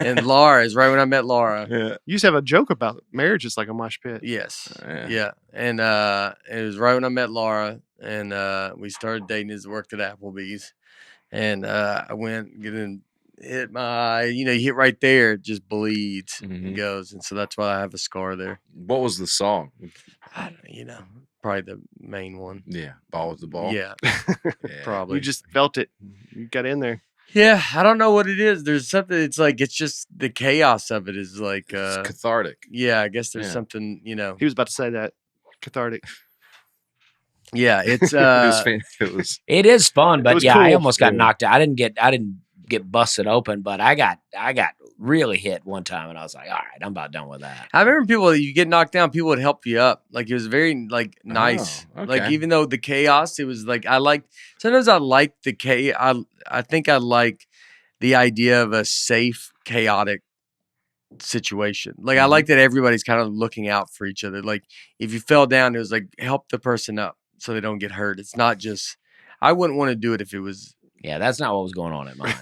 And Laura is right when I met Laura.
Yeah.
You used to have a joke about marriage is like a mosh pit.
Yes.
Yeah.
Yeah. And it was right when I met Laura, and we started dating. His worked at Applebee's, and I went getting hit my eye. You know, you hit right there, it just bleeds and
Mhm.
goes. And so that's why I have a scar there.
What was the song?
I don't, you know, probably the main one.
Yeah, ball with the ball.
Yeah,
Yeah.
probably.
You just felt it. You got in there.
Yeah, I don't know what it is. There's something. It's like it's just the chaos of it is like.
It's cathartic.
Yeah, I guess there's
Yeah.
something. You know.
He was about to say that. Cathartic.
Yeah, it's.
It was
It is fun,
It
but
was
yeah, I
cool.
almost got
Yeah.
knocked out. I didn't get busted open, but I got really hit one time, and I was like, all right, I'm about done with that.
I remember people. You get knocked down, people would help you up. Like it was very like nice.
Oh,
Like
okay.
even though the chaos, it was like I liked. Sometimes I like the chaos. I think I like the idea of a safe, chaotic situation. Like I
Mhm.
like that everybody's kind of looking out for each other. Like if you fell down, it was like help the person up so they don't get hurt. It's not just. I wouldn't want to do it if it was.
Yeah, that's not what was going on at mine.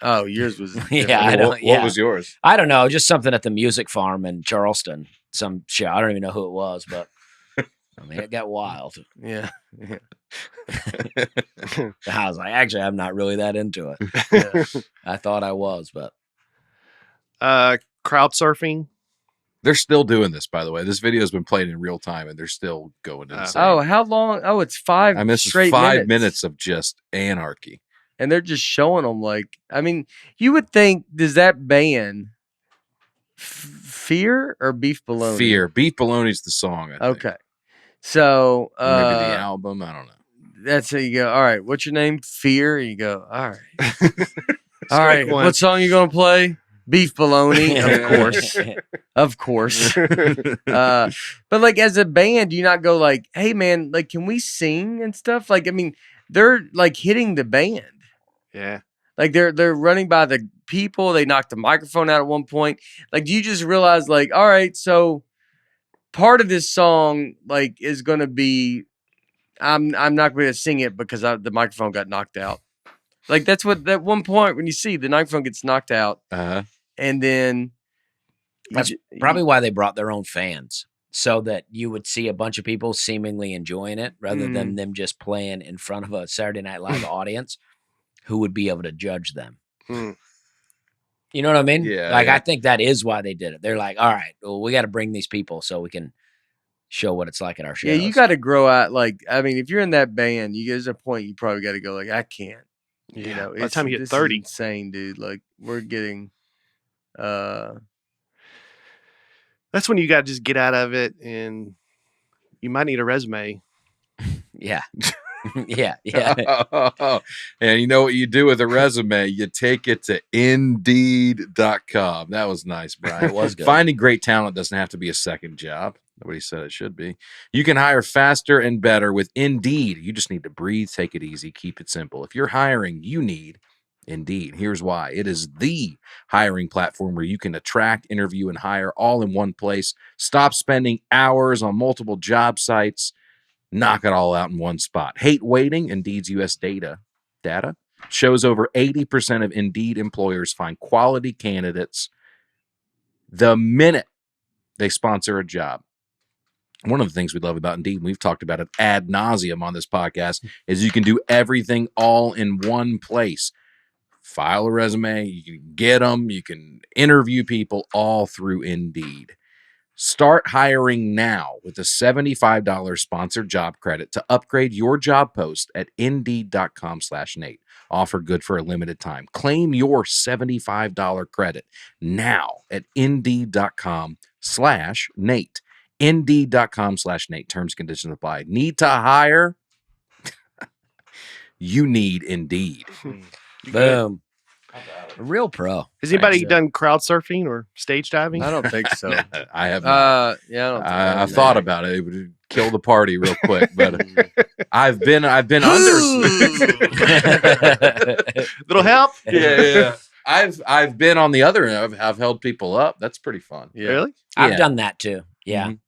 Oh, yours was.
Yeah,
different.
I don't-
What was yours?
I don't know, just something at the music farm in Charleston. Some shit. I don't even know who it was, but I mean, it got wild.
Yeah.
I was like, actually, I'm not really that into it.
Yeah.
I thought I was, but
Crowd surfing.
They're still doing this, by the way. This video has been played in real time, and they're still going insane.
Oh, how long? Oh, it's 5
I missed
straight
5 minutes of just anarchy.
and they're just showing them. Like, I mean, you would think, does that band Fear or Beef Bologna?
Fear. Beef Bologna's the song, I think.
Okay, so
Or maybe the album. I don't know.
that's how you go. All right, what's your name? Fear. You go. All right, all
Strike
right.
one.
What song you gonna play? Beef Bologna, of course, of course. But like as a band, do you not go like, hey man, like can we sing and stuff? Like I mean, they're like hitting the band.
Yeah.
Like they're running by the people. They knocked the microphone out at one point. Like, do you just realize like, all right, so part of this song like is gonna be, I'm not going to sing it because the microphone got knocked out. Like that's what that one point when you see the microphone gets knocked out, and then
that's probably why they brought their own fans, so that you would see a bunch of people seemingly enjoying it rather than them just playing in front of a Saturday Night Live audience who would be able to judge them.
Mm.
You know what I mean?
Yeah,
Like,
yeah.
I think that is why they did it. They're like, all right, well, we got to bring these people so we can show what it's like at our shows.
Yeah, you got to grow out. Like, I mean, if you're in that band, there's a point you probably got to go like, I can't.
Yeah.
You know,
By the time you
this
get
is
30.
insane, dude. Like, we're getting.
That's when you got to just get out of it, and you might need a resume.
Yeah. yeah.
And you know what you do with a resume? You take it to Indeed.com. That was nice, Brian.
It was good.
Finding great talent doesn't have to be a second job. Nobody said it should be. You can hire faster and better with Indeed. You just need to breathe, take it easy, keep it simple. If you're hiring, you need Indeed. Here's why. It is the hiring platform where you can attract, interview, and hire all in one place. Stop spending hours on multiple job sites. Knock it all out in one spot. Hate waiting? Indeed's U.S. data shows over 80% of Indeed employers find quality candidates the minute they sponsor a job. One of the things we love about Indeed, and we've talked about it ad nauseum on this podcast, is you can do everything all in one place. File a resume, you can get them, you can interview people all through Indeed. Start hiring now with a $75 sponsored job credit to upgrade your job post at Indeed.com/Nate. Offer good for a limited time. Claim your $75 credit now at Indeed.com/Nate. Indeed.com/Nate. Terms and conditions apply. Need to hire? You need Indeed.
Boom. A real pro.
Has anybody
Thanks.
done crowd surfing or stage diving?
I don't think so.
I have not.
Yeah, I don't think
I've thought about it. It would kill the party real quick, but I've been under.
Little help?
yeah. I've been on the other end. I've held people up. That's pretty fun.
Yeah.
Really?
I've
Yeah.
done that too. Yeah.
Mhm.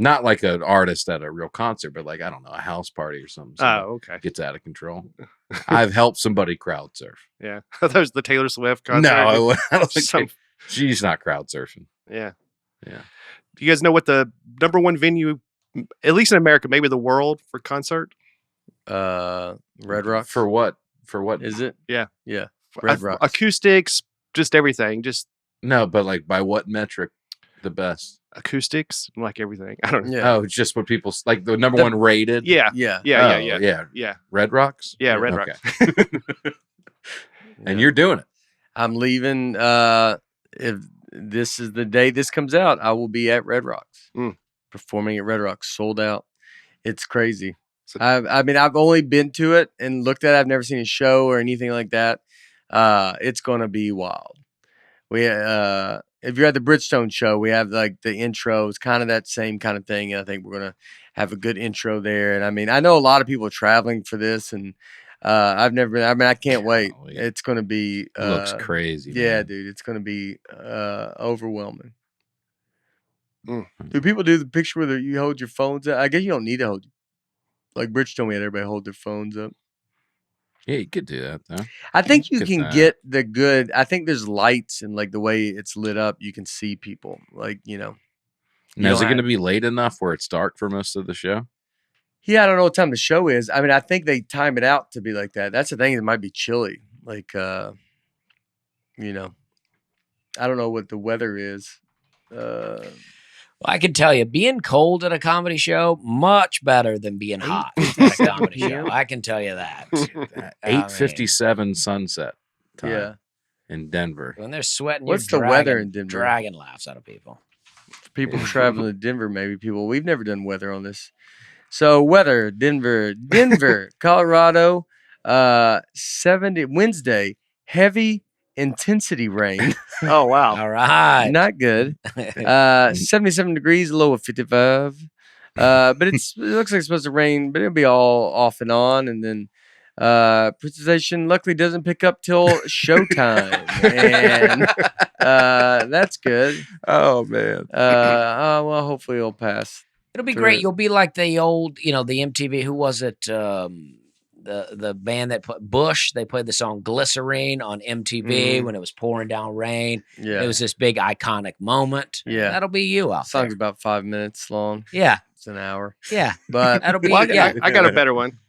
Not like an artist at a real concert, but like, I don't know, a house party or something.
Oh, okay.
Gets out of control. I've helped somebody crowd surf.
Yeah. That was the Taylor Swift concert.
No, I don't think
Some-
she's not crowd surfing.
Yeah.
Yeah.
Do you guys know what the number one venue, at least in America, maybe the world, for concert?
Red Rock.
For what? For what?
Is it?
Yeah.
Yeah. Red Rocks.
Acoustics, just everything. Just
No, but like by what metric the best?
acoustics, like everything. I don't know.
Yeah.
Oh, it's just what people like the number one rated.
Yeah.
Yeah.
Yeah.
Oh,
Yeah.
yeah. Red Rocks.
Yeah. Red
Okay.
Rocks.
And you're doing it.
I'm leaving. If this is the day this comes out, I will be at Red Rocks, performing at Red Rocks, sold out. It's crazy.
So-
I mean, I've only been to it and looked at it. I've never seen a show or anything like that. It's going to be wild. We, if you're at the Bridgestone show, we have like the intro. It's kind of that same kind of thing. And I think we're going to have a good intro there. And I mean, I know a lot of people are traveling for this, and I've never been. I mean, I can't wait.
Golly.
It's going to be
It looks crazy.
yeah,
man.
dude, it's going to be overwhelming.
Mm.
Do people do the picture where you hold your phones up? I guess you don't need to hold. Like Bridgestone, we had everybody hold their phones up.
Yeah, you could do that though.
I think you
Get
can
that.
get the good. I think there's lights and like the way it's lit up, you can see people. Like, you know.
Now, is it
don't
going to
have-
be late enough where it's dark for most of the show?
Yeah, I don't know what time the show is. I mean, I think they time it out to be like that. That's the thing. It might be chilly. Like, you know, I don't know what the weather is.
Well, I can tell you, being cold at a comedy show much better than being hot at a comedy show. I can tell you that. I mean,
8:57 sunset time
Yeah.
in Denver.
when they're sweating,
What's
you're
the weather
dragging-
in Denver?
Dragging laughs out of people.
For people traveling to Denver, maybe people. We've never done weather on this. So weather, Denver, Colorado, 70 Wednesday, heavy intensity rain.
Oh wow.
All right.
Not good. 77 degrees, low of 55. But it looks like it's supposed to rain, but it'll be all off and on. And then precipitation luckily doesn't pick up till showtime. And that's good.
Oh man.
Well, hopefully it'll pass.
It'll be
through
great.
it.
You'll be like the old, the MTV. Who was it? The band that put Bush. They played the song "Glycerine" on MTV when it was pouring down rain.
Yeah.
It was this big iconic moment.
Yeah.
That'll be you out
Song's
there.
about 5 minutes long.
Yeah,
It's an hour.
yeah.
But
That'll be
Well, I got a
yeah.
better one.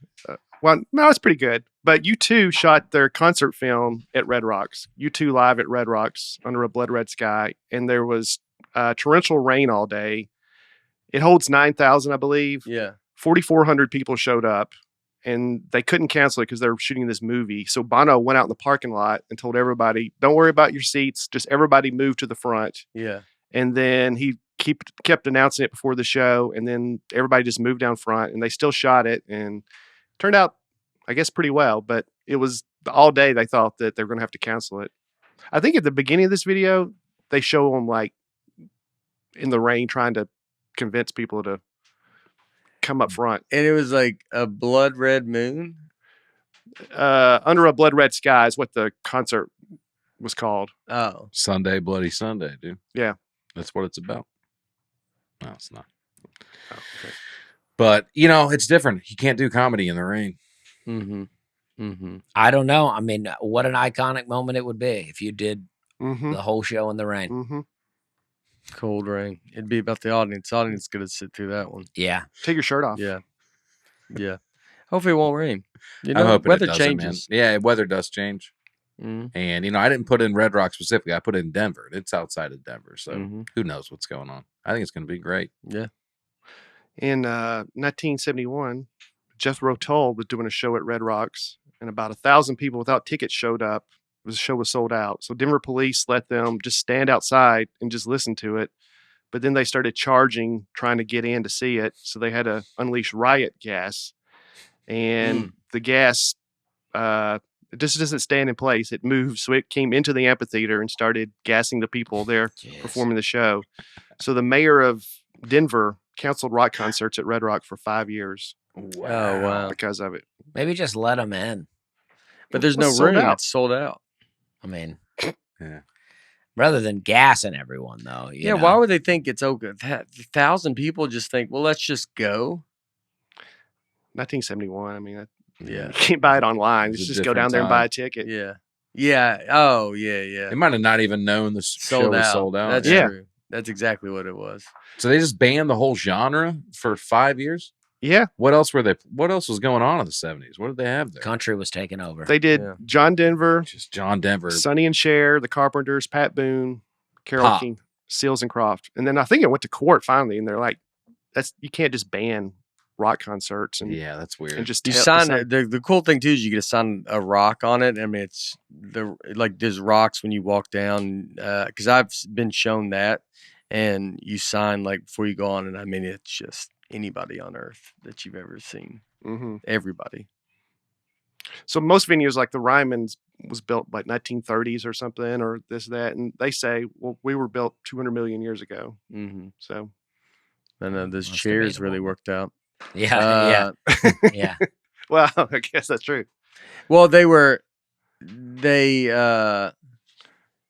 Well, no, it's pretty good. But U2 shot their concert film at Red Rocks. U2 live at Red Rocks under a blood red sky, and there was torrential rain all day. It holds 9,000, I believe.
yeah.
4,400 people showed up, and they couldn't cancel it because they were shooting this movie. So Bono went out in the parking lot and told everybody, "Don't worry about your seats. Just everybody move to the front."
Yeah.
And then he kept announcing it before the show, and then everybody just moved down front, and they still shot it, and turned out, I guess, pretty well. But it was all day they thought that they were going to have to cancel it. I think at the beginning of this video, they show them like in the rain trying to convince people to come up front.
And it was like a blood red moon.
Under a blood red sky is what the concert was called.
Oh.
Sunday, Bloody Sunday, dude.
Yeah.
That's what it's about. No, it's not.
Oh, okay.
But it's different. You can't do comedy in the rain.
Mm-hmm. Mm-hmm.
I don't know. I mean, what an iconic moment it would be if you did
Mm-hmm.
the whole show in the rain.
Mm-hmm.
Cold rain. It'd be about the audience. The audience is gonna sit through that one.
Yeah.
Take your shirt off.
Yeah. Yeah. Hopefully it won't rain. You
I'm
know,
hoping
weather
it doesn't,
changes.
man. Yeah, weather does change.
Mhm.
And I didn't put in Red Rock specifically. I put it in Denver. It's outside of Denver, so
Mhm.
who knows what's going on. I think it's going to be great.
Yeah.
In 1971, Jethro Tull was doing a show at Red Rocks, and about 1,000 people without tickets showed up. The show was sold out. So Denver police let them just stand outside and just listen to it. But then they started charging, trying to get in to see it. So they had to unleash riot gas. And the gas it just doesn't stand in place. It moves. So it came into the amphitheater and started gassing the people there performing the show. So the mayor of Denver canceled rock concerts at Red Rock for 5 years
Oh wow.
because of it.
Maybe just let them in.
But there's no
It's sold
room.
out.
It's sold out.
I mean,
Yeah.
rather than gassing everyone, though. you
Yeah.
know.
Why would they think it's okay? 1,000 people just think, well, let's just go.
1971. I mean,
Yeah.
you can't buy it online.
It was
You
a
just go down
different
there and buy
time.
a ticket.
Yeah. Yeah. Oh, yeah. Yeah.
They might have not even known the show
Sold
was
out.
sold out.
That's
Yeah.
true. That's exactly what it was.
So they just banned the whole genre for 5 years.
Yeah,
What else were they? What else was going on in the 70s? What did they have there?
Country was taken over.
they did
Yeah.
John Denver,
Just John Denver.
Sonny and Cher, the Carpenters, Pat Boone, Carole
Pop.
King, Seals and Croft. And then I think it went to court finally, and they're like, you can't just ban rock concerts and,
Yeah, that's weird.
and just
You
tell-
sign
decide-
the cool thing too is you get to sign a rock on it. I mean, it's there's rocks when you walk down because I've been shown that, and you sign like before you go on, and I mean it's just anybody on earth that you've ever seen,
Mhm.
everybody.
So most venues like the Ryman's was built like 1930s or something or this that, and they say, well, we were built 200 million years ago.
Mm-hmm.
So
And those
That's
chairs
debatable.
really worked out.
Yeah, yeah.
well, I guess that's true.
Well,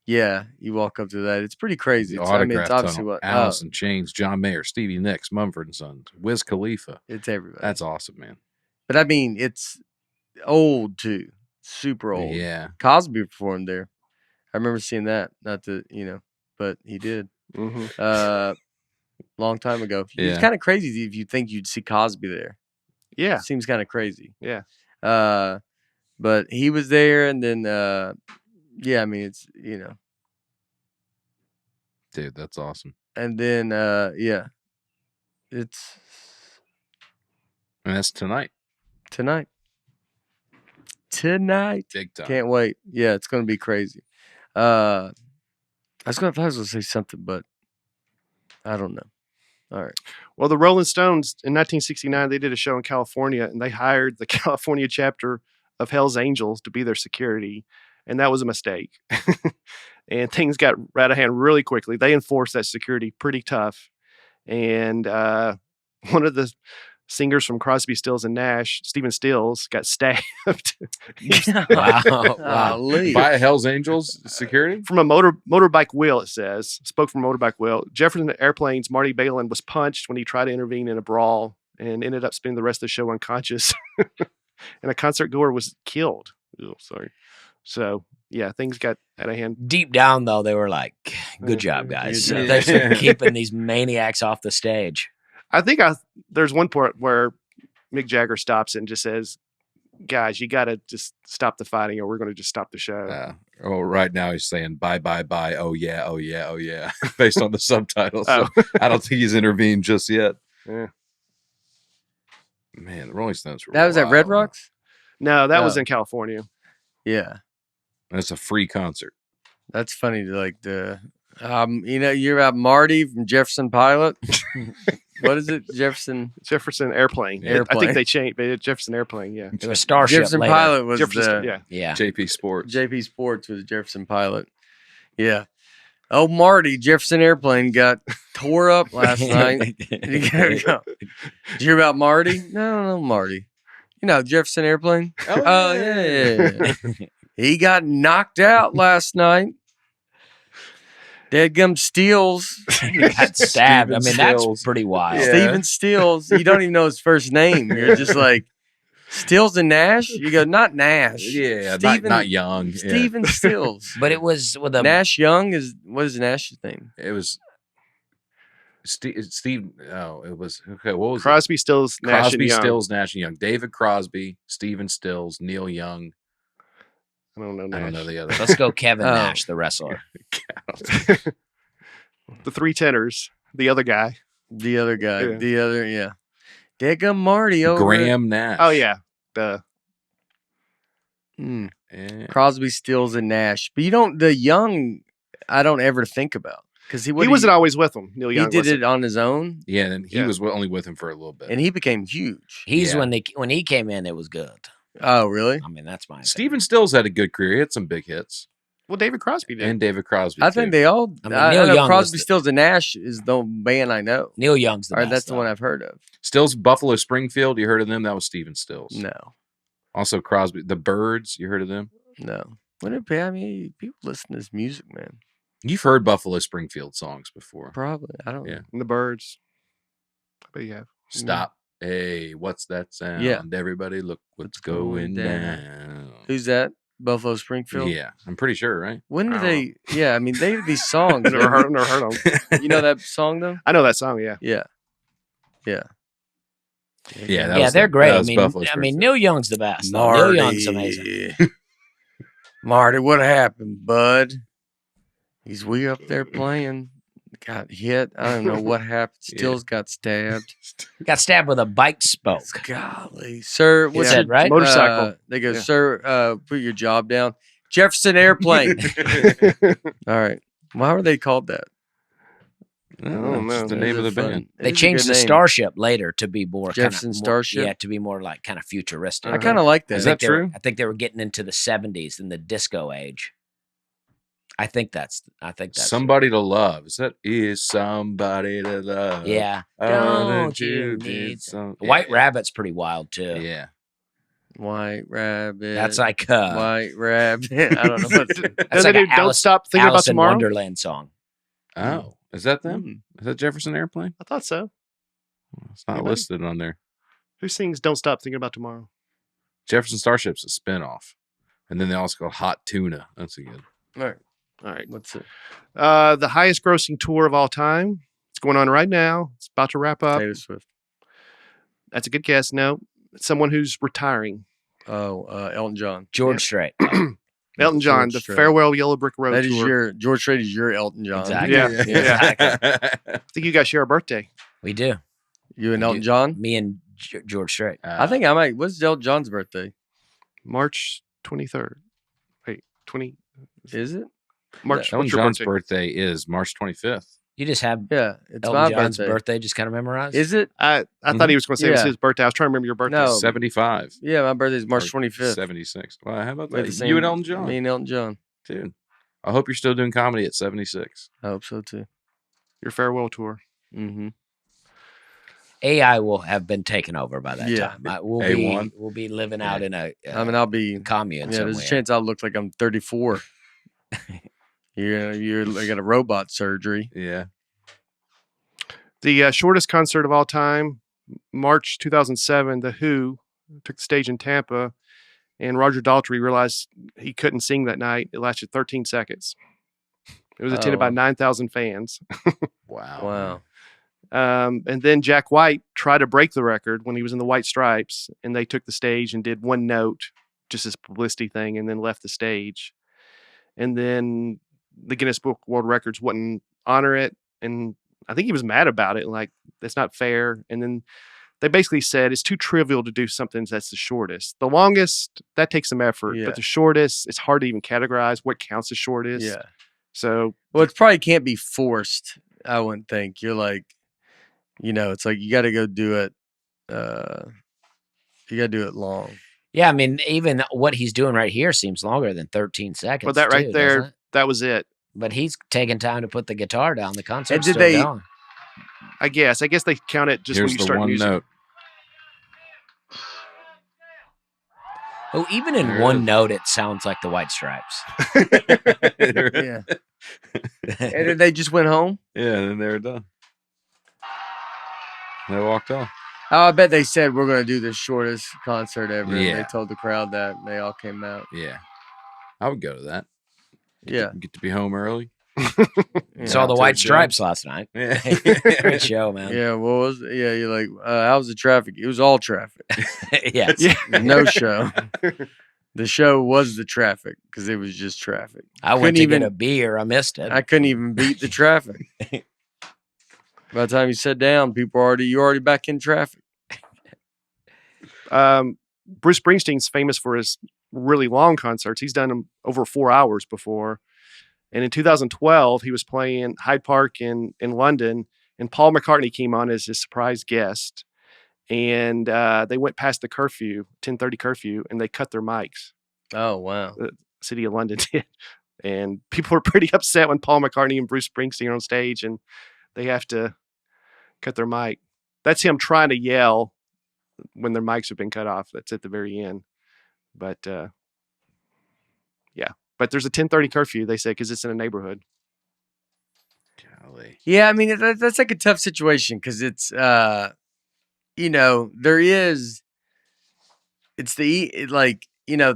yeah, you walk up to that. It's pretty crazy.
The
It's, I mean,
Autograph
it's obviously
Tunnel,
what
Alice in Chains, John Mayer, Stevie Nicks, Mumford & Sons, Wiz Khalifa.
it's everybody.
That's awesome, man.
But I mean, it's old too, super old.
Yeah.
Cosby performed there. I remember seeing that. Not to but he did.
Mm-hmm.
Long time ago. It's
Yeah.
kind of crazy if you think you'd see Cosby there.
Yeah.
Seems kind of crazy.
Yeah.
But he was there, and then yeah, I mean it's
Dude, that's awesome.
and then yeah, it's
And that's tonight.
tonight. Tonight.
Big time.
Can't wait. Yeah, it's gonna be crazy. I was gonna say something, but I don't know. All right.
Well, the Rolling Stones in 1969, they did a show in California, and they hired the California chapter of Hell's Angels to be their security, and that was a mistake. And things got out of hand really quickly. They enforced that security pretty tough, and one of the singers from Crosby, Stills and Nash, Stephen Stills, got stabbed
Wow. Wow.
Golly.
By Hell's Angels security?
from a motorbike wheel. It says spoke from a motorbike wheel. Jefferson Airplane's Marty Balin was punched when he tried to intervene in a brawl and ended up spending the rest of the show unconscious. And a concert goer was killed. Oh, sorry. So yeah, things got out of hand.
Deep down, though, they were like, "Good job, guys.
Good job.
Thanks for keeping these maniacs off the stage."
I think there's one part where Mick Jagger stops and just says, "Guys, you got to just stop the fighting, or we're going to just stop the show."
Right now he's saying bye, bye, bye. Oh, yeah, oh, yeah, oh, yeah. Based on the subtitles. So
Oh.
I don't think he's intervened just yet.
Yeah.
Man, the Rolling Stones were
That was at Red
wild.
Rocks?
No, that was
Oh.
in California.
Yeah.
And it's a free concert.
That's funny to like you're about Marty from Jefferson Pilot. What is it? Jefferson
Airplane. I
Airplane.
think they changed, but it's Jefferson Airplane. Yeah.
It was Starship
Jefferson
later.
Pilot was
Jefferson.
the
Yeah.
Yeah.
JP Sports.
JP Sports was Jefferson Pilot. Yeah. Oh, Marty, Jefferson Airplane got tore up last night. Did you hear about Marty? No, Marty. Jefferson Airplane? Oh, yeah. He got knocked out last night. Deadgum Steels.
He got stabbed. I mean, that's
Stills.
pretty wild.
Yeah.
Steven Steels. You don't even know his first name. You're just like, Steels and Nash? You go, not Nash.
Yeah,
Steven,
not young. Yeah.
Steven Stills.
But it was with a
Nash Young what is Nash's name?
It was Steve. Oh, it was okay. What was
Crosby, Stills,
it?
Nash,
Crosby,
and Young.
Stills, Nash and Young. David Crosby, Stephen Stills, Neil Young.
I don't know.
I don't know
Nash.
the other.
let's go Kevin
Oh.
Nash, the wrestler.
The three tenors. The other guy.
The other guy.
Yeah.
The other, yeah. Deadgum Marty over
Graham Nash.
Oh yeah. The
Mm.
Yeah.
Crosby, Stills, and Nash. But the Young, I don't ever think about. Because he
wasn't always with them. Neil
He
Young.
did
wasn't.
it on his own,
Yeah, and he
Yeah.
was only with him for a little bit.
and he became huge.
He's
Yeah.
when he came in, it was good.
Oh, really?
I mean, that's my opinion.
Stephen Stills had a good career. He had some big hits.
Well, David Crosby did.
And David Crosby.
I think
too.
they all.
I mean,
I
Neil
know
Young was
Crosby,
the-
Stills, and Nash is the band I know.
Neil Young's the
Or
best.
that's the
though.
one I've heard of.
Stills, Buffalo Springfield. You heard of them? That was Stephen Stills.
No,
Also Crosby, the Birds. You heard of them?
no. What it be? I mean, people listen to this music, man.
You've heard Buffalo Springfield songs before.
Probably. I don't
Yeah.
know.
And the Birds. But yeah.
Stop. Hey, what's that sound?
Yeah.
Everybody, look what's
What's going
going down.
Who's that? Buffalo Springfield?
Yeah, I'm pretty sure, right?
When
I
did
don't
they? Yeah, I mean, they have these songs.
Never
man.
heard them.
You know that song, though?
I know that song. Yeah.
Yeah. Yeah.
Yeah, that
Yeah,
was
they're
the-
great.
that
I
was
mean,
Buffalo's
I mean,
birthday.
Neil Young's the best. though. Neil Young's amazing.
Marty, what happened, bud? He's we up there playing. Got hit. I don't know what happened. Stills got stabbed.
Got stabbed with a bike spoke.
Golly, sir. What's
Yeah.
Said,
your
right?
Motorcycle.
They go,
Yeah.
sir. Put your job down. Jefferson Airplane. All right. Why were they called that?
don't
It's just
know.
the
That
name
is
of
a
the
fun-
band.
it
They
is a
changed
good
the
name.
Starship later to be more
Jefferson Starship?
Yeah, to be more like kind of futuristic.
I kind of like
I
that.
Is
think
that
they were-
true?
I think they were getting into the 70s and the disco age. I think that's
Somebody to love. Is somebody to love?
Yeah.
Oh,
Don't you need White Rabbit's pretty wild too.
Yeah.
White Rabbit.
That's like
White Rabbit. I don't know what.
that's
Don't
like
they
a
do Don't
Alice,
Stop Thinking About
Alice in
Tomorrow?
Wonderland song.
Oh, is that them?
Mm.
Is that Jefferson Airplane?
I thought so.
It's not
Anybody?
listed on there.
Who sings Don't Stop Thinking About Tomorrow?
Jefferson Starship's a spinoff. And then they also go Hot Tuna. That's a good.
All right.
All right.
What's it?
The highest grossing tour of all time. It's going on right now. It's about to wrap up.
Taylor Swift.
That's a good guess. No, it's someone who's retiring.
Oh, Elton John.
George Strait.
Elton John,
George
the
Strait.
Farewell Yellow Brick Road
That is
tour.
your George Strait is your Elton John.
Exactly.
Yeah.
Exactly.
I think you guys share a birthday.
We do.
You and
We
Elton
do.
John.
Me and George Strait.
I think I might. What's Elton John's birthday?
March 23rd. Wait, 20.
Is it?
March.
Elton
What's your
John's
birthday?
birthday is March 25th.
You just have
Yeah, it's
Elton
my
John's
birthday.
birthday just kind of memorized.
Is it?
I thought he was going to say it was
Yeah.
his birthday. I was trying to remember your birthday.
No.
75.
Yeah, my birthday's March
Or
25th.
76. Well, how about
We have
that?
the same-
You and Elton John.
Me and Elton John.
Dude, I hope you're still doing comedy at 76.
I hope so too.
Your farewell tour.
Mm-hmm.
AI will have been taken over by that
Yeah.
time. We'll
A1.
be living out in a
I mean, I'll be.
commune
Yeah,
somewhere.
there's a chance I'll look like I'm 34. You're I got a robot surgery.
Yeah.
The shortest concert of all time, March 2007, The Who took the stage in Tampa, and Roger Daltrey realized he couldn't sing that night. It lasted 13 seconds. It was attended by
Oh.
9,000 fans.
Wow.
Wow.
And then Jack White tried to break the record when he was in the White Stripes, and they took the stage and did one note, just as a publicity thing, and then left the stage. And then the Guinness Book of World Records wouldn't honor it, and I think he was mad about it, like, that's not fair. And then they basically said it's too trivial to do something that's the shortest. The longest, that takes some effort,
Yeah.
but the shortest, it's hard to even categorize what counts as shortest.
Yeah.
So,
Well, it probably can't be forced. I wouldn't think. You're like, it's like you got to go do it. You got to do it long.
Yeah, I mean, even what he's doing right here seems longer than 13 seconds.
but that right
too,
there,
doesn't it?
that was it.
But he's taking time to put the guitar down. The concert's
did
still
they-
going.
I guess they count it just
Here's
when you
the
start
one
music.
note.
Oh, even in
There it
one
is.
note, it sounds like the White Stripes.
Yeah. And then they just went home.
Yeah, and then they were done. They walked off.
Oh, I bet they said we're going to do the shortest concert ever. And
Yeah.
they told the crowd that. And they all came out.
Yeah. I would go to that.
Yeah.
Get to be home early.
Saw the
to
White
the job.
Stripes last night.
Yeah.
Great show, man.
Yeah. What was it? Yeah. You're like, how was the traffic? It was all traffic.
Yes.
Yeah.
No show. The show was the traffic because it was just traffic.
I went
Couldn't
to
even-
get a beer. I missed it.
I couldn't even beat the traffic. By the time you sat down, you're already back in traffic.
Bruce Springsteen's famous for his really long concerts. He's done them over 4 hours before. And in 2012, he was playing Hyde Park in London, and Paul McCartney came on as his surprise guest. And they went past the curfew, 10:30 curfew, and they cut their mics.
Oh, wow.
City of London did. And people were pretty upset when Paul McCartney and Bruce Springsteen are on stage and they have to cut their mic. That's him trying to yell when their mics have been cut off. That's at the very end. But yeah. But there's a 10:30 curfew, they say, because it's in a neighborhood.
Golly.
Yeah, I mean, that's like a tough situation because it's, there is, it's the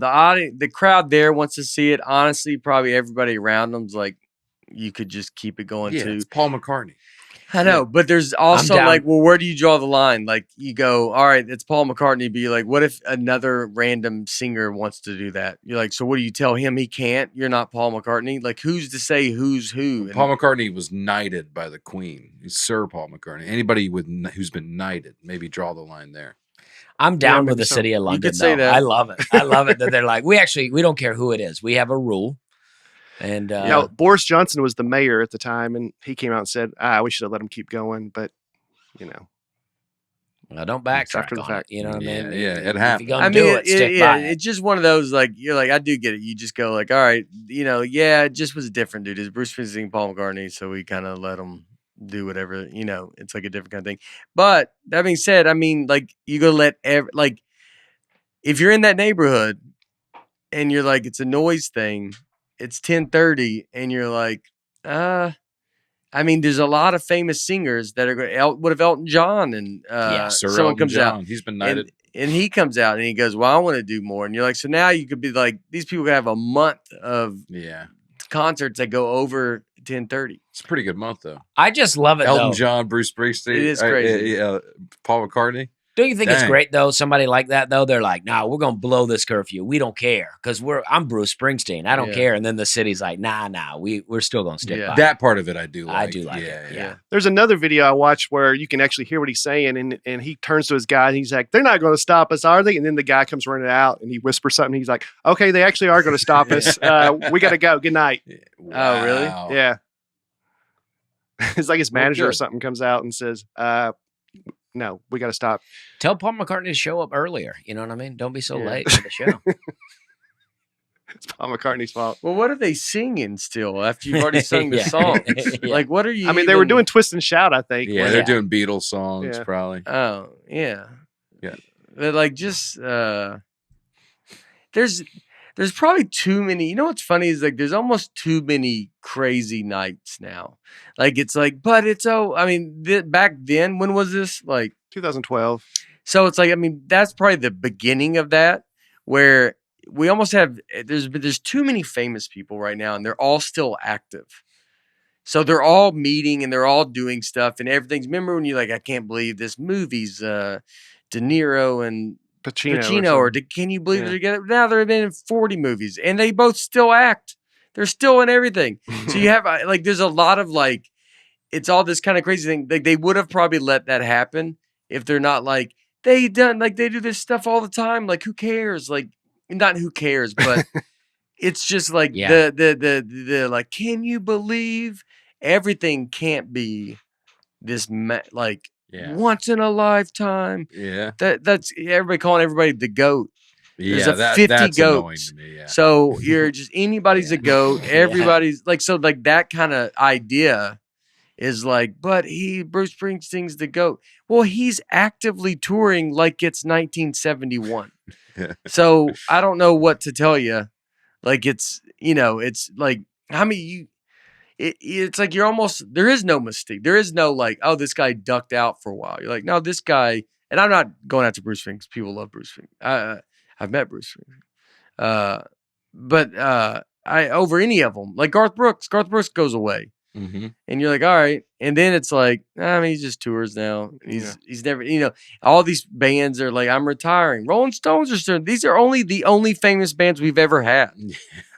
audience, the crowd there wants to see it. Honestly, probably everybody around them's like, you could just keep it going
Yeah,
too.
it's Paul McCartney.
I know, but there's also
down.
like, well, where do you draw the line? Like, you go, all right, it's Paul McCartney, but you're like, what if another random singer wants to do that? You're like, so what do you tell him he can't? You're not Paul McCartney. Like, who's to say who's who?
Paul McCartney was knighted by the Queen. He's Sir Paul McCartney. Anybody who's been knighted, maybe draw the line there.
I'm down
Yeah,
with
maybe
the
so.
city of
You
London.
could say
though.
that.
I love it. I love it that they're like, we don't care who it is. We have a rule. And
Boris Johnson was the mayor at the time, and he came out and said, we should have let him keep going, but
well, don't
It's
backtrack
after the
on
fact.
it. You know what I mean?
Yeah, it
If
happened.
you're gonna
I
do
mean,
it, stick by it.
it's just one of those, like, you're like, I do get it. You just go like, all right, it just was different, dude. It's Bruce Springsteen, Paul McCartney, so we kind of let them do whatever, it's like a different kind of thing. But that being said, I mean, like, you go like, if you're in that neighborhood and you're like, it's a noise thing, it's 10:30, and you're like, I mean, there's a lot of famous singers that are going. What if Elton John and
Sir
someone
Elton
comes
John.
out?
He's been knighted.
And he comes out and he goes, well, I want to do more. And you're like, so now you could be like, these people could have a month of concerts that go over 10:30.
It's a pretty good month, though.
I just love it,
Elton
though.
John, Bruce Springsteen.
It is crazy.
Paul McCartney.
Don't you think it's
Dang.
great, though? Somebody like that, though, they're like, nah, we're going to blow this curfew. We don't care because I'm Bruce Springsteen. I don't
Yeah.
care. And then the city's like, nah, we're still going to stick
Yeah.
by it.
That part of it I do like.
I do like it. Yeah.
There's another video I watched where you can actually hear what he's saying, and he turns to his guy and he's like, "They're not going to stop us, are they?" And then the guy comes running out and he whispers something. He's like, "Okay, they actually are going to stop us. We got to go. Good night."
Oh, really?
Wow.
Yeah. It's like his manager or
good.
something comes out and says, "No, we got to stop."
Tell Paul McCartney to show up earlier. You know what I mean? Don't be so
Yeah.
late for the show.
It's Paul McCartney's fault.
Well, what are they singing still after you've already sung the
Yeah.
song?
Yeah.
Like, what are you?
I mean, they were doing Twist and Shout, I think.
Yeah,
when-
they're doing Beatles songs,
Yeah.
probably.
Oh, yeah.
Yeah.
They're like, just there's probably too many. You know what's funny is like there's almost too many crazy nights now. Like it's like, but it's I mean, back then, when was this? Like
2012.
so it's like, I mean, that's probably the beginning of that, where we almost have there's too many famous people right now, and they're all still active. So they're all meeting and they're all doing stuff and everything's. Remember when you're like, I can't believe this movie's De Niro and
Pacino.
or can you believe
Yeah.
they're together? Now they've been in 40 movies and they both still act. They're still in everything. So you have like, there's a lot of like, it's all this kind of crazy thing. Like they would have probably let that happen if they're not like, they do this stuff all the time. Like who cares? Like not who cares, but it's just like
Yeah.
the like, can you believe everything can't be this like once in a lifetime?
Yeah.
That's everybody calling everybody the GOAT. There's
Yeah,
a 50
that's annoying
goats.
to me. Yeah.
So you're just anybody's a goat.
Yeah.
Everybody's like, so like that kind of idea is like, but Bruce Springsteen's the GOAT. Well, he's actively touring like it's 1971. So I don't know what to tell you. Like it's, it's like, how many it's like you're almost, there is no mystique. There is no like, oh, this guy ducked out for a while. You're like, no, this guy, and I'm not going after Bruce Springsteen. People love Bruce Springsteen. I've met Bruce Springsteen. But I over any of them, like Garth Brooks goes away.
Mm-hmm.
And you're like, all right. And then it's like, I mean, he just tours now. He's never, all these bands are like, I'm retiring. Rolling Stones are still, these are the only famous bands we've ever had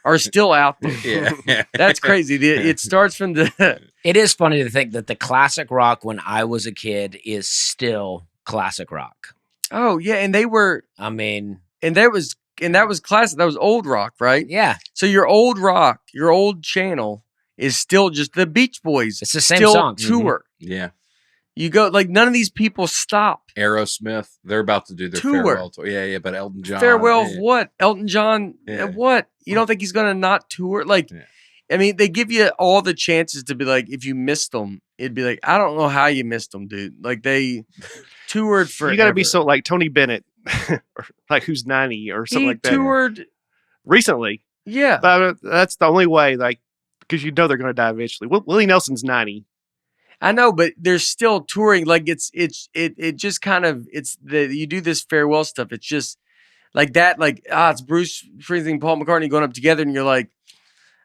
are still out there.
Yeah.
That's crazy. It starts from the,
It is funny to think that the classic rock when I was a kid is still classic rock.
oh yeah. And they were,
I mean,
and that was classic. That was old rock, right?
yeah,
So your old rock, your old channel is still just the Beach Boys.
it's the same
still
songs.
tour.
Yeah.
You go like none of these people stop.
Aerosmith, they're about to do their
Tour.
farewell tour. Yeah, but Elton John.
Farewell of
yeah.
what? Elton John.
Yeah.
What? You don't think he's gonna not tour? Like,
Yeah.
I mean, they give you all the chances to be like, if you missed them, it'd be like, I don't know how you missed them, dude. Like they toured for.
You got to be so like Tony Bennett, or like who's 90 or something
He
like that.
toured.
Recently.
Yeah.
But that's the only way, like, because you know they're going to die eventually. Willie Nelson's 90.
I know, but they're still touring. Like it just kind of you do this farewell stuff. It's just like that. Like it's Bruce Springsteen, Paul McCartney going up together, and you're like,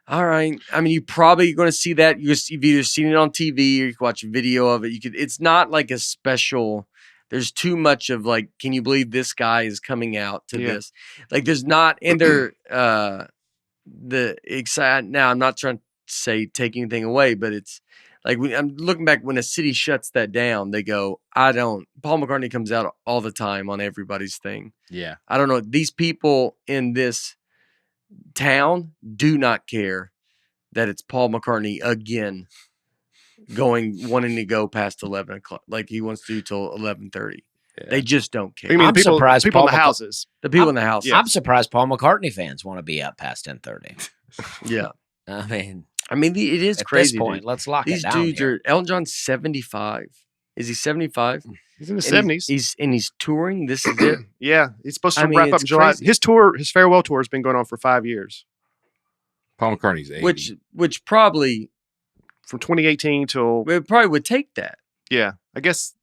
All right. I mean, you're probably going to see that. You've either seen it on TV or you can watch a video of it. It's not like a special. There's too much of like, can you believe this guy is coming out to this? Like, there's not, and they're the exciting. Now, I'm not trying to say take anything away, but it's like I'm looking back when a city shuts that down. They go, Paul McCartney comes out all the time on everybody's thing.
Yeah.
I don't know. These people in this town do not care that it's Paul McCartney again wanting to go past 11 o'clock like he wants to do till 11:30.
Yeah.
They just don't care.
You mean
I'm
people,
surprised
people in
Paul
the
McCart-
houses.
The people in the house.
I'm surprised Paul McCartney fans want to be up past 10:30.
Yeah.
I mean,
it is
at
crazy.
this point,
dude.
let's lock
These
it down
dudes
here.
are Elton John's 75. Is he 75?
He's in his
And
70s.
He's touring. This is it.
Yeah, he's supposed to
I mean,
wrap up
it's
in July.
crazy.
His farewell tour has been going on for 5 years,
Paul McCartney's 80.
Which probably
from 2018 till
it probably would take that.
I guess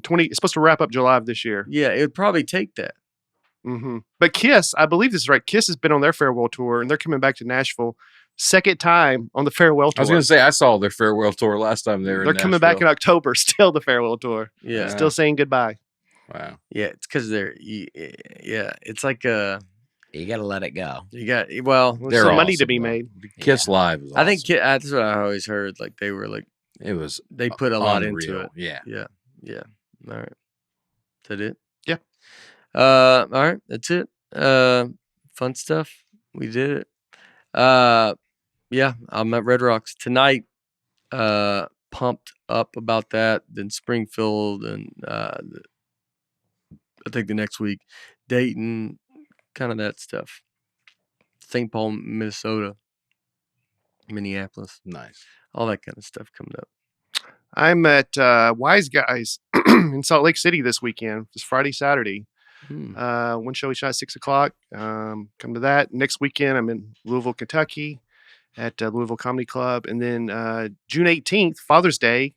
20. It's supposed to wrap up July of this year.
Yeah, it would probably take that.
Mm-hmm. But Kiss, I believe this is right. Kiss has been on their farewell tour, and they're coming back to Nashville. Second time on the farewell tour.
I was going to say, I saw their farewell tour last time they were
They're
in
coming back in
Nashville.
October. Still the farewell tour.
Yeah.
Still saying goodbye.
Wow.
Yeah, it's because it's like
You got to let it go.
you got
Well,
They're
there's some money to
awesome,
be
though.
made.
Kiss Live is awesome.
I think that's what I always heard. Like they were like
it was
they put a lot into
unreal.
it.
Yeah.
Yeah. All right. Is that it?
Yeah.
All right. That's it. Fun stuff. We did it. Yeah. I'm at Red Rocks tonight. Pumped up about that. Then Springfield and I think the next week Dayton, kind of that stuff. St. Paul, Minnesota, Minneapolis,
Nice.
all that kind of stuff coming up.
I'm at Wise Guys in Salt Lake City this weekend. It's Friday, Saturday. One show each night, 6 o'clock. Come to that. Next weekend, I'm in Louisville, Kentucky at Louisville Comedy Club. And then June 18th, Father's Day,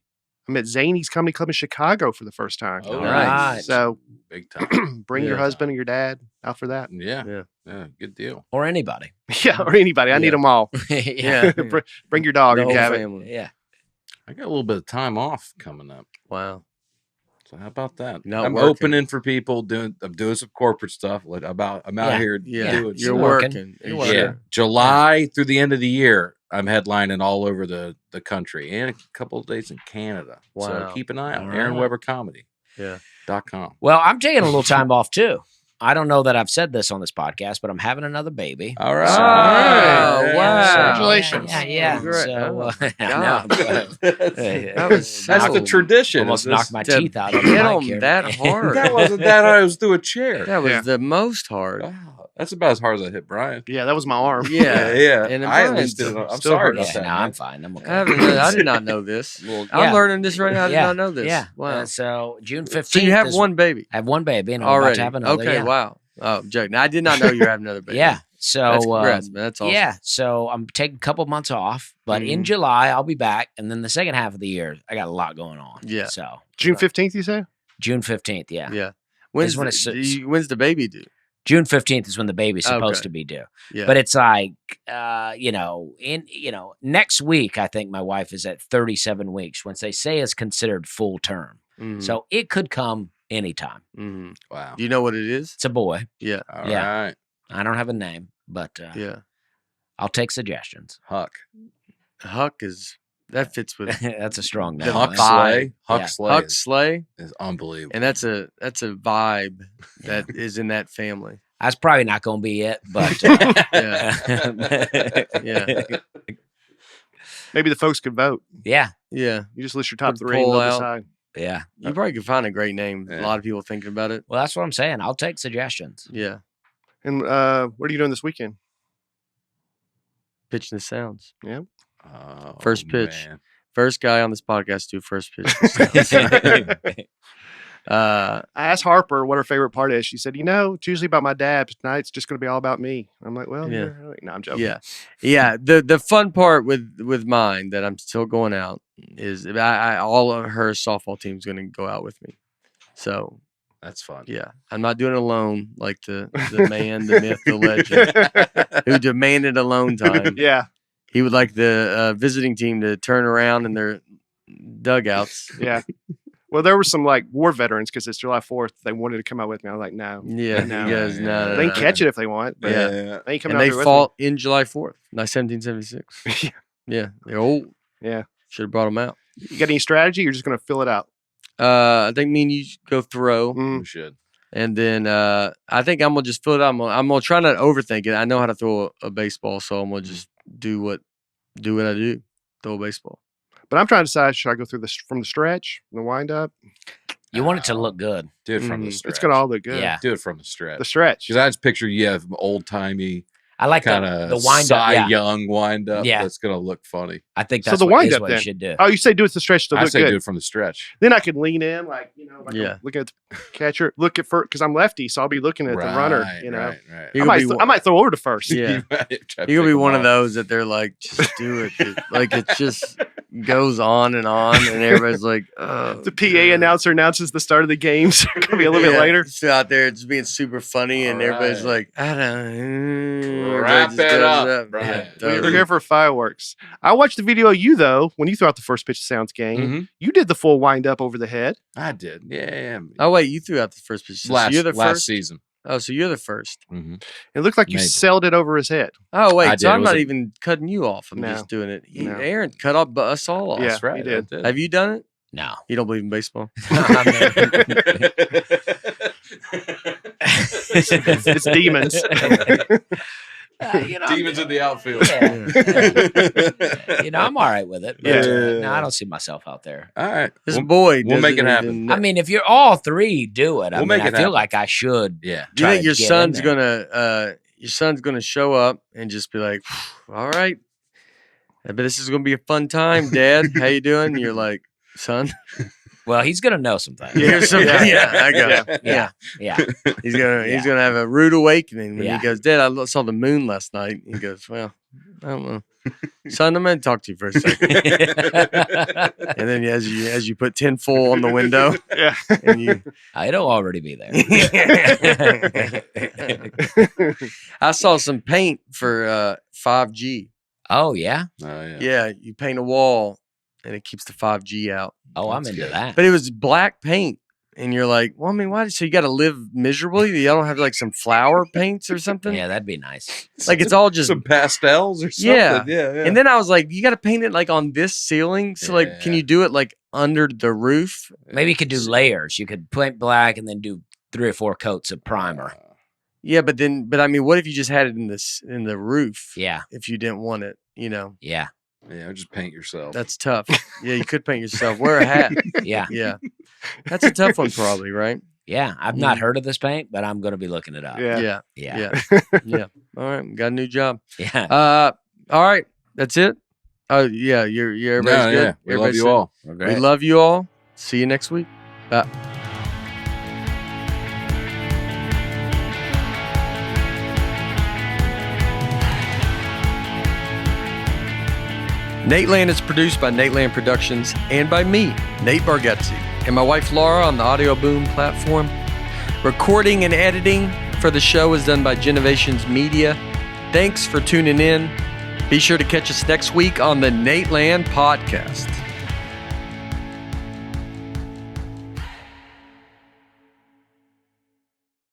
I'm at Zany's Comedy Club in Chicago for the first time.
Oh,
nice.
So
Big time.
bring your
Yeah.
husband and your dad out for that.
Yeah.
Yeah.
Good deal.
Or anybody.
Yeah, or anybody. I need
Yeah.
them all.
Yeah.
Bring your dog
The
and
whole
Gavin.
family.
Yeah.
I got a little bit of time off coming up.
Wow.
So how about that?
Not
I'm
working.
opening for people. I'm doing some corporate stuff. I'm out
Yeah.
here
Yeah.
doing
You're
some-
working.
You're
Yeah.
working.
Yeah, July through the end of the year, I'm headlining all over the country and a couple of days in Canada.
Wow.
So keep an eye out.
All
Aaron
right.
Weber Comedy.
Yeah.
.com.
Well, I'm taking a little time off too. I don't know that I've said this on this podcast, but I'm having another baby.
All right.
So-
Oh,
Yeah.
wow.
Congratulations.
Yeah.
Great.
So,
Oh,
I
God.
know, but-
That was
That's
so-
the tradition.
almost
is
knocked my
to
teeth out on the
hit
mic
'em
here.
that hard.
That wasn't that hard. It was through a chair.
That was
Yeah.
the most hard.
Wow. That's about as hard as I hit Brian.
Yeah, that was my arm.
Yeah.
Yeah.
And
I at
Brian's
least did. I'm
still
sorry
hurts.
about
Yeah,
that.
no,
man.
I'm fine. I'm okay.
I did not know this.
Well,
I'm
yeah.
learning this right now. I did
Yeah.
not know this.
Yeah.
Wow.
So June 15th.
So you have
is-
one baby
I have one baby, and I'm about
already.
to have another.
Okay.
yeah.
Wow. Oh, I'm joking. I did not know you were having another baby.
Yeah. So
That's congrats, man. That's awesome.
yeah. So I'm taking a couple months off, but in
Mhm.
July I'll be back, and then the second half of the year I got a lot going on.
Yeah.
So
June 15th, you say?
June 15th. Yeah.
Yeah. When's
when
when's the baby due?
June 15th is when the baby's supposed
Okay.
to be due.
Yeah.
But it's like, next week, I think my wife is at 37 weeks, which they say is considered full term.
Mhm.
So it could come anytime.
Mhm.
Wow.
Do you know what it is?
It's a boy.
Yeah.
All right.
Yeah. I don't have a name, but
Yeah.
I'll take suggestions.
Huck.
Huck that fits with
That's a strong name.
The
Huck
vibe.
Slay. Huck
Yeah.
Slay
Huck
is,
Slay,
is unbelievable.
and that's a vibe that is in that family.
That's probably not going to be it, but
Yeah.
Maybe the folks could vote.
yeah,
Yeah.
You just list your top
Put the
three and
poll
they'll
out.
decide.
yeah.
You probably could find a great name.
Yeah.
A lot of people thinking about it.
Well, that's what I'm saying. I'll take suggestions.
Yeah.
And what are you doing this weekend?
Pitching the sounds.
Oh,
First pitch.
man.
First guy on this podcast to do first pitch.
I asked Harper what her favorite part is. She said, it's usually about my dad, but tonight it's just going to be all about me. I'm like, well,
Yeah.
no, I'm joking.
Yeah. The fun part with mine that I'm still going out is all of her softball team's going to go out with me. So
That's fun.
yeah, I'm not doing it alone like the man, the myth, the legend who demanded alone time.
Yeah.
He would like the visiting team to turn around in their dugouts.
Yeah. Well, there were some like war veterans because it's July 4th. They wanted to come out with me. I was like, no.
Yeah,
No.
you guys, no,
They can catch it if they want. But
Yeah.
they ain't coming
And
out
they
there with
fought in July 4th, 1776.
me.
Yeah, they're old.
Yeah.
Should have brought them out.
You got any strategy? You're just going to fill it out.
I think me and you go throw,
Mm.
We should.
and then I think I'm gonna just fill it out. I'm gonna try not to overthink it. I know how to throw a baseball, so I'm gonna just do what I do, throw a baseball.
But I'm trying to decide, should I go through from the stretch, the wind up?
You want it to look good.
Do it from the
Mm,
stretch.
it's going to all look good.
Yeah.
Do it from the stretch.
The stretch.
Because I just picture you have old timey
I like
kind
the
of
wind up.
Cy
Yeah.
Young wind up.
Yeah.
That's gonna look funny.
I think
So
that's
the
what
wind
is
up
what
then.
you should do.
Oh, you say do it the stretch to
I
look
say
good.
do it from the stretch.
Then I can lean in, like, like
Yeah.
I'm looking at the catcher, look at first, because I'm lefty, so I'll be looking at the runner,
Right.
He
You're
I
gonna be
might throw over to first.
Yeah.
Try to
You're
pick
gonna be
them
one of
off.
those that they're like, just do it. Dude. Like it just goes on, and everybody's like, oh,
The PA announcer announces the start of the game, so it's going to be a little bit later.
Still out there, just being super funny, and
All
everybody's
right.
like, I don't.
Wrap
everybody just
it
does
up, Brian.
Yeah,
We're
totally.
here for fireworks. I watched the video of you, though, when you threw out the first pitch of Sounds game.
Mhm.
You did the full wind up over the head.
I did. Yeah.
Oh wait, you threw out the first pitch. So you're the
last
first.
season.
Oh, so you're the first.
Mm-hmm.
It looked like you
Maybe.
sailed it over his head.
Oh wait,
I
so
did.
I'm
It was
not
a-
even cutting you off. I'm
No.
just doing it.
No.
Aaron cut off us all off.
Yeah.
That's right.
you did.
I did.
Have you done it?
No.
You don't believe in baseball?
It's demons.
Demons in the outfield.
I'm all right with it. But,
Yeah.
no, I don't see myself out there.
All right.
This
We'll-
boy.
we'll make
doesn't
it happen.
even-
I mean, if you're all three, do it. I
We'll
mean,
make
I
it
feel
happen.
like I should.
Yeah.
do you
try
think
to
your
get in
son's
there.
gonna show up and just be like, all right, I bet this is gonna be a fun time, Dad. How you doing? And you're like, son.
Well, he's gonna know something.
Here's some- yeah, I got it.
Yeah. Yeah.
He's gonna
Yeah.
have a rude awakening when
Yeah.
he goes, Dad, I saw the moon last night. He goes, well, I don't know. Son, I'm gonna talk to you for a second. And then as you put tinfoil on the window,
Yeah.
and you
It'll already be there.
I saw some paint for 5G.
Oh yeah.
Oh, yeah.
Yeah, you paint a wall and it keeps the 5G out.
Oh, I'm
That's
into
good.
that.
But it was black paint. And you're like, well, I mean, why? So you got to live miserably? You don't have like some flower paints or something?
Yeah, that'd be nice.
Like it's all just.
Some pastels or something.
Yeah.
Yeah.
And then I was like, you got to paint it like on this ceiling. So like, can
Yeah.
you do it like under the roof?
Maybe you could do layers. You could paint black and then do 3 or 4 coats of primer.
Yeah, but I mean, what if you just had it in the roof?
Yeah.
If you didn't want it,
Yeah.
Yeah, just paint yourself.
that's tough. Yeah, you could paint yourself. Wear a hat.
Yeah.
Yeah, that's a tough one, probably, right?
Yeah. I've not heard of this paint, but I'm going to be looking it up.
Yeah.
Yeah,
Yeah.
yeah. All right, got a new job.
Yeah.
All right, that's it. Oh yeah, you're everybody's
Yeah,
good.
yeah. We love
Everybody's
you
good?
all.
We love you all. See you next week. Bye. Nateland is produced by Nateland Productions and by me, Nate Bargatze, and my wife Laura on the Audio Boom platform. Recording and editing for the show is done by Genovations Media. Thanks for tuning in. Be sure to catch us next week on the Nateland Podcast.